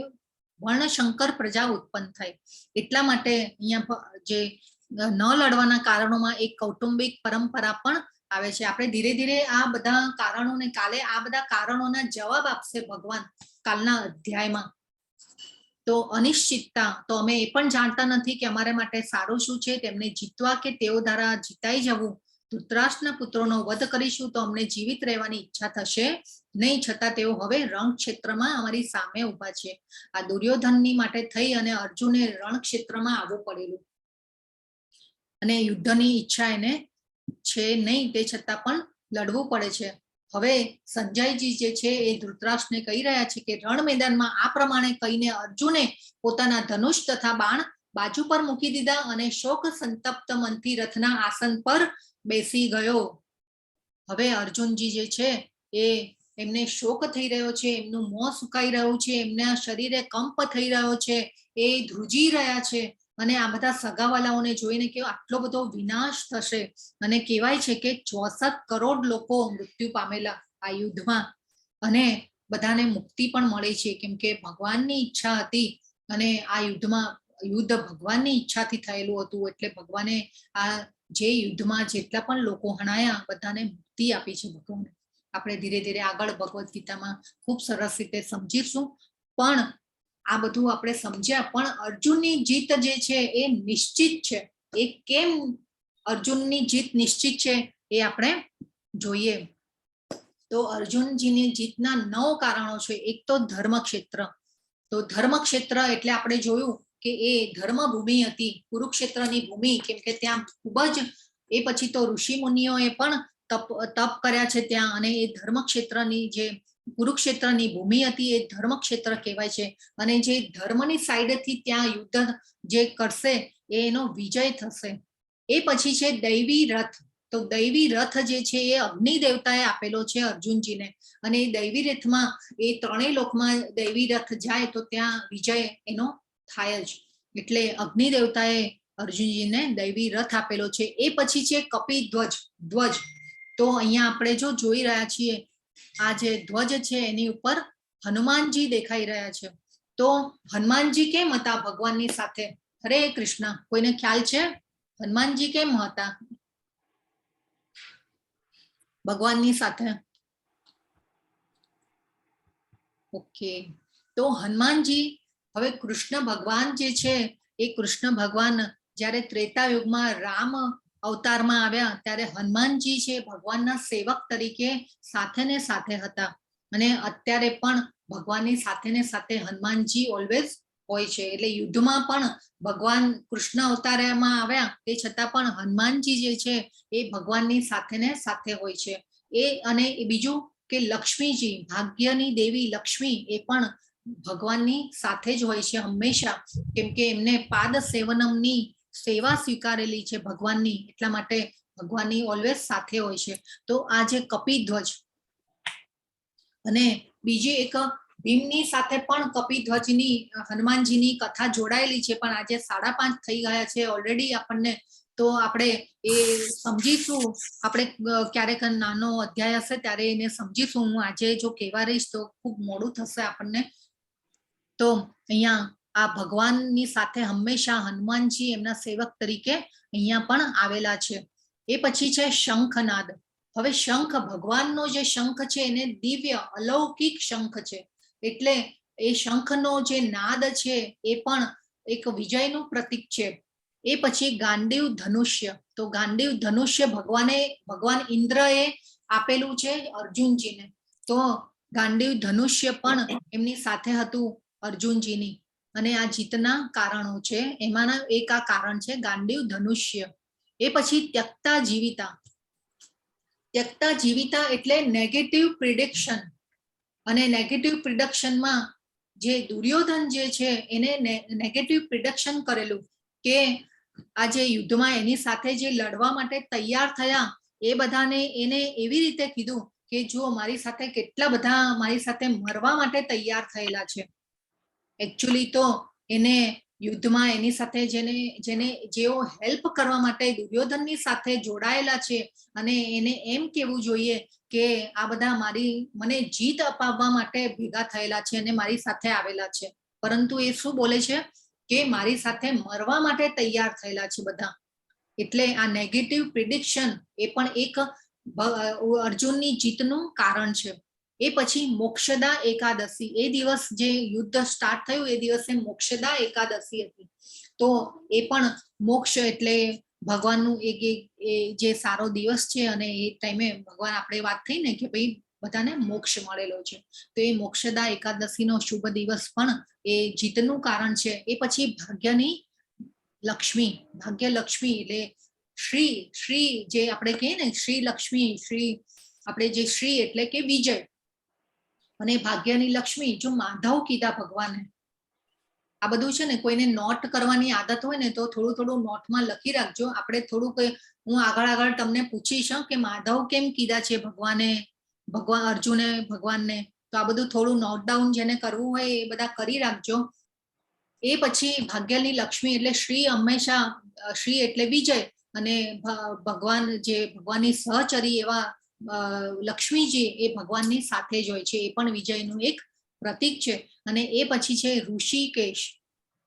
વર્ણશંકર પ્રજા ઉત્પન્ન થાય. એટલા માટે અહીંયા જે ન લડવાના કારણોમાં એક કૌટુંબિક પરંપરા પણ આવે છે. આપણે ધીરે ધીરે આ બધા કારણોને કાલે આ બધા કારણોના જવાબ આપશે ભગવાન કાલના અધ્યાયમાં. તો અનિશ્ચિતતા, તો અમે એ પણ જાણતા નથી કે અમારા માટે સારું શું છે, તેમને જીતવા કે તેઓ દ્વારા જીતાઈ જવું. ધૃતરાષ્ટ્રના પુત્રોનો વધ કરીશું તો અમને જીવિત રહેવાની ઈચ્છા થશે નહીં, છતાં તેઓ હવે રણક્ષેત્રમાં અમારી સામે ઉભા છે. આ દુર્યોધનની માટે થઈ અને અર્જુને રણક્ષેત્રમાં આવવું પડેલું અને યુદ્ધની ઈચ્છા એને છે નહીં, તે છતાં પણ લડવું પડે છે. હવે સંજયજી જે છે એ ધૃતરાષ્ટ્રને કહી રહ્યા છે કે રણ મેદાનમાં આ પ્રમાણે કહીને અર્જુને પોતાના ધનુષ તથા બાણ બાજુ પર મૂકી દીધા અને શોક સંતપ્ત મનથી રથના આસન પર બેસી ગયો. હવે અર્જુનજી જે છે એ એમને શોક થઈ રહ્યો છે, એમનું મોં સુકાઈ રહ્યું છે, એમના શરીરે કંપ થઈ રહ્યો છે, એ ધ્રુજી રહ્યા છે અને આ બધા સગાવાલાઓને જોઈને કે આટલો બધો વિનાશ થશે. અને કહેવાય છે કે 64 કરોડ લોકો મૃત્યુ પામેલા આ યુદ્ધમાં અને બધાને મુક્તિ પણ મળી છે. કેમ કે ભગવાનની ઈચ્છા હતી અને આ યુદ્ધ ભગવાનની ઈચ્છાથી થયેલું હતું. એટલે ભગવાને આ જે યુદ્ધમાં જેટલા પણ લોકો હણાયા બધાને મુક્તિ આપી છે ભગવાને. આપણે ધીરે ધીરે આગળ ભગવદ ગીતામાં ખૂબ સરસ રીતે સમજીશું. પણ આ બધું આપણે સમજ્યા, પણ અર્જુનની જીત જે છે એ નિશ્ચિત છે. એ કેમ અર્જુનની જીત નિશ્ચિત છે એ આપણે જોઈએ. તો અર્જુનજીની જીતના 9 કારણો છે. એક તો ધર્મક્ષેત્ર. તો ધર્મક્ષેત્ર એટલે આપણે જોયું કે એ ધર્મભૂમિ હતી, કુરુક્ષેત્રની ભૂમિ. કેમ કે ત્યાં ખૂબ જ એ પછી તો ઋષિ મુનિઓએ પણ તપ કર્યા છે ત્યાં. અને એ ધર્મક્ષેત્રની જે કુરુક્ષેત્રની ભૂમિ હતી એ ધર્મક્ષેત્ર કહેવાય છે. અને જે ધર્મની સાઈડથી ત્યાં યુદ્ધ જે કરશે એનો વિજય થશે. એ પછી છે દૈવી રથ. તો દૈવી રથ જે છે એ અગ્નિ દેવતાએ આપેલો છે અર્જુનજીને. અને એ દૈવી રથમાં એ 3 લોકમાં દૈવી રથ જાય તો ત્યાં વિજય એનો થાય જ. એટલે અગ્નિ દેવતાએ અર્જુનજીને દૈવી રથ આપેલો છે. એ પછી છે કપી ધ્વજ. તો અહીંયા આપણે જો જોઈ રહ્યા છીએ આ જે ધ્વજ છે એની ઉપર હનુમાનજી દેખાઈ રહ્યા છે. તો હનુમાનજી કેમ હતા ભગવાનની સાથે? હરે કૃષ્ણ. કોઈને ખ્યાલ છે હનુમાનજી કેમ હતા ભગવાનની સાથે? ઓકે, તો હનુમાનજી, હવે કૃષ્ણ ભગવાન જે છે એ કૃષ્ણ ભગવાન જ્યારે ત્રેતા યુગમાં રામ અવતારમાં આવ્યા ત્યારે હનુમાનજી છે ભગવાનના સેવક તરીકે સાથે ને સાથે હતા. અને અત્યારે પણ ભગવાનની સાથે ને સાથે હનુમાનજી ઓલવેઝ હોય છે. એટલે યુદ્ધમાં પણ ભગવાન કૃષ્ણ અવતારમાં આવ્યા તે છતાં પણ હનુમાનજી જે છે એ ભગવાનની સાથે ને સાથે હોય છે. એ અને બીજું કે લક્ષ્મીજી, ભાગ્યની દેવી લક્ષ્મી, એ પણ ભગવાનની સાથે જ હોય છે હંમેશા, કેમ કે એમને પાદ સેવનમની સેવા સ્વીકારેલી છે ભગવાનની, એટલા માટે ભગવાનની ઓલવેઝ સાથે હોય છે. તો આ જે કપિધ્વજ, અને બીજી એક ભીમની સાથે પણ કપિધ્વજની હનુમાનજીની કથા જોડાયેલી છે, પણ આજે 5:30 થઈ ગયા છે ઓલરેડી આપણને, તો આપણે એ સમજીશું. આપણે ક્યારેક નાનો અધ્યાય હશે ત્યારે એને સમજીશું. હું આજે જો કહેવા રહીશ તો ખૂબ મોડું થશે આપણને. તો અહીંયા આ ભગવાનની સાથે હંમેશા હનુમાનજી એમના સેવક તરીકે અહીંયા પણ આવેલા છે. એ પછી છે શંખનાદ. હવે શંખ, ભગવાનનો જે શંખ છે એને દિવ્ય અલૌકિક શંખ છે, એટલે એ શંખનો જે નાદ છે એ પણ એક વિજયનું પ્રતીક છે. એ પછી ગાંડીવ ધનુષ્ય. તો ગાંડીવ ધનુષ્ય ભગવાન ઇન્દ્રએ આપેલું છે અર્જુનજીને. તો ગાંડીવ ધનુષ્ય પણ એમની સાથે હતું અર્જુનજીની, અને આ જીતના કારણો છે, એમાંના એક આ કારણ છે ગાંડીવ ધનુષ્ય. એ પછી ત્યક્તા જીવિતા. ત્યક્તા જીવિતા એટલે નેગેટિવ પ્રિડિક્શન, અને નેગેટિવ પ્રિડિક્શનમાં જે દુર્યોધન જે છે એને નેગેટિવ પ્રિડિક્શન કરેલું કે આ જે યુદ્ધમાં એની સાથે જે લડવા માટે તૈયાર થયા એ બધાને એને એવી રીતે કીધું કે જો મારી સાથે કેટલા બધા મારી સાથે મરવા માટે તૈયાર થયેલા છે. એકચ્યુઅલી તો એને યુદ્ધમાં એની સાથે જેઓ હેલ્પ કરવા માટે દુર્યોધનની સાથે જોડાયેલા છે, અને એને એમ કેવું જોઈએ કે આ બધા મને જીત અપાવવા માટે ભેગા થયેલા છે અને મારી સાથે આવેલા છે, પરંતુ એ શું બોલે છે કે મારી સાથે મરવા માટે તૈયાર થયેલા છે બધા. એટલે આ નેગેટિવ પ્રિડિક્શન એ પણ એક અર્જુનની જીતનું કારણ છે. એ પછી મોક્ષદા એકાદશી. એ દિવસ જે યુદ્ધ સ્ટાર્ટ થયું એ દિવસે મોક્ષદા એકાદશી હતી. તો એ પણ મોક્ષ એટલે ભગવાનનું એક જે સારો દિવસ છે, અને એ ટાઈમે ભગવાન આપણે વાત થઈ ને કે ભાઈ બધાને મોક્ષ મળેલો છે, તો એ મોક્ષદા એકાદશીનો શુભ દિવસ પણ એ જીતનું કારણ છે. એ પછી ભાગ્યની લક્ષ્મી. ભાગ્ય લક્ષ્મી એટલે શ્રી જે આપણે કહીએ ને શ્રી લક્ષ્મી, શ્રી આપણે જે શ્રી એટલે કે વિજય, અને ભાગ્યની લક્ષ્મી જો માધવ કીધા ભગવાને. આ બધું છે ને કોઈને નોટ કરવાની આદત હોય ને તો થોડું નોટમાં લખી રાખજો. આપણે થોડુંક હું આગળ તમને પૂછીશ કે માધવ કેમ કીધા છે અર્જુને ભગવાનને, તો આ બધું થોડું નોટ ડાઉન જેને કરવું હોય એ બધા કરી રાખજો. એ પછી ભાગ્યની લક્ષ્મી એટલે શ્રી, હંમેશા શ્રી એટલે વિજય, અને ભગવાનની સહચરી એવા લક્ષ્મીજી એ ભગવાનની સાથે જ હોય છે, એ પણ વિજયનું એક પ્રતીક છે. અને એ પછી છે ઋષિકેશ.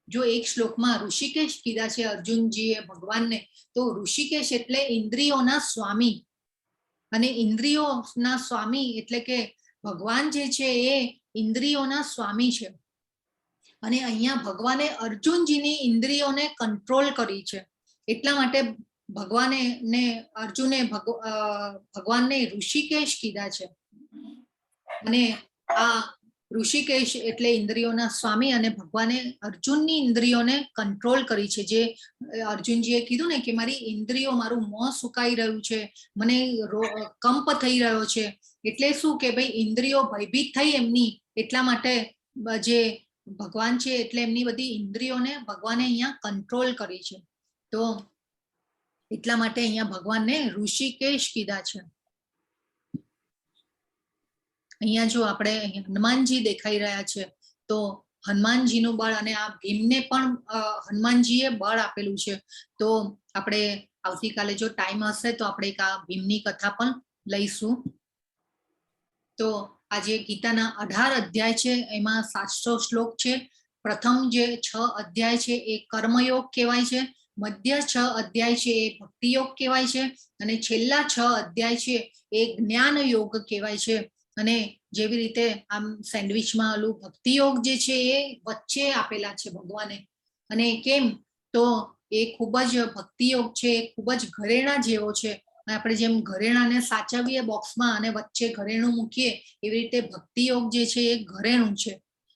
જો એક શ્લોકમાં ઋષિકેશ કીધા છે અર્જુનજીએ ભગવાનને, તો ઋષિકેશ એટલે ઇન્દ્રિયોના સ્વામી, અને ઇન્દ્રિયોના સ્વામી એટલે કે ભગવાન જે છે એ ઇન્દ્રિયોના સ્વામી છે. અને અહીંયા ભગવાને અર્જુનજીની ઇન્દ્રિયોને કંટ્રોલ કરી છે, એટલા માટે ભગવાનને ઋષિકેશ કીધા છે. અને આ ઋષિકેશ એટલે ઇન્દ્રિયોના સ્વામી, અને ભગવાને અર્જુનની ઇન્દ્રિયોને કંટ્રોલ કરી છે. જે અર્જુનજીએ કીધું ને કે મારી ઇન્દ્રિયો, મારું મોં સુકાઈ રહ્યું છે, મને કંપ થઈ રહ્યો છે, એટલે શું કે ભાઈ ઇન્દ્રિયો ભયભીત થઈ એમની, એટલા માટે જે ભગવાન છે એટલે એમની બધી ઇન્દ્રિયોને ભગવાને અહીંયા કંટ્રોલ કરી છે. તો એટલા માટે અહીંયા ભગવાનને ઋષિકેશ કીધા છે. અહીંયા જો આપણે હનુમાનજી દેખાઈ રહ્યા છે, તો હનુમાનજીનું બળ, અને આ ભીમને પણ હનુમાનજીએ બળ આપેલું છે. તો આપણે આવતીકાલે જો ટાઈમ હશે તો આપણે એક આ ભીમની કથા પણ લઈશું. તો આજે ગીતાના 18 અધ્યાય છે, એમાં 700 શ્લોક છે. પ્રથમ જે 6 અધ્યાય છે એ કર્મયોગ કહેવાય છે, મધ્ય 6 અધ્યાય છે એ ભક્તિ યોગ કહેવાય છે, અને છેલ્લા 6 અધ્યાય છે એ જ્ઞાન યોગ કહેવાય છે. અને જેવી રીતે આમ સેન્ડવિચમાં ઓલું ભક્તિ યોગ જે છે એ વચ્ચે આપેલા છે ભગવાને. અને કેમ તો એ ખૂબ જ ભક્તિ યોગ છે, ખૂબ જ ઘરેણા જેવો છે. આપણે જેમ ઘરેણાને સાચવીએ બોક્સમાં અને વચ્ચે ઘરેણું મૂકીએ, એવી રીતે ભક્તિ યોગ જે છે એ ઘરેણું છે.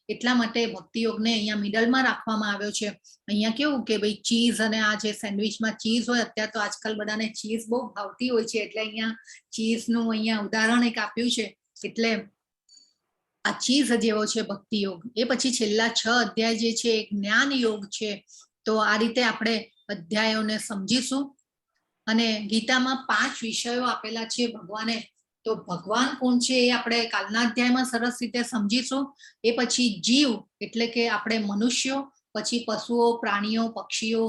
એટલા માટે ભક્તિ યોગને અહીંયા મિડલમાં રાખવામાં આવ્યો છે. અહીંયા કેવું કે ભાઈ ચીઝ, અને આ જે સેન્ડવિચમાં ચીઝ હોય, અત્યારે તો આજકાલ બધાને ચીઝ બહુ ભાવતી હોય છે, એટલે અહીંયા ચીઝનું અહીંયા ઉદાહરણ એક આપ્યું છે. એટલે આ ચીઝ જેવો છે ભક્તિ યોગ. એ પછી છેલ્લા 6 અધ્યાય જે છે એ જ્ઞાન યોગ છે. તો આ રીતે આપણે અધ્યાયોને સમજીશું. અને ગીતામાં 5 વિષયો આપેલા છે ભગવાને. તો ભગવાન કોણ છે એ આપણે કાલના અધ્યાયમાં સરસ રીતે સમજીશું. એ પછી જીવ એટલે કે આપણે મનુષ્યો, પછી પશુઓ, પ્રાણીઓ, પક્ષીઓ,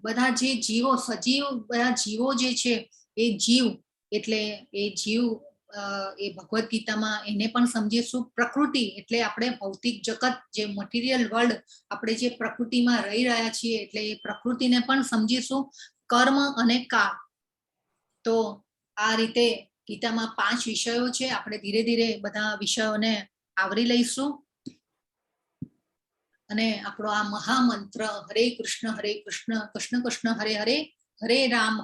બધા જે જીવો, સજીવ બધા જીવો જે છે એ જીવ એટલે એ જીવ એ ભગવદ્ ગીતામાં એને પણ સમજીશું. પ્રકૃતિ એટલે આપણે ભૌતિક જગત, જે મટીરિયલ વર્લ્ડ, આપણે જે પ્રકૃતિમાં રહી રહ્યા છીએ એટલે એ પ્રકૃતિને પણ સમજીશું. કર્મ અને કાળ. તો આ રીતે ગીતામાં 5 વિષયો છે. આપણે ધીરે ધીરે બધા વિષયોને આવરી લઈશું. અને આપણો આ મહામંત્ર હરે કૃષ્ણ કૃષ્ણ કૃષ્ણ હરે હરે, હરે રામ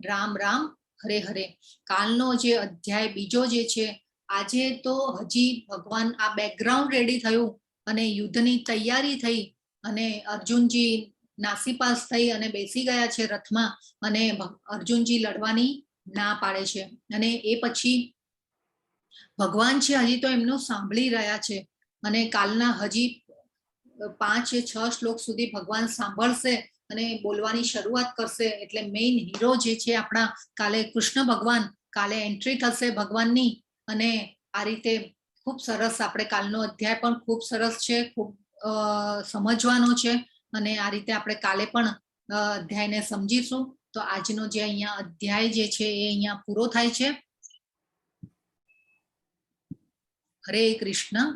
રામ રામ હરે હરે. કાલનો જે અધ્યાય બીજો જે છે, આજે તો હજી ભગવાન આ બેકગ્રાઉન્ડ રેડી થયું અને યુદ્ધની તૈયારી થઈ અને અર્જુનજી નાસીપાસ થઈ અને બેસી ગયા છે રથમાં, અને અર્જુનજી લડવાની ના પાડે છે. અને એ પછી ભગવાન છે હજી તો એમનું સાંભળી રહ્યા છે. અને કાલના હજી 5-6 શ્લોક સુધી ભગવાન સાંભળશે અને બોલવાની શરૂઆત કરશે. એટલે મેઇન હીરો જે છે આપણા કાલે કૃષ્ણ ભગવાન, કાલે એન્ટ્રી થશે ભગવાનની. અને આ રીતે ખૂબ સરસ આપણે કાલનો અધ્યાય પણ ખૂબ સરસ છે, ખૂબ સમજવાનો છે. અને આ રીતે આપણે કાલે પણ અધ્યાયને સમજીશું. તો આજનો જે અહીંયા અધ્યાય જે છે એ અહીંયા પૂરો થાય છે. હરે કૃષ્ણ.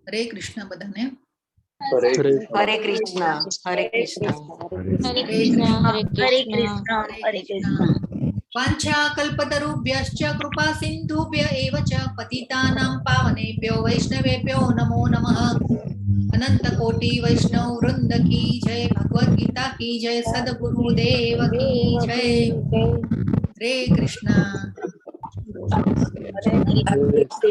હરે કૃષ્ણ બધાને. હરે કૃષ્ણ. હરે કૃષ્ણ. હરે કૃષ્ણ. હરે કૃષ્ણ. હરે કૃષ્ણ. હરે કૃષ્ણ. વાંછા કલ્પતરુભ્યશ્ચ કૃપા સિંધુભ્ય એવ ચ પતિતાનાં પાવનેભ્યો વૈષ્ણવેભ્યો નમો નમઃ. અનંત કોટી વૈષ્ણવ વૃંદ કી જય. ભગવદ ગીતા કી જય. સદગુરુદેવ કી જય. હરે કૃષ્ણ. હરે કૃષ્ણ.